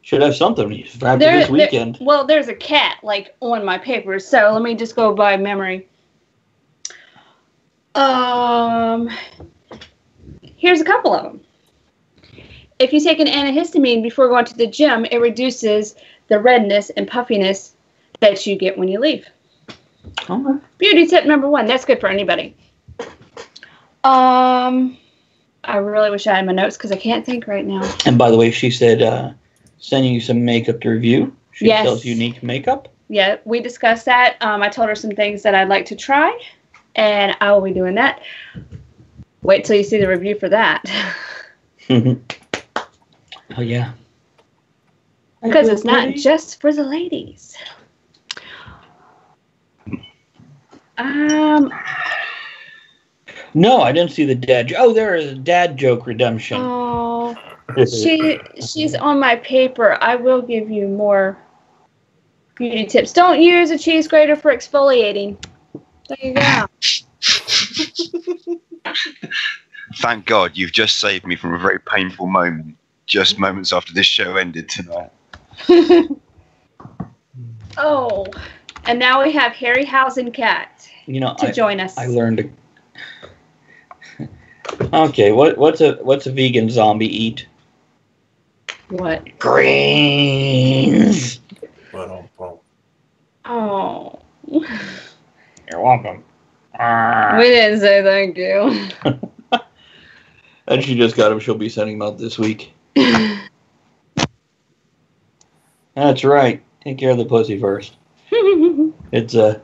Should have something after this weekend.
Well, there's a cat, on my paper, so let me just go by memory. Here's a couple of them. If you take an antihistamine before going to the gym, it reduces the redness and puffiness that you get when you leave.
Okay.
Beauty tip number 1. That's good for anybody. I really wish I had my notes because I can't think right now.
And by the way, she said sending you some makeup to review. She sells unique makeup.
Yeah, we discussed that. I told her some things that I'd like to try, and I will be doing that. Wait till you see the review for that.
Oh, yeah.
Because it's not just for the ladies.
No, I didn't see the dad. There is dad joke redemption.
Oh, she's on my paper. I will give you more beauty tips. Don't use a cheese grater for exfoliating. There you go.
Thank God you've just saved me from a very painful moment. Just moments after this show ended tonight.
Oh, and now we have Harryhausen Cat to join us.
I learned Okay, what's a vegan zombie eat?
What?
Greens.
Oh.
You're welcome.
We didn't say thank you.
And she just got him. She'll be sending him out this week. That's right. Take care of the pussy first. It's I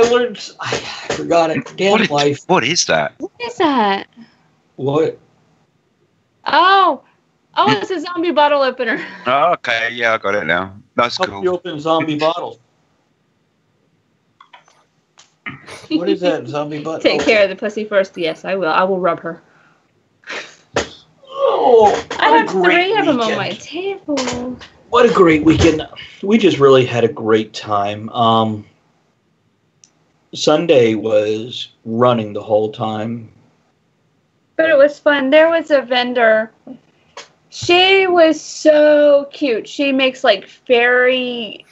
learned. I forgot it. Damn life.
What is that?
What is that?
What?
Oh, it's a zombie bottle opener.
Oh, okay, yeah, I got it now. That's
Help
cool.
you open zombie bottles. What is that, zombie bottle?
Take care of the pussy first. Yes, I will. I will rub her.
Oh,
I have 3 of them on my table.
What a great weekend. We just really had a great time. Sunday was running the whole time.
But it was fun. There was a vendor. She was so cute. She makes fairy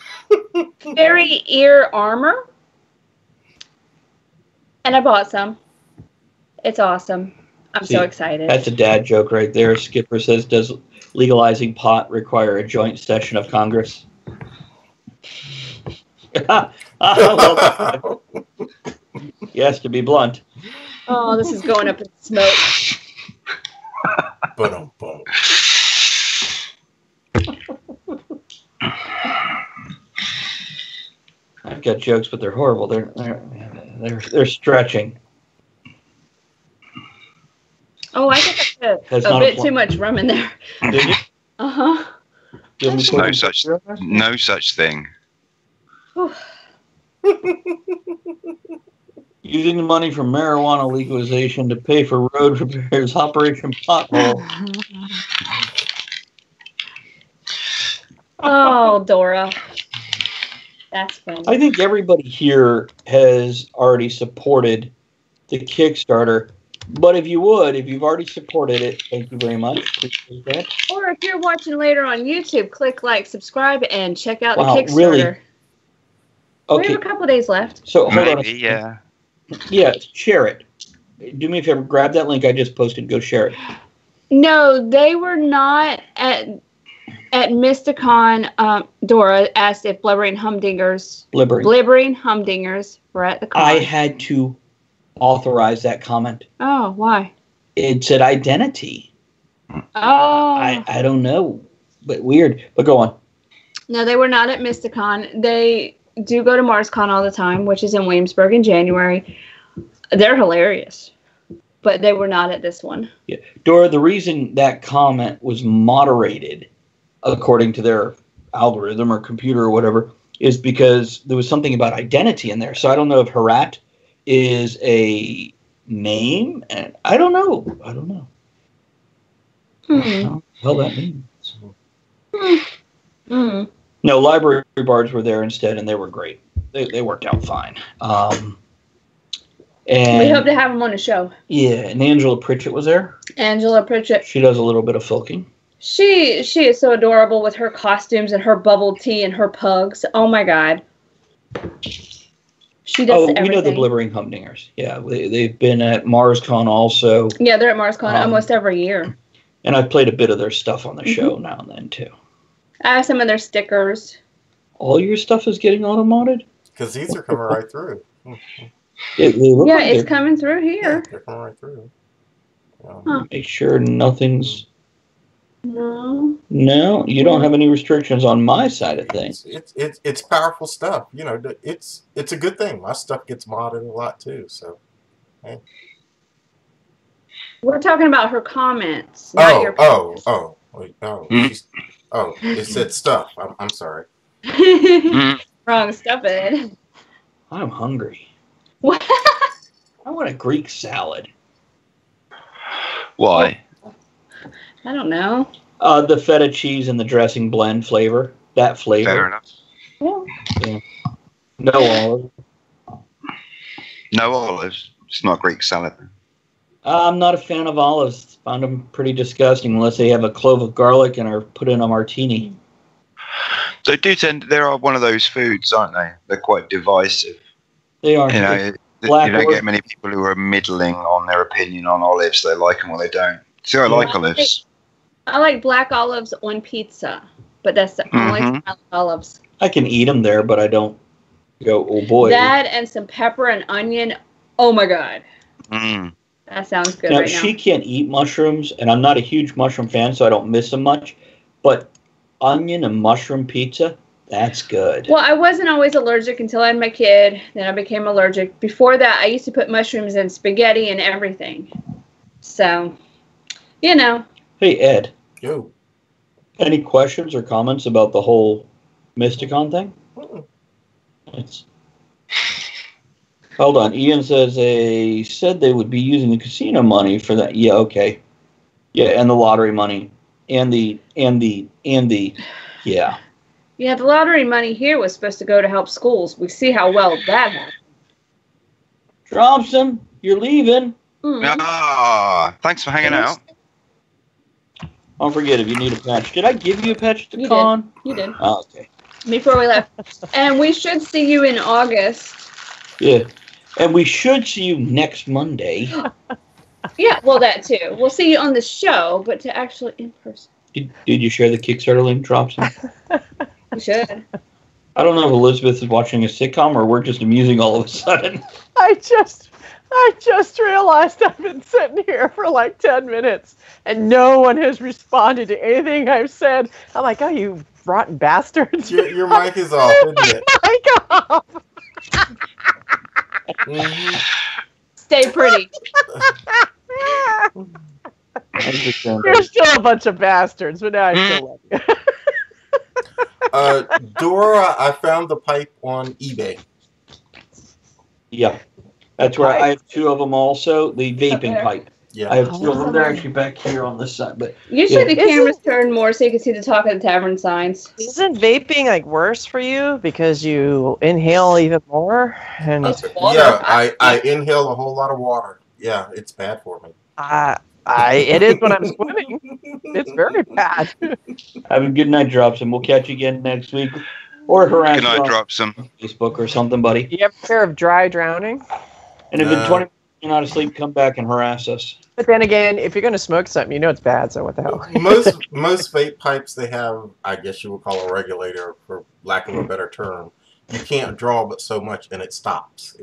ear armor. And I bought some. It's awesome. I'm so excited.
That's a dad joke right there. Skipper says, does legalizing pot require a joint session of Congress? Yes, to be blunt.
Oh, this is going up in smoke.
I've got jokes, but they're horrible. They're stretching.
Oh, I think I put a bit too much rum in there.
Did you?
Uh-huh.
There's no such thing.
Using the money from marijuana legalization to pay for road repairs, Operation Pothole.
Oh, Dora. That's funny.
I think everybody here has already supported the Kickstarter. But if you've already supported it, thank you very much. Appreciate that.
Or if you're watching later on YouTube, click like, subscribe, and check out the Kickstarter.
Really? Okay.
We have a couple days left.
So hold on.
Yeah.
Yeah, share it. Do me a favor, grab that link I just posted, go share it.
No, they were not at MystiCon. Dora asked if Blibbering Humdingers were at the con.
I had to authorize that comment.
Oh, why?
It said identity.
Oh.
I don't know, but weird. But go on.
No, they were not at MystiCon. They do go to MarsCon all the time, which is in Williamsburg in January. They're hilarious. But they were not at this one.
Yeah. Dora, the reason that comment was moderated, according to their algorithm or computer or whatever, is because there was something about identity in there. So I don't know if Harat is a name, and I don't know. I don't know. What the hell that means. No, library bards were there instead, and they were great. They worked out fine. And
we hope to have them on the show.
Yeah, and Angela Pritchett was there.
Angela Pritchett.
She does a little bit of filking.
She is so adorable with her costumes and her bubble tea and her pugs. Oh my God. She does everything.
We know the Blibbering Humdingers. Yeah, they've been at MarsCon also.
Yeah, they're at MarsCon almost every year.
And I've played a bit of their stuff on the show now and then too.
I have some of their stickers.
All your stuff is getting auto-modded?
Because these are coming right through.
It's coming through here.
Yeah, they're coming right through.
Make sure nothing's...
No.
No, you don't have any restrictions on my side of things.
It's powerful stuff. You know, it's a good thing. My stuff gets modded a lot too. So, hey.
We're talking about her comments, not your comments.
It said stuff. I'm sorry.
Wrong stuff, Ed.
I'm hungry.
What?
I want a Greek salad.
Why?
I don't know.
The feta cheese and the dressing blend flavor. That flavor.
Fair enough.
Yeah. No olive.
No olives. It's not Greek salad.
I'm not a fan of olives. Found them pretty disgusting unless they have a clove of garlic and are put in a martini.
They do they are one of those foods, aren't they? They're quite divisive.
They are.
You know, you don't get many people who are middling on their opinion on olives. They like them or they don't. See, I like olives.
I like black olives on pizza, but that's the only time I like olives.
I can eat them there, but I don't go, oh boy.
That and some pepper and onion. Oh my God. That sounds good
now,
right now.
she can't eat mushrooms, and I'm not a huge mushroom fan, so I don't miss them much. But onion and mushroom pizza, that's good.
Well, I wasn't always allergic until I had my kid. Then I became allergic. Before that, I used to put mushrooms in spaghetti and everything. So, you know.
Hey, Ed.
Yo.
Any questions or comments about the whole MystiCon thing? Hold on. Ian says they said they would be using the casino money for that. Yeah, okay. Yeah, and the lottery money. And the yeah.
Yeah, the lottery money here was supposed to go to help schools. We see how well that happened.
Thompson, you're leaving.
Thanks for hanging out.
Don't forget if you need a patch. Did I give you a patch to con?
You did.
Oh, okay.
Before we left. And we should see you in August.
Yeah. And we should see you next Monday.
Yeah, well, that too. We'll see you on the show, but to actually in person.
Did you share the Kickstarter link, Dropson?
We should.
I don't know if Elizabeth is watching a sitcom or we're just amusing all of a sudden.
I just realized I've been sitting here for like 10 minutes and no one has responded to anything I've said. I'm like, oh, you rotten bastards.
Your mic is off, isn't it?
Mic off.
Stay pretty.
You're still a bunch of bastards, but now I still love you.
Dora, I found the pipe on eBay.
Yeah. That's where I have two of them also. The vaping pipe.
Yeah.
I have two of them. They're actually back here on this side. But
usually the camera's turned more so you can see the Talk of the Tavern signs.
Isn't vaping like worse for you because you inhale even more? And
I inhale a whole lot of water. Yeah, it's bad for me.
It is when I'm swimming. It's very bad.
Have a good night, Dropson. We'll catch you again next week. Or harass
Good night, Dropson.
Facebook or something, buddy.
Do you have a fear of dry drowning?
And if in 20 minutes you're not asleep, come back and harass us.
But then again, if you're going to smoke something, you know it's bad, so what the hell?
Most vape pipes, they have, I guess you would call a regulator, for lack of a better term. You can't draw but so much, and it stops.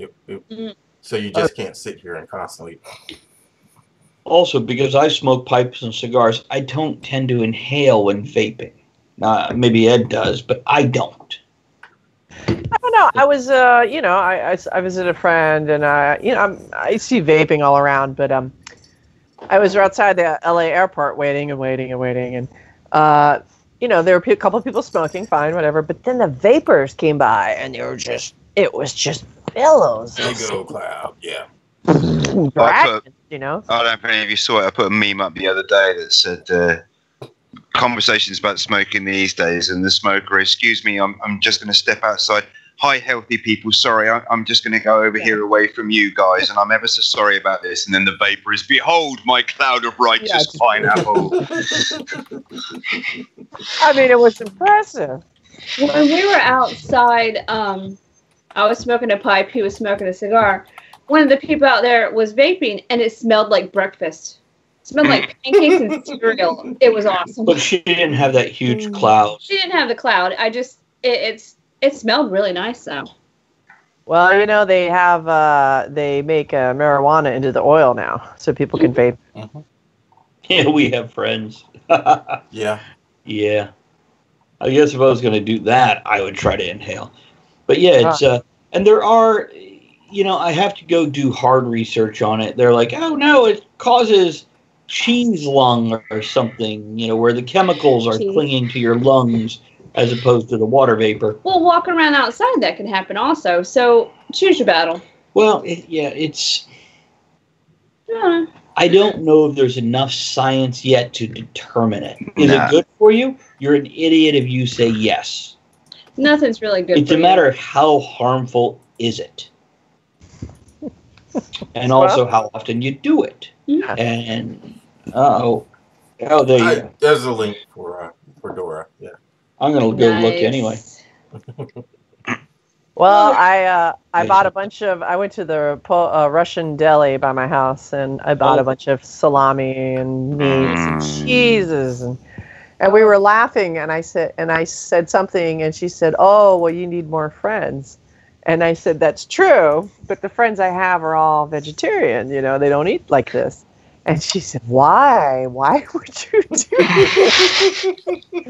So you just can't sit here and constantly...
Also, because I smoke pipes and cigars, I don't tend to inhale when vaping. Maybe Ed does, but I don't.
I don't know. I was, I visited a friend, and I see vaping all around, but I was outside the LA airport waiting, and there were a couple of people smoking, fine, whatever. But then the vapors came by, and it was just billows.
Ego cloud, yeah.
I don't know if any of you saw it. I put a meme up the other day that said conversations about smoking these days, and the smoker, excuse me, I'm just going to step outside. Hi, healthy people. Sorry, I'm just going to go over here away from you guys, and I'm ever so sorry about this. And then the vapor is, behold, my cloud of righteous pineapple.
I mean, it was impressive.
When we were outside, I was smoking a pipe. He was smoking a cigar. One of the people out there was vaping, and it smelled like breakfast. It smelled like pancakes and cereal. It was awesome.
But she didn't have that huge cloud.
She didn't have the cloud. It smelled really nice, though.
Well, they make marijuana into the oil now, so people can vape.
Mm-hmm.
Yeah, we have friends.
Yeah.
Yeah. I guess if I was going to do that, I would try to inhale. But yeah, it's and there are, I have to go do hard research on it. They're like, oh no, it causes cheese lung or something, where the chemicals are clinging to your lungs as opposed to the water vapor.
Well, walking around outside, that can happen also. So choose your battle.
Well, it's... I don't know if there's enough science yet to determine it. Is it good for you? You're an idiot if you say yes.
Nothing's really good
it's
for
a matter of how harmful is it. And also how often you do it.
Mm-hmm.
And, there you go.
There's a link for Dora, yeah.
I'm going to go look anyway.
Well, I bought a bunch of... I went to the Russian deli by my house, and I bought a bunch of salami and meats and cheeses. And we were laughing, and I said something, and she said, oh, well, you need more friends. And I said, that's true, but the friends I have are all vegetarian. They don't eat like this. And she said, why? Why would you do this?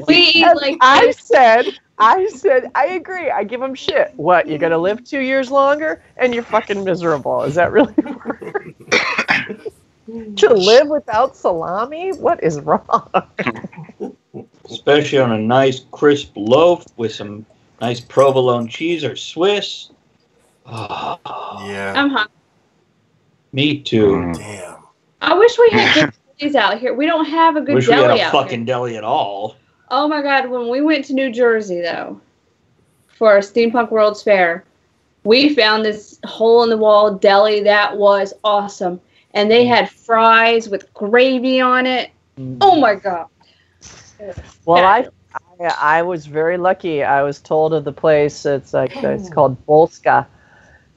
We eat like
I said, I agree. I give them shit. What, you're going to live 2 years longer? And you're fucking miserable. Is that really worth to live without salami? What is wrong?
Especially on a nice crisp loaf with some nice provolone cheese or Swiss. Oh.
Yeah.
I'm hungry.
Me too.
Damn.
I wish we had good delis out here. We don't have a good
wish
deli
we had a
out
fucking
here.
deli at all.
Oh my God, when we went to New Jersey, though, for Steampunk World's Fair, we found this hole-in-the-wall deli that was awesome. And they had fries with gravy on it. Oh my God.
Well, I was very lucky. I was told of the place. It's called Bolska.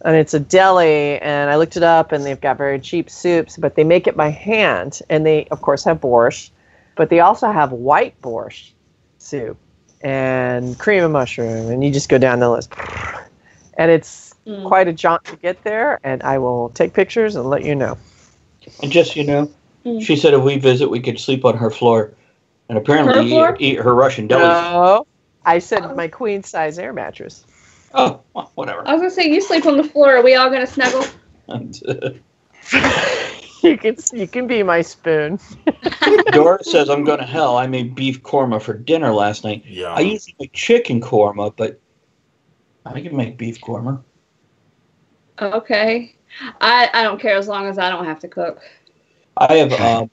And it's a deli, and I looked it up, and they've got very cheap soups, but they make it by hand. And they, of course, have borscht, but they also have white borscht soup and cream of mushroom, and you just go down the list. And it's quite a jaunt to get there, and I will take pictures and let you know.
And just, she said if we visit, we could sleep on her floor. And apparently eat her Russian deli.
No, I said my queen-size air mattress.
Oh, well, whatever.
I was going to say, you sleep on the floor. Are we all going to snuggle?
You can be my spoon.
Dora says, I'm going to hell. I made beef korma for dinner last night.
Yeah.
I usually make chicken korma, but I can make beef korma.
Okay. I don't care as long as I don't have to cook.
I have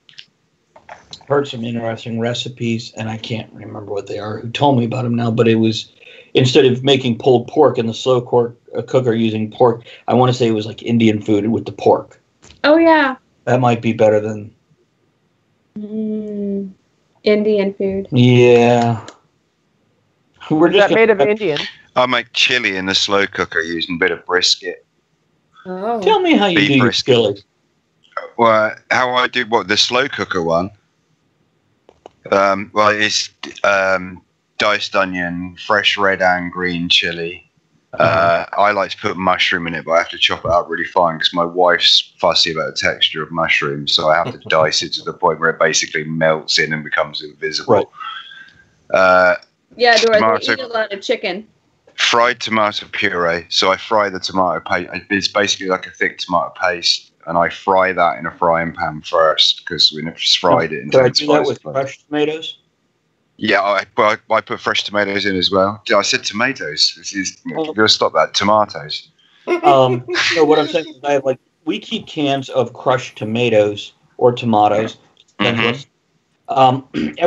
heard some interesting recipes, and I can't remember what they are. Who told me about them now? But it was, instead of making pulled pork in the slow cooker using pork, I want to say it was like Indian food with the pork.
Oh, yeah.
That might be better than...
Indian food.
Yeah.
Is that made of Indian?
I make chili in the slow cooker using a bit of brisket.
Oh.
Tell me how you do your chili.
Well, how I do the slow cooker one. It's diced onion, fresh red and green chili. I like to put mushroom in it, but I have to chop it up really fine because my wife's fussy about the texture of mushrooms, so I have to dice it to the point where it basically melts in and becomes invisible.
Right.
Yeah, Doris,
tomato,
we eat a lot of chicken.
fried tomato puree. So I fry the tomato paste. It's basically like a thick tomato paste, and I fry that in a frying pan first because we never fried it.
Could I do that with fresh tomatoes?
Yeah, I put fresh tomatoes in as well. I said tomatoes. You're gonna stop that. Tomatoes.
So what I'm saying is, I have we keep cans of crushed tomatoes or tomatoes, and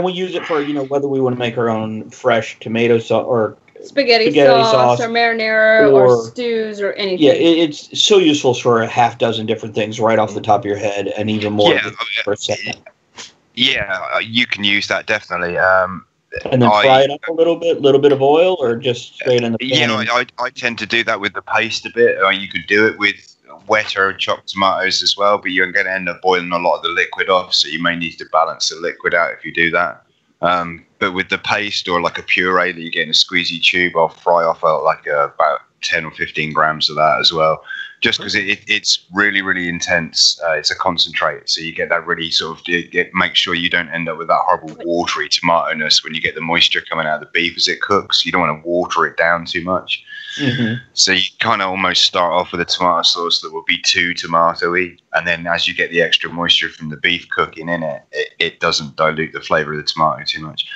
we use it for whether we want to make our own fresh tomato sauce or
spaghetti sauce or marinara or stews or anything.
Yeah, it's so useful for a half dozen different things right off the top of your head, and even more for a second.
Yeah, you can use that definitely.
And then fry it up a little bit of oil, or just straight in the pan.
Yeah, I tend to do that with the paste a bit. Or you could do it with wetter chopped tomatoes as well, but you're going to end up boiling a lot of the liquid off, so you may need to balance the liquid out if you do that. But with the paste or like a puree that you get in a squeezy tube, I'll fry off about 10 or 15 grams of that as well. Just because it's really, really intense. It's a concentrate, so you get that really sort of make sure you don't end up with that horrible watery tomato-ness when you get the moisture coming out of the beef as it cooks. You don't want to water it down too much. So you kind of almost start off with a tomato sauce that will be too tomatoey, and then as you get the extra moisture from the beef cooking in it doesn't dilute the flavour of the tomato too much.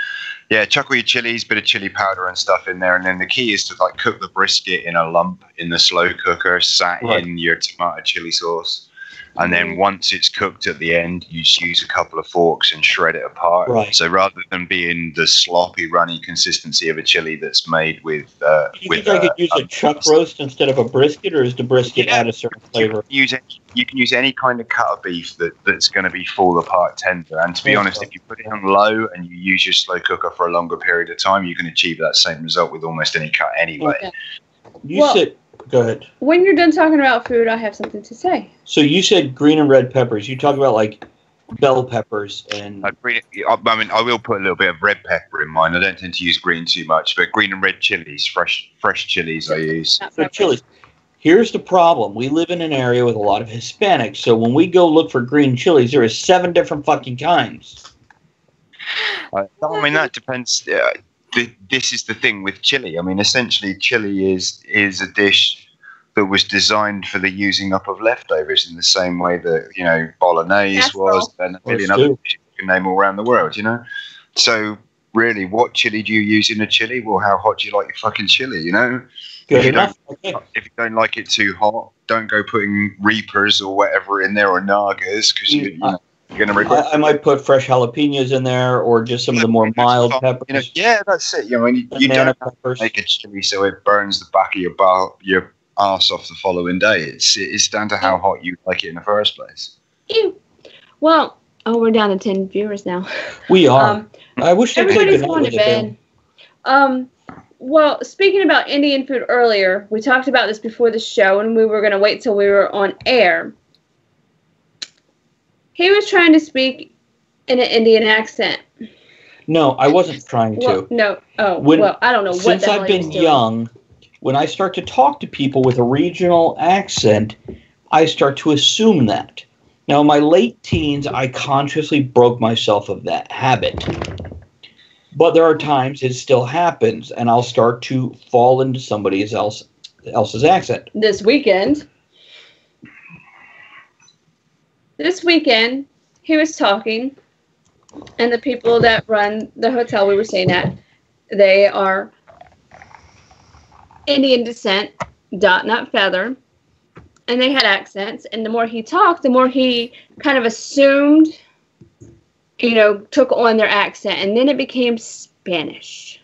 Yeah, chuck all your chilies, bit of chili powder and stuff in there, and then the key is to cook the brisket in a lump in the slow cooker, in your tomato chili sauce, and then once it's cooked at the end, you just use a couple of forks and shred it apart.
Right.
So rather than being the sloppy, runny consistency of a chili that's made with,
do you think I could use a chuck roast instead of a brisket, or is the brisket add a certain flavor?
You can use any kind of cut of beef that's going to be fall apart tender. And to be honest, if you put it on low and you use your slow cooker for a longer period of time, you can achieve that same result with almost any cut anyway.
Okay.
Go ahead.
When you're done talking about food, I have something to say.
So you said green and red peppers. You talk about bell peppers and.
I will put a little bit of red pepper in mine. I don't tend to use green too much, but green and red chilies, fresh chilies, I use.
So chilies. Here's the problem. We live in an area with a lot of Hispanics, so when we go look for green chilies, there is 7 different fucking kinds.
That depends. This is the thing with chili. Essentially, chili is a dish that was designed for the using up of leftovers in the same way that bolognese was, and a million other dishes you can name all around the world. So really, what chili do you use in a chili? Well, how hot do you like your fucking chili?
Good enough.
If you don't like it too hot, don't go putting Reapers or whatever in there, or Nagas, because you're going to regret it.
I might put fresh jalapenos in there, or just some of the more mild peppers.
Yeah, that's it. You don't have to make a chili so it burns the back of your arse off the following day. It's down to how hot you like it in the first place.
Ew. Well, we're down to 10 viewers now.
We are. I wish
everybody's going to bed. Well, speaking about Indian food earlier, we talked about this before the show, and we were going to wait till we were on air. He was trying to speak in an Indian accent.
No, I wasn't trying to.
No. Oh, I don't know what the hell
Since I've been young, when I start to talk to people with a regional accent, I start to assume that. Now, in my late teens, I consciously broke myself of that habit. But there are times it still happens, and I'll start to fall into somebody else's accent.
This weekend, he was talking, and the people that run the hotel we were staying at, they are Indian descent, not feather, and they had accents. And the more he talked, the more he kind of assumed, took on their accent, and then it became Spanish.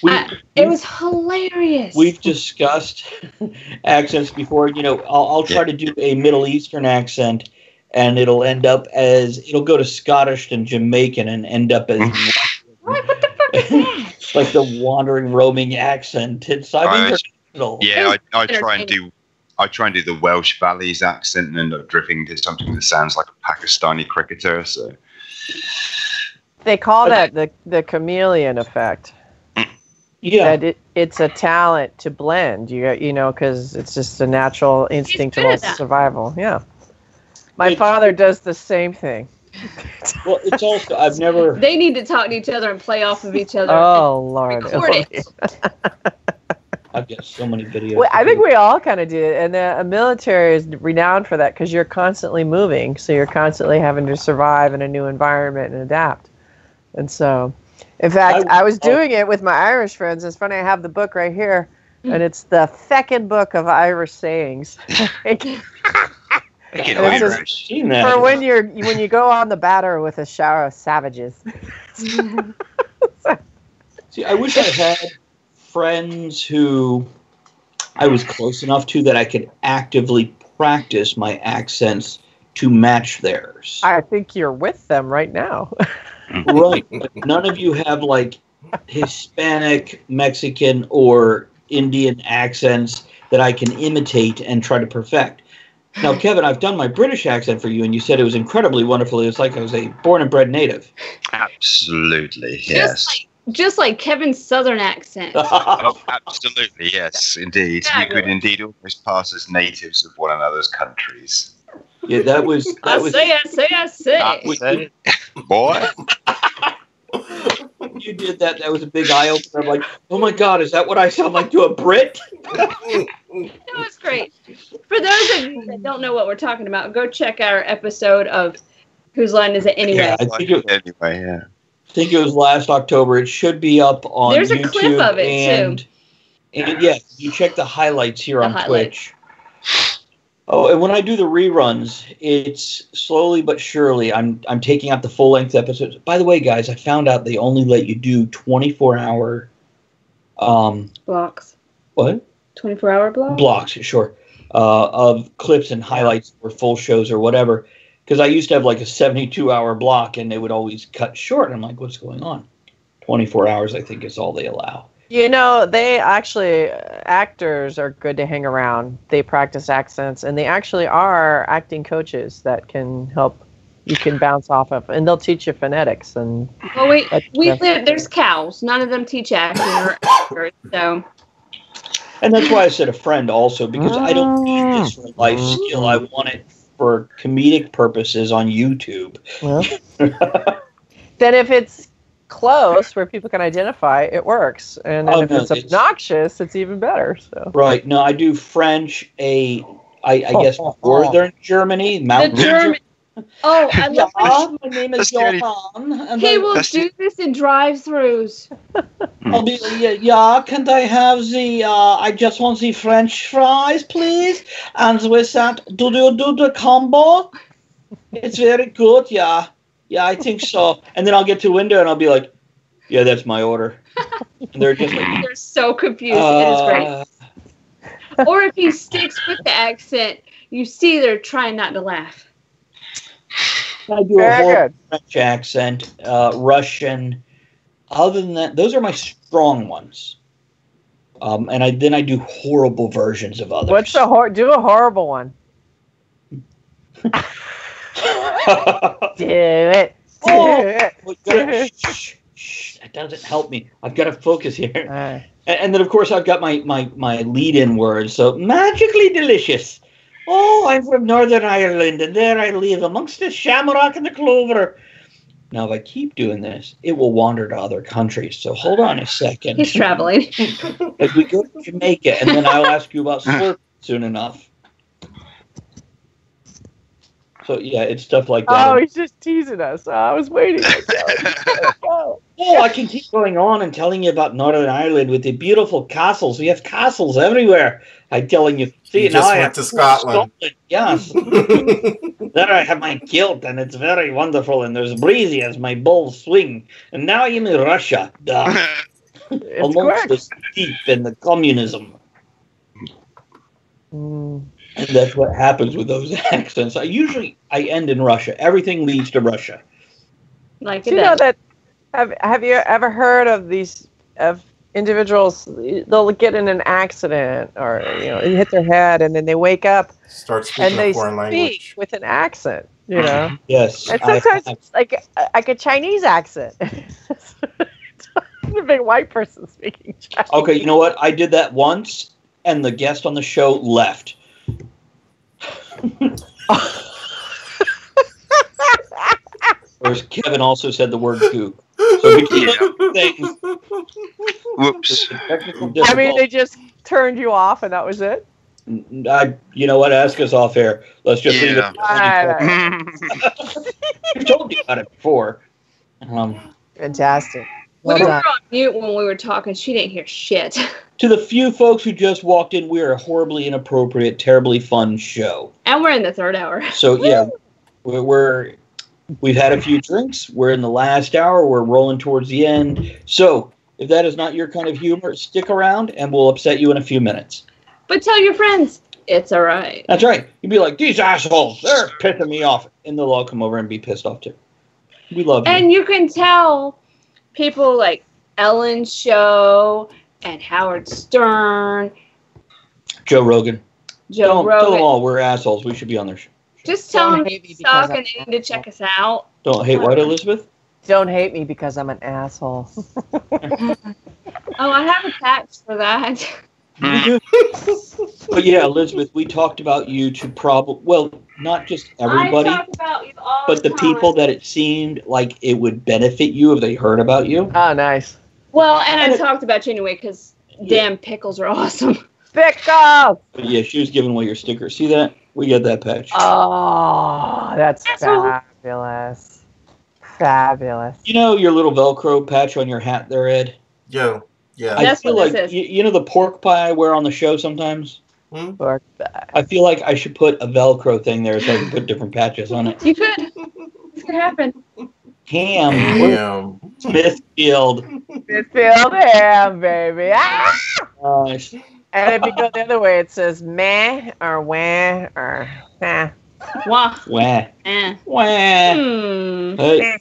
It was hilarious.
We've discussed accents before. I'll try to do a Middle Eastern accent, and it'll go to Scottish and Jamaican and end up as
what the fuck is that?
like the wandering, roaming accent. It's original.
Yeah, I try and do the Welsh Valleys accent and end up drifting to something that sounds like a Pakistani cricketer. So
they call that the chameleon effect.
Yeah,
that it's a talent to blend. Because it's just a natural instinct of survival. Yeah, my father does the same thing.
Well, it's also I've never.
They need to talk to each other and play off of each other.
Oh Lord!
Record it.
I've got so many videos.
Well, I think we all kind of do it, and the military is renowned for that because you're constantly moving, so you're constantly having to survive in a new environment and adapt. And so, in fact, I was doing it with my Irish friends. It's funny, I have the book right here, and it's the feckin' book of Irish sayings. For when you go on the batter with a shower of savages.
See, I wish I had friends who I was close enough to that I could actively practice my accents to match theirs.
I think you're with them right now.
Right. But none of you have like Hispanic, Mexican, or Indian accents that I can imitate and try to perfect. Now, Kevin, I've done my British accent for you, and you said it was incredibly wonderful. It was like I was a born and bred native.
Absolutely, yes.
Just like Kevin's southern accent.
Oh, absolutely, yes, indeed.
Yeah,
You could indeed almost pass as natives of one another's countries.
Yeah, that was.
I say.
Boy.
When you did that, that was a big eye opener. I'm like, oh my God, is that what I sound like to a Brit?
That was great. For those of you that don't know what we're talking about, go check our episode of Whose Line Is It Anyway?
Yeah, I think
I
think it was last October. It should be up on
There's
YouTube.
A clip of it, too.
And yeah, you check the highlights here on Twitch. Oh, and when I do the reruns, it's slowly but surely I'm taking out the full-length episodes. By the way, guys, I found out they only let you do 24-hour...
blocks.
What?
24-hour blocks?
Blocks, sure. Of clips and highlights or full shows or whatever. Because I used to have like a 72-hour block, and they would always cut short. I'm like, what's going on? 24 hours, I think, is all they allow.
You know, they actually, actors are good to hang around. They practice accents, and they actually are acting coaches that can help, you can bounce off of, and they'll teach you phonetics. And
well, there's cows. None of them teach acting or actors, so.
And that's why I said a friend also, because I don't need this for life skill. I want it for comedic purposes on YouTube.
Well, then if it's close where people can identify, it works. And then if it's obnoxious, it's even better. So
right. No, I do French, I guess northern Germany, mountain Germany.
Oh, I love
it. My name is Johan.
He will do this in drive-thrus.
I'll be, yeah, can I have the, I just want the French fries, please? And with that, do you do the combo? It's very good, yeah. Yeah, I think so. And then I'll get to the window and I'll be like, yeah, that's my order. And they're just like...
They're so confused. It is great. Or if he sticks with the accent, you see they're trying not to laugh.
I do a whole French accent, Russian. Other than that, those are my strong ones. And I do horrible versions of others.
What's do a horrible one. Do it.
Shh, that doesn't help me. I've got to focus here. And then, of course, I've got my lead-in words. So, magically delicious. Oh, I'm from Northern Ireland, and there I live amongst the shamrock and the clover. Now, if I keep doing this, it will wander to other countries. So hold on a second.
He's traveling.
As we go to Jamaica, and then I'll ask you about slurp soon enough. So, yeah, it's stuff like that.
Oh, he's just teasing us. I was waiting.
Oh, I can keep going on and telling you about Northern Ireland with the beautiful castles. We have castles everywhere. I'm telling you. See,
you just went to Scotland.
Yes. There I have my kilt, and it's very wonderful, and there's breezy as my bulls swing. And now I'm in Russia. Amongst the steep and the communism. And that's what happens with those accents. I end in Russia. Everything leads to Russia.
Like
do you know that? Have you ever heard of these individuals? They'll get in an accident or hit their head, and then they wake up and they speak with an accent. You know.
Yes.
And sometimes it's like a Chinese accent. It's a big white person speaking Chinese.
Okay, you know what? I did that once, and the guest on the show left. course, Kevin also said the word goop. So between things,
Whoops.
I mean, they just turned you off, and that was it.
You know what? Ask us off air. Let's just leave it. We've told you about it before.
Fantastic.
We were on mute when we were talking. She didn't hear shit.
To the few folks who just walked in, we're a horribly inappropriate, terribly fun show.
And we're in the third hour.
So yeah, we've had a few drinks. We're in the last hour. We're rolling towards the end. So if that is not your kind of humor, stick around, and we'll upset you in a few minutes.
But tell your friends, it's all right.
That's right. You'd be like, these assholes, they're pissing me off. And they'll all come over and be pissed off too. We love you.
And you can tell people like Ellen's show and Howard Stern.
Joe Rogan.
Tell them
all we're assholes. We should be on their show.
Just tell them they suck and they need to check us out.
Don't hate what, Elizabeth?
Don't hate me because I'm an asshole.
Oh, I have a patch for that.
But yeah, Elizabeth, we talked about you to not just everybody,
I talk about you all
but the people that it seemed like it would benefit you if they heard about you.
Oh, nice.
Well, and I talked about you anyway because damn pickles are awesome.
Pickles!
But yeah, she was giving away your sticker. See that? We get that patch.
Oh, that's fabulous. Fabulous.
You know your little Velcro patch on your hat there, Ed?
Yeah.
I feel like, you know the pork pie I wear on the show sometimes?
Pork pie.
I feel like I should put a Velcro thing there so I can put different patches on it.
You could. It could happen.
Ham. Smithfield.
Smithfield ham, baby. Ah!
Nice.
And if you go the other way, it says meh or wah or nah.
Wah.
Wah.
Eh.
Wah.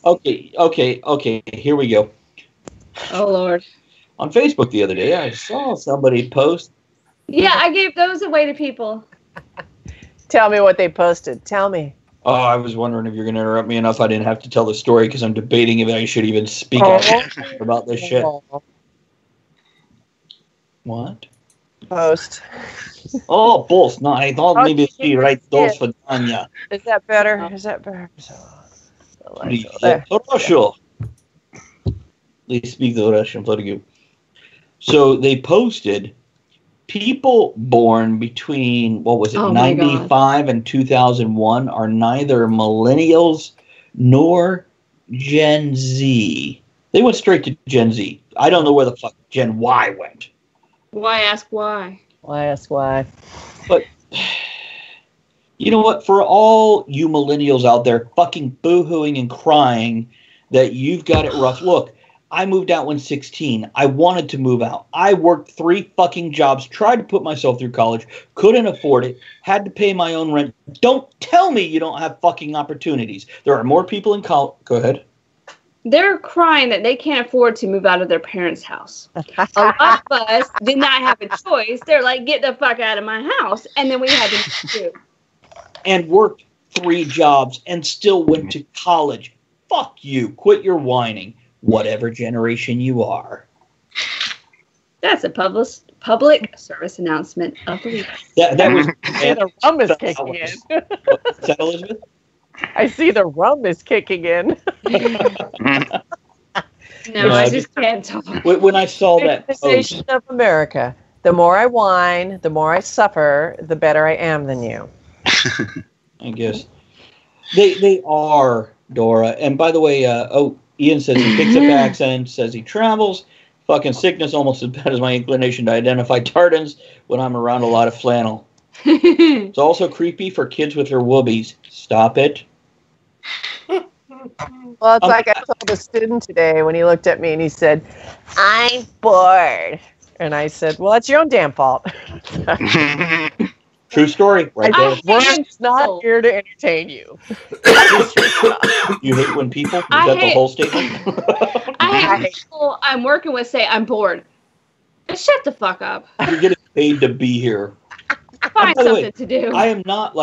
Okay. Here we go.
Oh, Lord.
On Facebook the other day, I saw somebody post.
Yeah, I gave those away to people.
Tell me what they posted. Tell me.
Oh, I was wondering if you're going to interrupt me enough I didn't have to tell the story because I'm debating if I should even speak about this shit. What?
Post.
Oh, boss. No, I thought maybe she writes those for Tanya.
Is that better? Is that better?
Russia. They speak the Russian. Bloody good. So they posted people born between, 95 and 2001 are neither millennials nor Gen Z. They went straight to Gen Z. I don't know where the fuck Gen Y went.
Why ask why?
Why ask why?
But you know what? For all you millennials out there fucking boo-hooing and crying that you've got it rough, look, I moved out when 16. I wanted to move out. I worked 3 fucking jobs, tried to put myself through college, couldn't afford it, had to pay my own rent. Don't tell me you don't have fucking opportunities. There are more people in college. Go ahead.
They're crying that they can't afford to move out of their parents' house. A lot of us did not have a choice. They're like, get the fuck out of my house. And then we had to do.
And worked 3 jobs and still went to college. Fuck you. Quit your whining. Whatever generation you are.
That's a public service announcement of the week.
That was.
The rum is kicking in.
Is that Elizabeth?
I see the rum is kicking in.
No, I just can't talk.
When I saw that
Organization of America. The more I whine, the more I suffer, the better I am than you.
I guess they are, Dora. And by the way, Ian says he picks up accents, says he travels. Fucking sickness almost as bad as my inclination to identify tartans when I'm around a lot of flannel. It's also creepy for kids with their whoobies. Stop it.
Well, it's like I told a student today when he looked at me and he said, I'm bored. And I said, well, that's your own damn fault.
True story. Right there.
Work's not here to entertain you.
You hate when people? Is that the whole statement?
I hate people I'm working with say I'm bored. Shut the fuck up.
You're getting paid to be here.
Find something to do.
I am not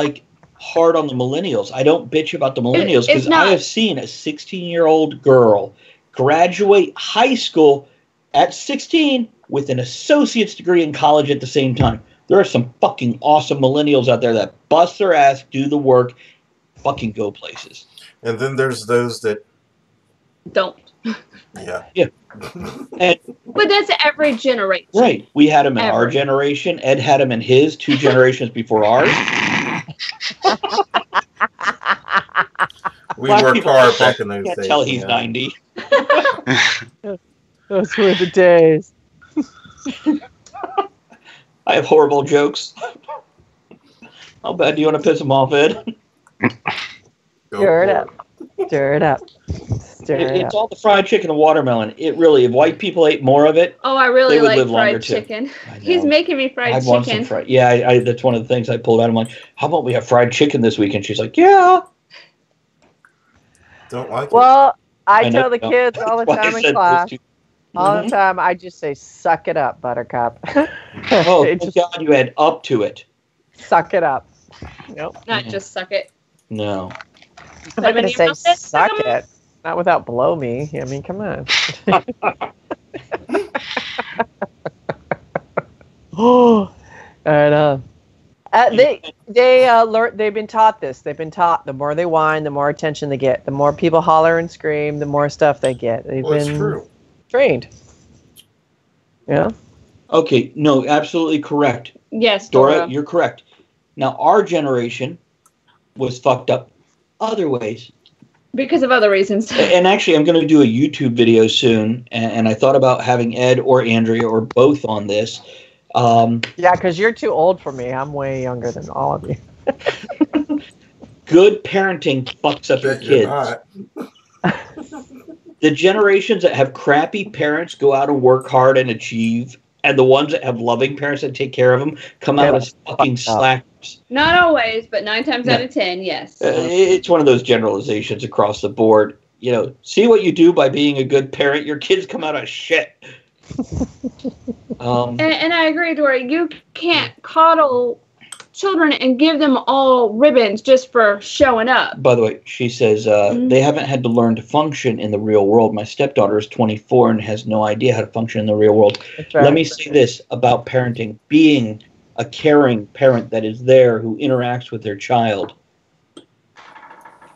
hard on the millennials. I don't bitch about the millennials because I have seen a 16-year-old girl graduate high school at 16 with an associate's degree in college at the same time. There are some fucking awesome millennials out there that bust their ass, do the work, fucking go places.
And then there's those that
don't.
Yeah.
Yeah. And,
But that's every generation.
right. We had him in our generation. Ed had him in his 2 generations before ours.
We worked hard back in those
can't
days.
tell he's 90.
Those were the days.
I have horrible jokes. How bad do you want to piss him off, Ed?
Stir it up. Stir it up. Stir it
It's
up.
all the fried chicken and watermelon. It really, if white people ate more of it,
Oh, I really
they would
like
live longer,
fried
too.
chicken.
I know.
He's making me fried
I'd want some
chicken.
fried. Yeah, I that's one of the things I pulled out. I'm like, how about we have fried chicken this weekend? She's like, yeah.
Don't like it.
Well, I
know
tell the
you don't.
kids all the
That's why I
time in
said
class.
those two.
All
Mhm.
the time, I just say, suck it up, Buttercup.
Oh,
They
thank
just
God you had up to it.
suck it up. Nope.
Not just suck it.
No.
I'm not going to say
Somebody else
suck
suck 'em?
it. Not without blow me. I mean, come on. Oh, and they've been taught this. They've been taught the more they whine, the more attention they get. The more people holler and scream, the more stuff they get. They've
Well, it's
been
true.
trained. Yeah.
Okay, no, absolutely correct.
Yes,
Dora,
Dora.
you're correct. Now, our generation was fucked up other ways.
Because of other reasons.
And actually, I'm going to do a YouTube video soon, and I thought about having Ed or Andrea or both on this.
Yeah, because you're too old for me. I'm way younger than all of you.
Good parenting fucks up your
Bet you're
kids.
not.
The generations that have crappy parents go out and work hard and achieve, and the ones that have loving parents that take care of them come out as fucking slackers.
Not always, but 9 times
No.
out of 10, yes.
It's one of those generalizations across the board. You know, see what you do by being a good parent. Your kids come out as shit.
And I agree, Dora. You can't coddle children and give them all ribbons just for showing up.
By the way, she says they haven't had to learn to function in the real world. My stepdaughter is 24 and has no idea how to function in the real world.
That's right.
Let me say this about parenting. Being a caring parent that is there who interacts with their child.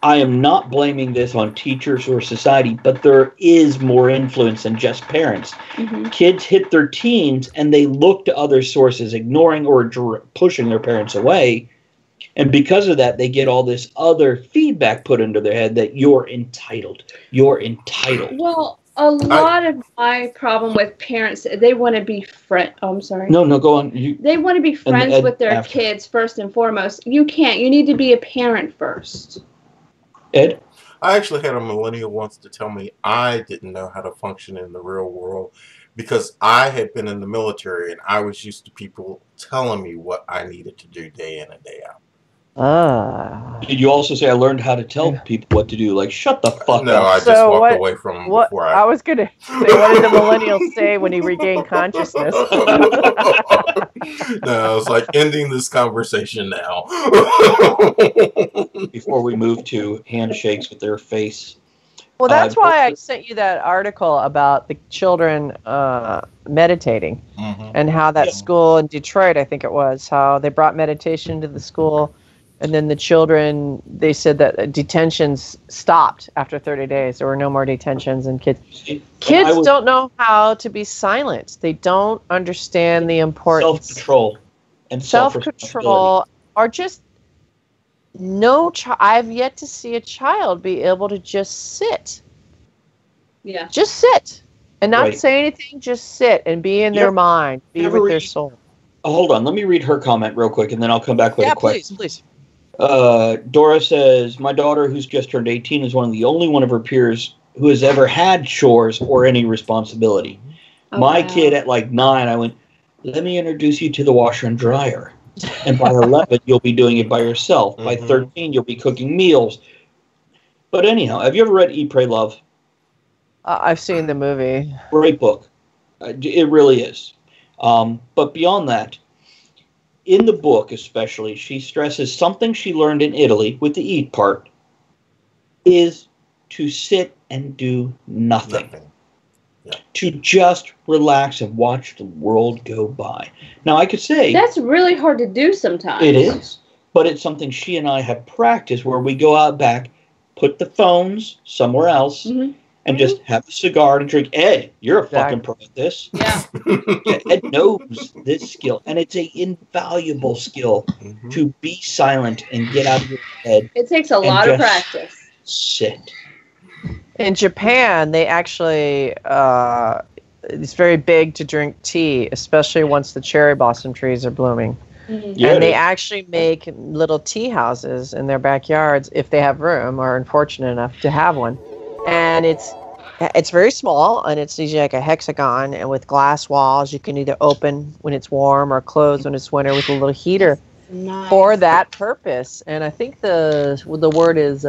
I am not blaming this on teachers or society, but there is more influence than just parents.
Mm-hmm.
Kids hit their teens and they look to other sources, ignoring or pushing their parents away. And because of that, they get all this other feedback put into their head that you're entitled. You're entitled.
Well, a lot of my problem with parents, they want to be friends. Oh, I'm sorry.
No, go on.
They want to be friends
Ed
with their
after.
kids first and foremost. You can't. You need to be a parent first.
Ed?
I actually had a millennial once to tell me I didn't know how to function in the real world because I had been in the military and I was used to people telling me what I needed to do day in and day out.
Did you also say I learned how to tell people what to do? Like, shut the fuck
No,
up.
I just
So
walked
what-
away from him
What
before
I was going to say, what did the millennial say when he regained consciousness?
No, it's like ending this conversation now.
Before we move to handshakes with their face.
Well, that's why I sent you that article about the children meditating and how that school in Detroit, I think it was, how they brought meditation to the school. And then the children, they said that detentions stopped after 30 days. There were no more detentions, and kids don't know how to be silent. They don't understand the importance.
Self-control and
Self-control are just I've yet to see a child be able to just sit.
Yeah.
Just sit and not
Right.
say anything. Just sit and be in their mind, be with their soul.
Oh, hold on. Let me read her comment real quick, and then I'll come back with a question.
Please.
Dora says, my daughter, who's just turned 18, is one of the only one of her peers who has ever had chores or any responsibility.
Oh,
My
wow.
kid at like 9, I went, let me introduce you to the washer and dryer. And by 11, you'll be doing it by yourself. By 13, you'll be cooking meals. But anyhow, have you ever read Eat, Pray, Love?
I've seen the movie.
Great book. It really is. But beyond that, in the book especially, she stresses something she learned in Italy with the eat part is to sit and do nothing.
Yeah.
To just relax and watch the world go by. Now, I could say
That's really hard to do sometimes.
it is, but it's something she and I have practiced where we go out back, put the phones somewhere else,
Mhm.
and just have a cigar and drink. Ed, you're a fucking pro at this.
Yeah.
Ed knows this skill, and it's an invaluable skill to be silent and get out of your head.
It takes a lot of practice.
Sit.
In Japan, they actually, it's very big to drink tea, especially once the cherry blossom trees are blooming.
Yeah,
and they actually make little tea houses in their backyards if they have room or are fortunate enough to have one. And it's very small, and it's usually like a hexagon, and with glass walls. You can either open when it's warm or close when it's winter with a little heater for that purpose. And I think the word is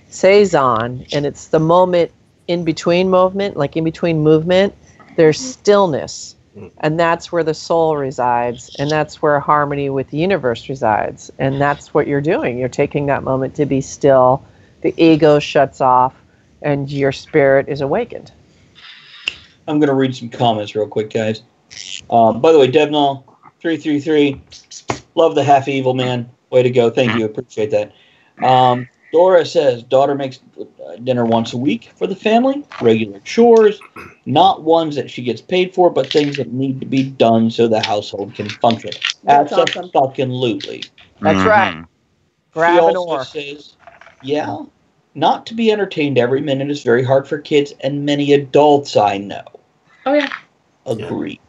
seizon, and it's the moment in between movement, like in between movement, there's stillness. And that's where the soul resides, and that's where harmony with the universe resides. And that's what you're doing. You're taking that moment to be still. The ego shuts off, and your spirit is awakened.
I'm going to read some comments real quick, guys. By the way, Devnall333, love the half evil man. Way to go. Thank you. Appreciate that. Dora says, daughter makes dinner once a week for the family, regular chores, not ones that she gets paid for, but things that need to be done so the household can function.
That's awesome.
Fucking-lutely.
That's right. Grab an oar.
Says, yeah, not to be entertained every minute is very hard for kids and many adults I know.
Oh, yeah.
Agreed.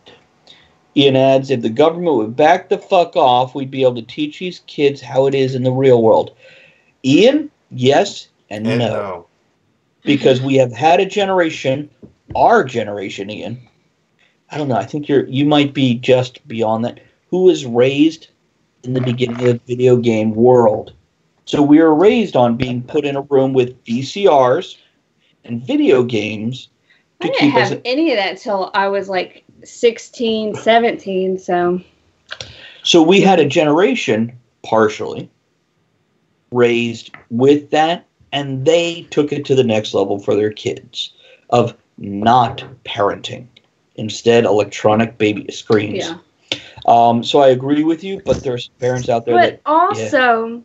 Ian adds, if the government would back the fuck off, we'd be able to teach these kids how it is in the real world. Ian, yes and no. Because we have had a generation, our generation, Ian, I don't know, I think you might be just beyond that, who was raised in the beginning of the video game world. So we were raised on being put in a room with VCRs and video games.
I didn't have any of that till I was like 16, 17, so.
So we had a generation, partially, raised with that, and they took it to the next level for their kids of not parenting. Instead, electronic baby screens.
Yeah.
So I agree with you, but there's parents out there
but also,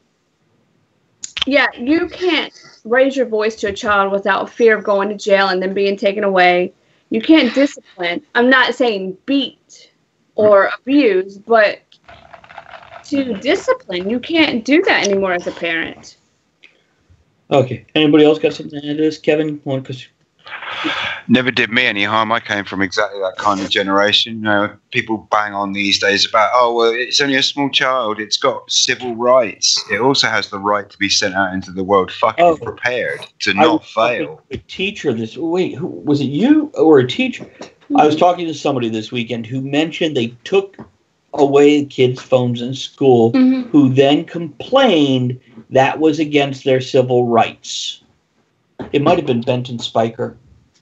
you can't raise your voice to a child without fear of going to jail and then being taken away. You can't discipline. I'm not saying beat or abuse, but to discipline. You can't do that anymore as a parent.
Okay. Anybody else got something to add to this? Kevin?
Never did me any harm. I came from exactly that kind of generation. You know, people bang on these days about, oh, well, it's only a small child. It's got civil rights. It also has the right to be sent out into the world fucking prepared to not fail.
A teacher was it you or a teacher? I was talking to somebody this weekend who mentioned they took away kids' phones in school, who then complained that was against their civil rights. It might have been Benton Spiker.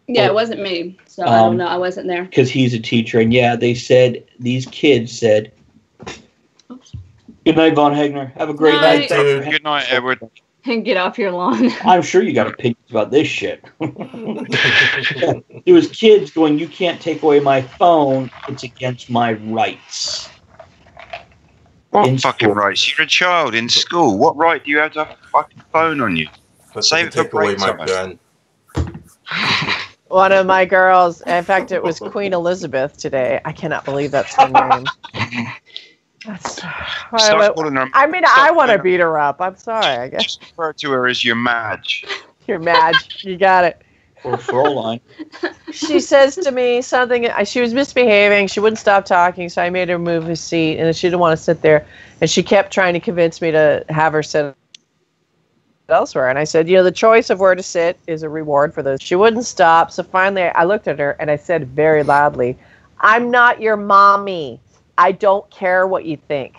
Yeah, it wasn't me, so I don't know. I wasn't there.
Because he's a teacher, and they said, these kids said, good night, Von Hegner. Have a great night.
Good night, Edward.
And get off your lawn.
I'm sure you got opinions about this shit. It was kids going, you can't take away my phone. It's against my rights.
What fucking rights? You're a child in school. What right do you have to have a fucking phone on you?
Save it for break time.
One of my girls, in fact, it was Queen Elizabeth today. I cannot believe that's her name. I want to beat her up. I'm sorry, I guess.
Just refer to her as your Madge.
Your Madge. You got it.
Or Fraulein.
She says to me something. She was misbehaving. She wouldn't stop talking, so I made her move her seat, and she didn't want to sit there. And she kept trying to convince me to have her sit elsewhere. And I said, the choice of where to sit is a reward for those. She wouldn't stop. So finally, I looked at her and I said very loudly, I'm not your mommy. I don't care what you think.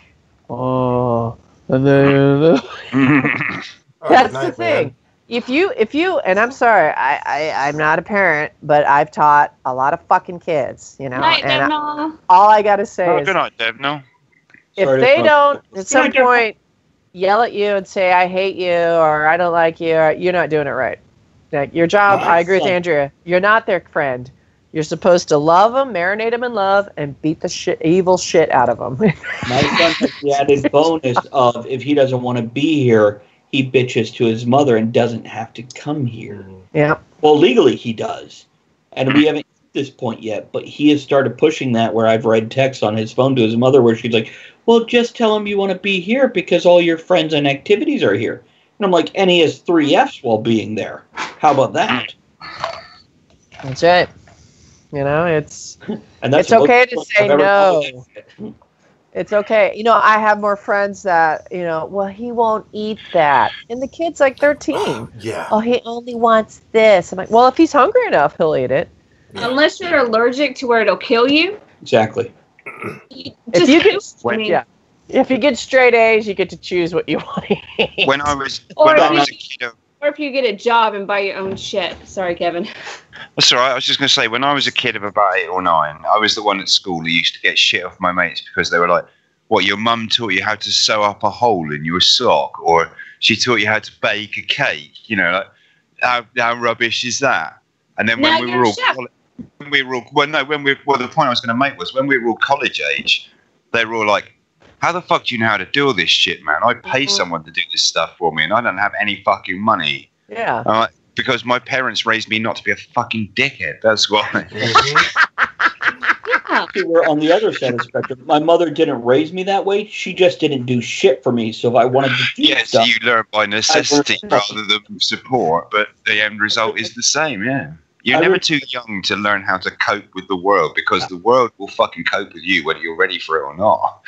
Oh, and then that's the thing. Man. If you, and I'm sorry, I'm not a parent, but I've taught a lot of fucking kids,
Night,
and all I got to say is,
good night, Devno.
If they don't, at some point, yell at you and say, I hate you, or I don't like you, or you're not doing it right. Like, your job, I agree with Andrea, you're not their friend. You're supposed to love them, marinate them in love, and beat the evil shit out of them.
My son has the added bonus of, if he doesn't want to be here, he bitches to his mother and doesn't have to come here.
Yeah.
Well, legally he does. And we haven't hit this point yet, but he has started pushing that where I've read texts on his phone to his mother where she's like, well, just tell him you want to be here because all your friends and activities are here. And I'm like, and he has 3 Fs while being there. How about that?
That's right. You know, it's
okay
to say no. It's okay. You know, I have more friends that, you know, well, he won't eat that. And the kid's like 13.
Yeah.
Oh, he only wants this. I'm like, well, if he's hungry enough, he'll eat it.
Yeah.
Unless you're allergic to where it'll kill you.
Exactly.
If you get straight A's, you get to choose what you want to eat.
When I was
Or
a kid,
or if you get a job and buy your own shit. Sorry, Kevin.
that's all right. I was just going to say, when I was a kid of about 8 or 9, I was the one at school who used to get shit off my mates because they were like, what, your mum taught you how to sew up a hole in your sock, or she taught you how to bake a cake, you know, like, how rubbish is that? And then when we were all the point I was going to make was when we were all college age, they were all like, how the fuck do you know how to do all this shit, man? I pay someone to do this stuff for me and I don't have any fucking money.
Yeah.
Because my parents raised me not to be a fucking dickhead. That's why.
See, we're on the other side of the spectrum. My mother didn't raise me that way. She just didn't do shit for me. So if I wanted to do
yes,
stuff,
you learn by necessity rather than support, but the end result is the same, yeah. You're never too young to learn how to cope with the world because the world will fucking cope with you whether you're ready for it or not.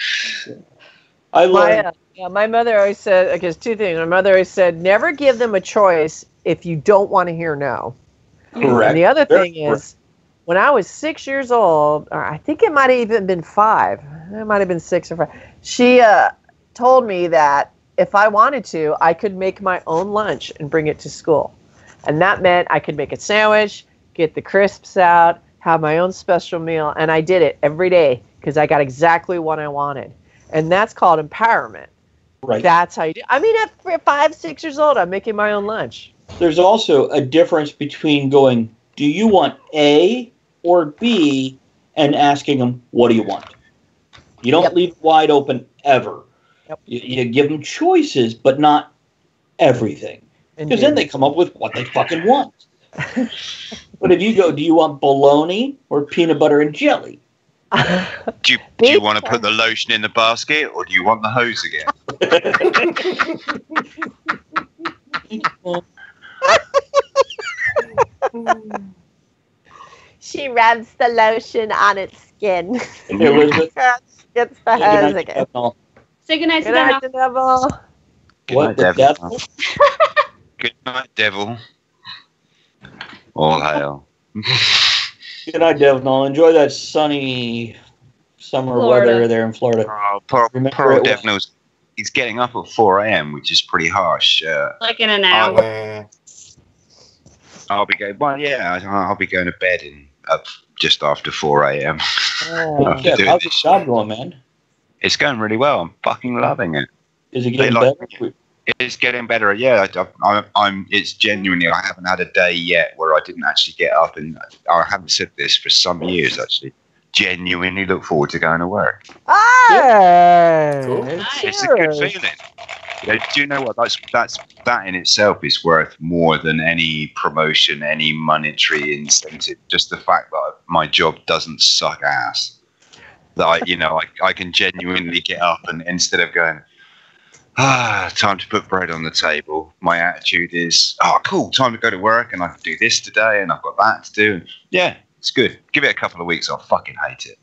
My mother always said, I guess 2 things. My mother always said, never give them a choice if you don't want to hear no.
Correct.
And the other thing is, when I was 6 years old, or I think it might have even been 5. It might have been 6 or 5. She told me that if I wanted to, I could make my own lunch and bring it to school. And that meant I could make a sandwich, get the crisps out, have my own special meal. And I did it every day because I got exactly what I wanted. And that's called empowerment.
Right.
That's how you do. I mean, at 5, 6 years old, I'm making my own lunch.
There's also a difference between going, do you want A or B, and asking them, what do you want? You don't leave it wide open ever.
Yep.
You give them choices, but not everything. Because then they come up with what they fucking want. But if you go, do you want bologna or peanut butter and jelly?
Do you want to put the lotion in the basket or do you want the hose again?
She rubs the lotion on its skin.
Elizabeth,
Gets the hose again.
Say goodnight to
Good night, the devil.
What, the devil?
Good night, devil. All hail.
Good night, Devil. Enjoy that sunny summer weather there in Florida.
Oh, poor Devil. He's getting up at 4 a.m., which is pretty harsh.
Like in an hour.
I'll be going. Well, yeah, I'll be going to bed up just after 4 a.m.
How's the job going, man?
It's going really well. I'm fucking loving it.
Is it getting better?
It's getting better. Yeah, I'm. It's genuinely. I haven't had a day yet where I didn't actually get up, and I haven't said this for some years. Actually, genuinely look forward to going to work.
Cool.
It's a good feeling. Do you know what? That in itself is worth more than any promotion, any monetary incentive. Just the fact that my job doesn't suck ass. That I can genuinely get up and instead of going, time to put bread on the table, my attitude is, cool, time to go to work and I can do this today and I've got that to do. And yeah, it's good. Give it a couple of weeks, I'll fucking hate it.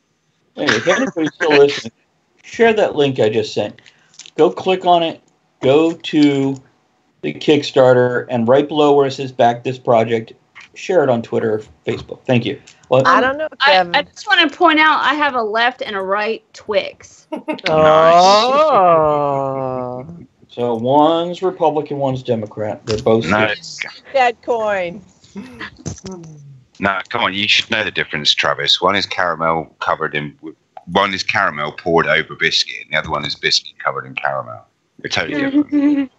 Hey, if anybody's still listening, share that link I just sent. Go click on it. Go to the Kickstarter and right below where it says back this project, share it on Twitter or Facebook. Thank you. Well,
I don't know, Kevin.
I just want to point out I have a left and a right Twix.
Oh.
So one's Republican, one's Democrat. They're both
Dead coin.
No, come on, you should know the difference, Travis. One is caramel poured over biscuit, and the other one is biscuit covered in caramel. They're totally different.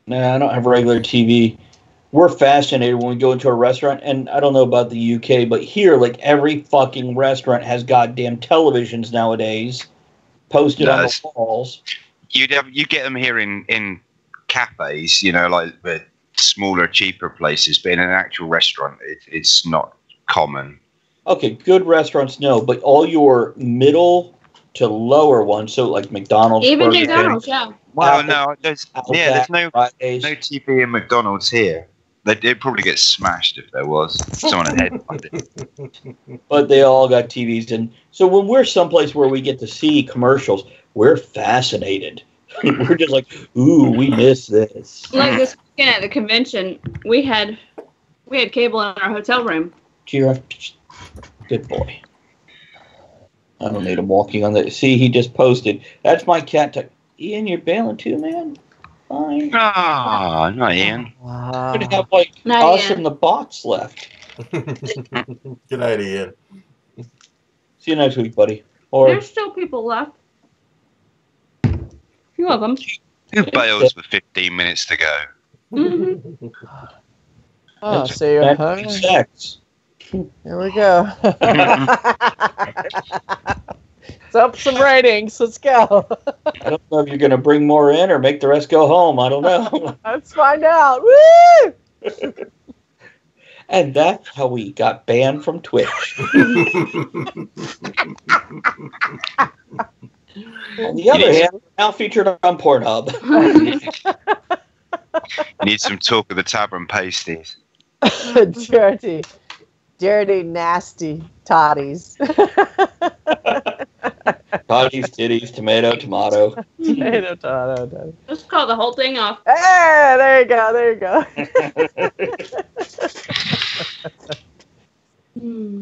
No, I don't have regular TV. We're fascinated when we go into a restaurant, and I don't know about the UK, but here, like every fucking restaurant has goddamn televisions nowadays posted on the walls.
You get them here in cafes, like the smaller, cheaper places, but in an actual restaurant, it's not common.
Okay, good restaurants, no, but all your middle to lower ones, so like McDonald's,
Even
Burger
McDonald's,
King,
yeah.
Well,
Apple,
no, there's no
Fridays.
TV in McDonald's here. They'd probably get smashed if there was. Someone had headbutted.
But they all got TVs, and so when we're someplace where we get to see commercials, we're fascinated. We're just like, ooh, we miss this.
Like this weekend at the convention, we had cable in our hotel room.
Giraffe, good boy. I don't need him walking on the. See, he just posted. That's my cat. Ian, you're bailing too, man. Fine.
Ah, not Ian.
We're gonna have like
Not
us
Ian.
and the box left.
Good night, Ian.
See you next week, buddy. Or
There's still people left. You're welcome.
Who bails with 15 minutes to go?
Mm-hmm.
Oh, so you're
having sex.
Here we go. It's up some ratings. Let's go.
I don't know if you're gonna bring more in or make the rest go home. I don't know.
Let's find out. Woo!
And that's how we got banned from Twitch. On the other hand, we're now featured on Pornhub.
Need some talk of the Tavern pasties.
dirty, nasty toddies.
Toddies, titties, tomato.
Tomato.
Let's call the whole thing off.
Hey, there you go.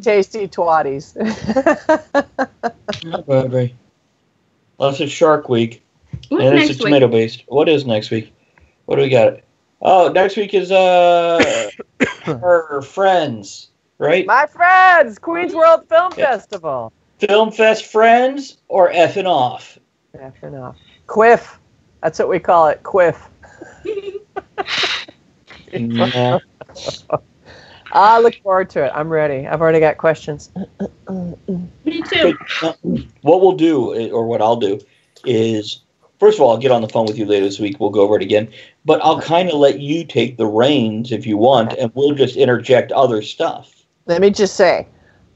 Tasty twatties.
Not bad, Ray. Well, it's Shark Week.
What's
And it's
next
a tomato based. What is next week? What do we got? Oh, next week is her friends, right?
My friends, Queens World Film Festival.
Film Fest friends or effing off?
Effing off. Quiff. That's what we call it. Quiff.
Nah.
I look forward to it. I'm ready. I've already got questions.
Me too.
What we'll do, or what I'll do, is first of all, I'll get on the phone with you later this week. We'll go over it again. But I'll kind of let you take the reins if you want, and we'll just interject other stuff.
Let me just say,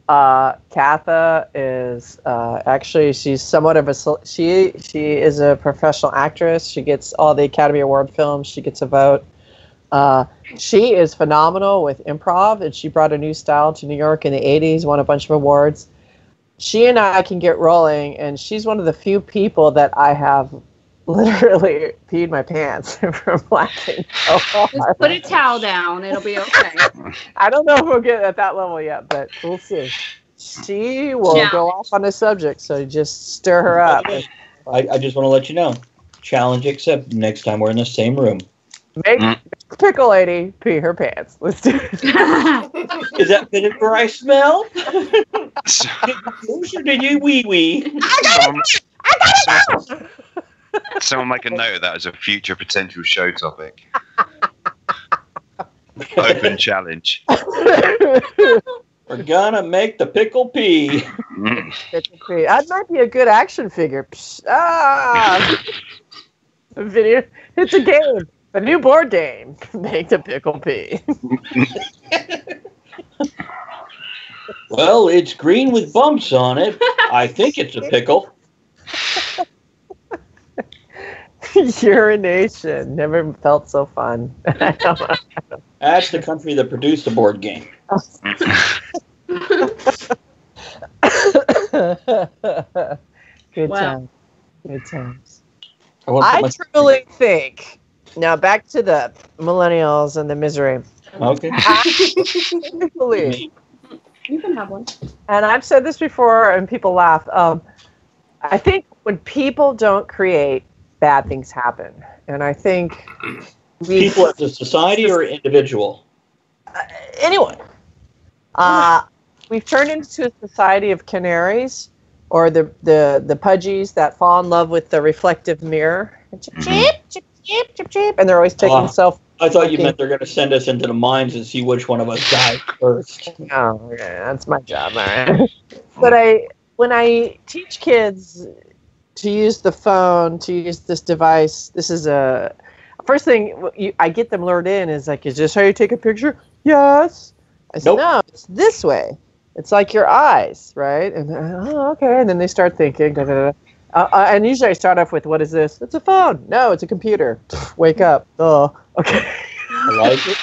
Katha is actually, she's somewhat of a, she is a professional actress. She gets all the Academy Award films. She gets a vote. She is phenomenal with improv, and she brought a new style to New York in the 80s, won a bunch of awards. She and I can get rolling, and she's one of the few people that I have literally peed my pants from laughing so hard.
Just put a towel down. It'll be okay.
I don't know if we'll get at that level yet, but we'll see. She will go off on the subject, so just stir her up.
I just want to let you know. Challenge accepted. Next time we're in the same room.
Make Pickle Lady pee her pants. Let's do it.
Is that vinegar I smell? Did you wee?
Someone make a note of that as a future potential show topic. Open challenge.
We're gonna make the pickle pee.
Pickle pee. That might be a good action figure. Video. It's a game. A new board game. Make the pickle pee.
Well, it's green with bumps on it. I think it's a pickle.
Urination. Never felt so fun.
That's the country that produced the board game.
Good
Wow.
times. Good times.
I
I truly think, now back to the millennials and the misery.
Okay.
I believe,
You can have one.
and I've said this before and people laugh, I think when people don't create, bad things happen. And I think
People as a society or individual?
anyone. We've turned into a society of canaries, or the pudgies that fall in love with the reflective mirror. Chip, chip, chip, chip, chip, chip, and they're always taking self.
I thought you meant they're going to send us into the mines and see which one of us dies first.
Oh, okay, that's my job, all right. But when I teach kids to use the phone, to use this device, this is a first thing I get them lured in is like, is this how you take a picture? Yes. I said, no, it's this way. It's like your eyes, right? And okay. And then they start thinking. Da, da, da. And usually I start off with, what is this? It's a phone. No, it's a computer. Wake up. Oh, okay.
I like it.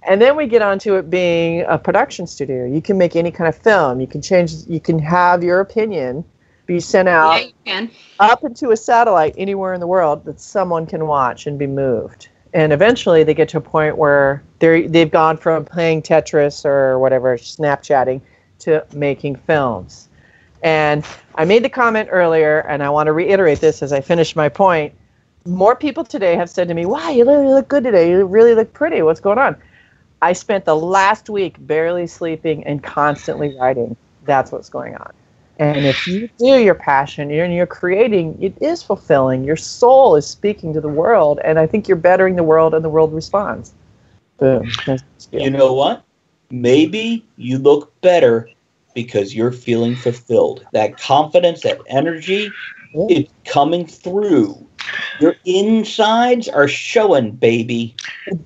And then we get onto it being a production studio. You can make any kind of film. You can change. You can have your opinion be sent out up into a satellite anywhere in the world that someone can watch and be moved. And eventually they get to a point where they've gone from playing Tetris or whatever, Snapchatting, to making films. And I made the comment earlier, and I want to reiterate this as I finish my point. More people today have said to me, wow, you really look good today. You really look pretty. What's going on? I spent the last week barely sleeping and constantly writing. That's what's going on. And if you do your passion and you're creating, it is fulfilling. Your soul is speaking to the world, and I think you're bettering the world, and the world responds. Boom.
You know what? Maybe you look better because you're feeling fulfilled. That confidence, that energy, it's coming through. Your insides are showing, baby.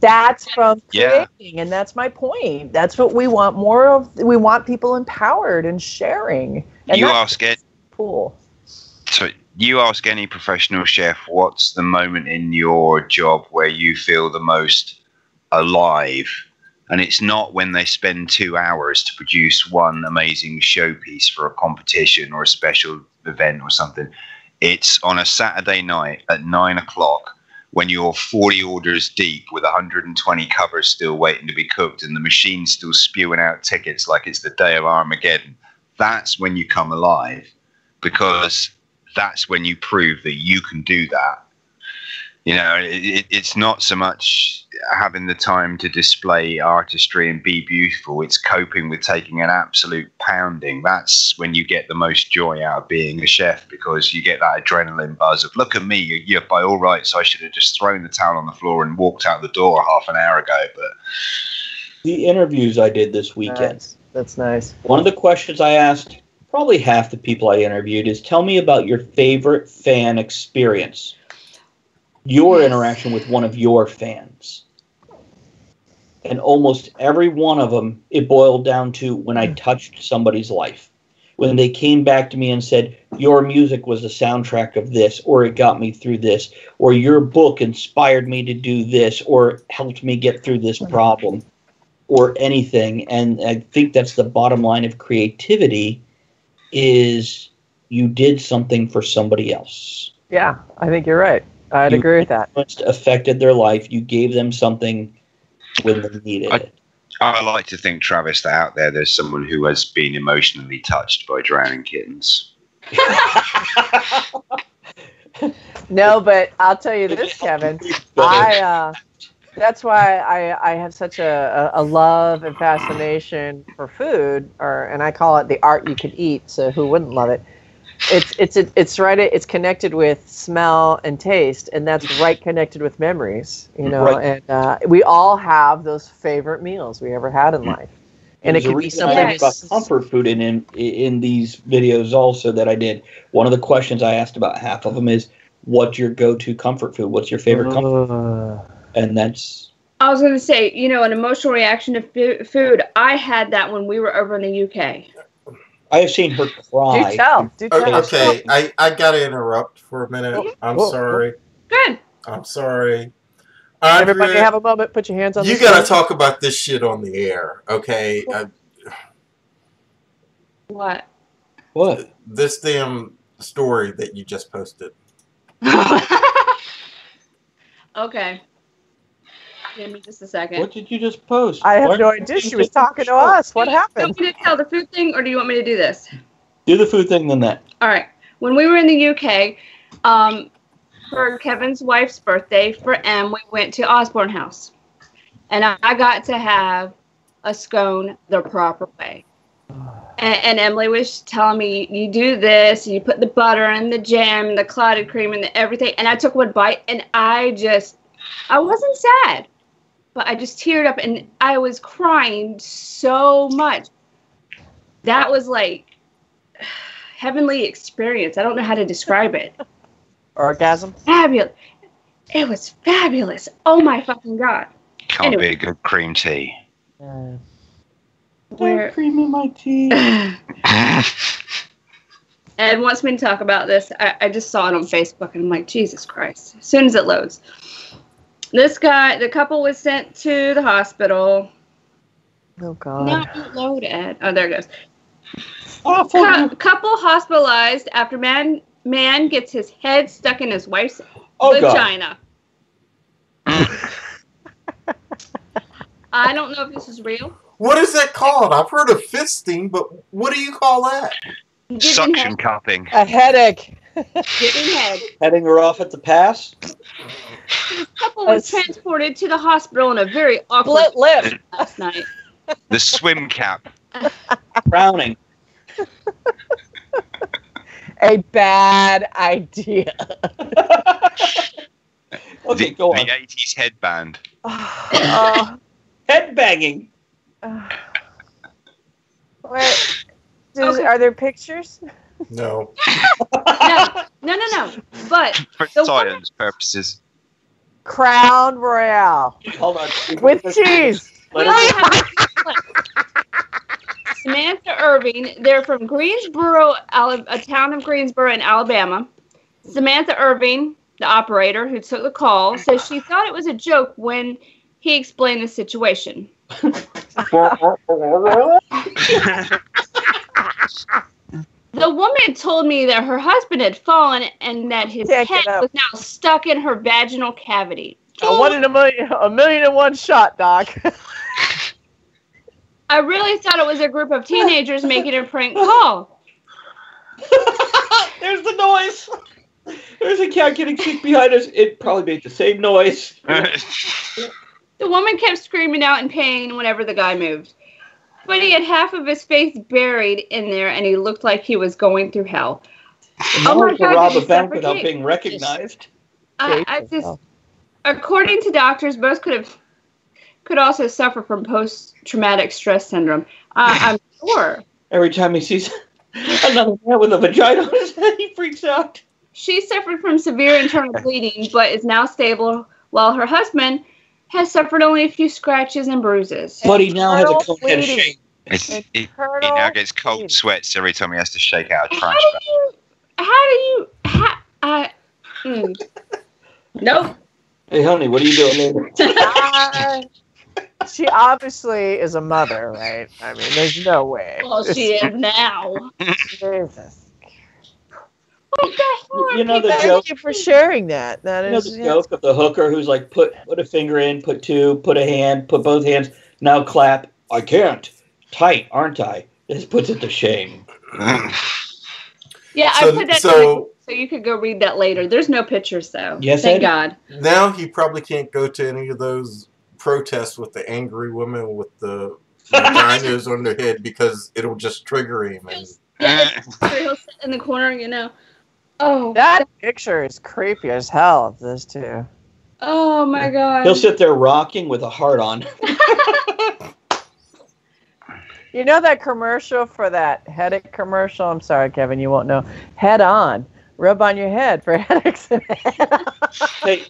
That's from creating, and that's my point. That's what we want more of. We want people empowered and sharing. And
you ask it.
Cool.
So you ask any professional chef, what's the moment in your job where you feel the most alive? And it's not when they spend 2 hours to produce one amazing showpiece for a competition or a special event or something. It's on a Saturday night at 9 o'clock when you're 40 orders deep with 120 covers still waiting to be cooked and the machine's still spewing out tickets like it's the day of Armageddon. That's when you come alive, because that's when you prove that you can do that. You know, it's not so much having the time to display artistry and be beautiful. It's coping with taking an absolute pounding. That's when you get the most joy out of being a chef, because you get that adrenaline buzz of, look at me, you're by all rights, I should have just thrown the towel on the floor and walked out the door half an hour ago. But
the interviews I did this weekend.
That's nice.
One of the questions I asked probably half the people I interviewed is, tell me about your favorite fan experience. Your interaction with one of your fans. And almost every one of them, it boiled down to when I touched somebody's life. When they came back to me and said, your music was the soundtrack of this, or it got me through this, or your book inspired me to do this, or helped me get through this problem, or anything. And I think that's the bottom line of creativity, is you did something for somebody else.
Yeah, I think you're right. I'd agree with that.
It affected their life. You gave them something when they needed it.
I like to think, Travis, that out there's someone who has been emotionally touched by drowning kittens.
No, but I'll tell you this, Kevin. That's why I have such a love and fascination for food, and I call it the art you could eat. So who wouldn't love it? It's right. It's connected with smell and taste, and that's right connected with memories. You know, right. And we all have those favorite meals we ever had in life, and it could be something.
I about comfort food in these videos also that I did. One of the questions I asked about half of them is, "What's your go-to comfort food? What's your favorite comfort food?" And that's.
I was going to say, an emotional reaction to food. I had that when we were over in the UK.
I have seen her cry.
Do tell.
Okay, I got to interrupt for a minute. I'm sorry.
Good.
I'm sorry. Andrea,
everybody have a moment. Put your hands on
you got to talk about this shit on the air, okay?
What?
This damn story that you just posted.
Okay. Give me just a second.
What did you just post?
I have no idea. She was talking to us. What happened?
Do you want me to tell the food thing, or do you want me to do this?
Do the food thing, then that.
All right. When we were in the UK, for Kevin's wife's birthday, for M, we went to Osborne House. And I got to have a scone the proper way. And Emily was telling me, you do this, you put the butter and the jam, the clotted cream, and everything. And I took one bite, and I wasn't sad. But I just teared up, and I was crying so much. That was like heavenly experience. I don't know how to describe it.
Orgasm?
Fabulous. It was fabulous. Oh my fucking God.
Can't be a good cream tea.
Don't cream in my tea.
Ed wants me to talk about this. I just saw it on Facebook and I'm like, Jesus Christ. As soon as it loads. The couple was sent to the hospital.
Oh, God.
No, don't load, Ed. Oh, there it goes. Couple hospitalized after man gets his head stuck in his wife's vagina. I don't know if this is real.
What is that called? I've heard of fisting, but what do you call that?
Suction cupping.
A headache.
Giving head.
Heading her off at the pass.
The couple was transported to the hospital in a very awkward
Split lip
last night.
The swim cap.
Frowning.
A bad idea.
Okay, go on.
The 80s headband.
Head banging.
Wait, are there pictures?
No.
No. But
For science purposes.
Crown Royale.
Hold on.
With cheese.
Samantha Irving, they're from Greensboro, a town of Greensboro in Alabama. Samantha Irving, the operator who took the call, says she thought it was a joke when he explained the situation. The woman told me that her husband had fallen and that his head was now stuck in her vaginal cavity.
A 1 in a million and one shot, Doc.
I really thought it was a group of teenagers making a prank call.
There's the noise. There's a cat getting sick behind us. It probably made the same noise.
The woman kept screaming out in pain whenever the guy moved. But he had half of his face buried in there, and he looked like he was going through hell.
Oh my God! Rob a bank without being recognized.
According to doctors, both could also suffer from post-traumatic stress syndrome. I'm sure.
Every time he sees another man with a vagina on his head, he freaks out.
She suffered from severe internal bleeding, but is now stable, while her husband has suffered only a few scratches and bruises.
But he now has a cold head of shame.
He now gets cold sweats every time he has to shake out a trash bag.
Nope.
Hey, honey, what are you doing later?
She obviously is a mother, right? I mean, there's no way.
Well, she is now.
Jesus.
What the hell?
You know the joke.
Thank you for sharing that. That
is the joke of the hooker who's like, put a finger in, put two, put a hand, put both hands. Now clap. I can't. Tight, aren't I? This puts it to shame.
Yeah, I put that so you could go read that later. There's no pictures though.
Yes,
thank God.
Now he probably can't go to any of those protests with the angry women with the vaginas on their head because it'll just trigger him. And
yeah, he'll sit in the corner, you know. Oh,
that picture is creepy as hell of this too.
Oh my God.
He'll sit there rocking with a heart on.
You know that commercial for that headache commercial? I'm sorry, Kevin, you won't know. Head on. Rub on your head for headaches.
Hey,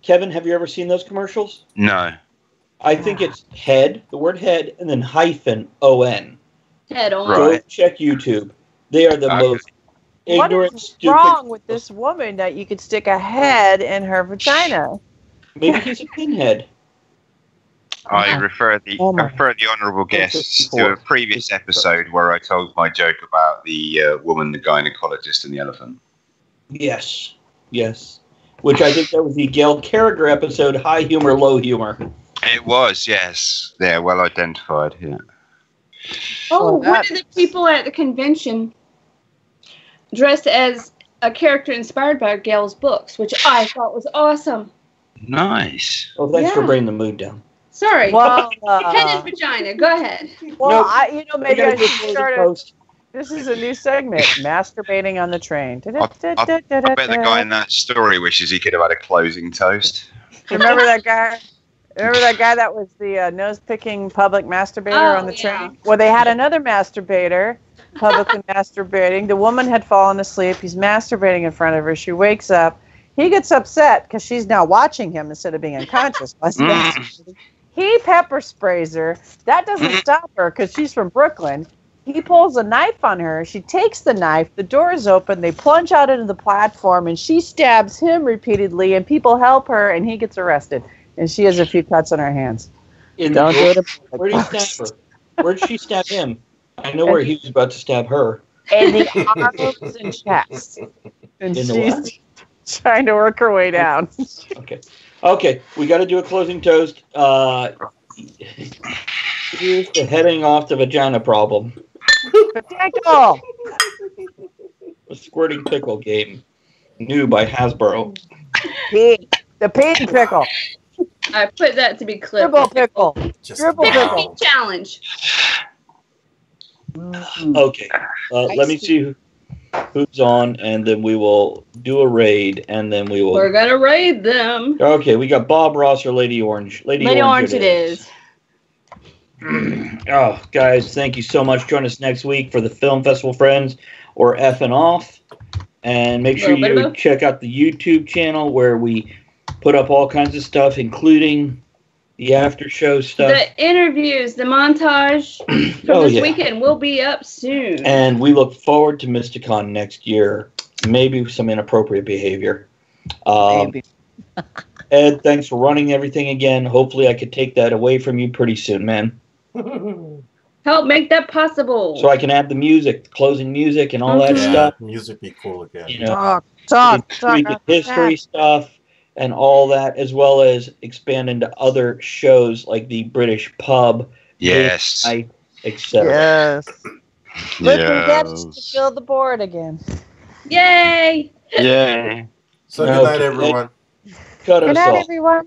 Kevin, have you ever seen those commercials?
No.
I think it's head, the word head, and then hyphen O-N.
Head on.
Go check YouTube. They are the most ignorant, stupid.
What is wrong with this woman that you could stick a head in her vagina?
Maybe he's a pinhead.
I refer the honourable guests to a previous episode where I told my joke about the woman, the gynecologist, and the elephant.
Yes. Which I think that was the Gail Carriger episode, High Humor, Low Humor.
It was, yes. Yeah, well identified, yeah.
Oh, one of the people at the convention dressed as a character inspired by Gail's books, which I thought was awesome.
Nice.
Oh, thanks for bringing the mood down.
Sorry.
Well,
head and vagina. Go ahead.
Well, maybe I should start this is a new segment, masturbating on the train.
I bet the guy in that story wishes he could have had a closing toast.
Remember that guy? Remember that guy that was the nose-picking public masturbator on the train? Well, they had another masturbator, publicly masturbating. The woman had fallen asleep. He's masturbating in front of her. She wakes up. He gets upset because she's now watching him instead of being unconscious. He pepper sprays her. That doesn't stop her because she's from Brooklyn. He pulls a knife on her. She takes the knife. The door is open. They plunge out into the platform, and she stabs him repeatedly, and people help her, and he gets arrested. And she has a few cuts on her hands.
Don't do it. Where did he stab her? Where did she stab him? I know where he was about to stab her.
In the arms and chest. And she's trying to work her way down.
Okay. We got to do a closing toast. Here's the heading off the vagina problem.
Pickle!
The squirting pickle game. New by Hasbro.
The pig pickle.
I put that to be clear.
Dribble pickle. Dribble pickle.
Challenge.
Okay. Let me see who's on, and then we will do a raid, and then we will...
We're going to raid them.
Okay, we got Bob Ross or Lady Orange. Lady Orange it is. Oh, guys, thank you so much. Join us next week for the Film Festival Friends or Effing Off. And make sure you check out the YouTube channel where we put up all kinds of stuff, including the after show stuff.
The interviews, the montage from this weekend will be up soon.
And we look forward to MystiCon next year. Maybe some inappropriate behavior. Maybe. Ed, thanks for running everything again. Hopefully I could take that away from you pretty soon, man.
Help make that possible.
So I can add the music, the closing music, and all that stuff.
Music be cool again.
You know, talk history stuff and all that, as well as expand into other shows like the British Pub.
Yes.
Etc.
Yes. Look, we get to fill the board again.
Yay!
Yay.
So good night, everyone.
Cut
good
us
night,
off.
everyone.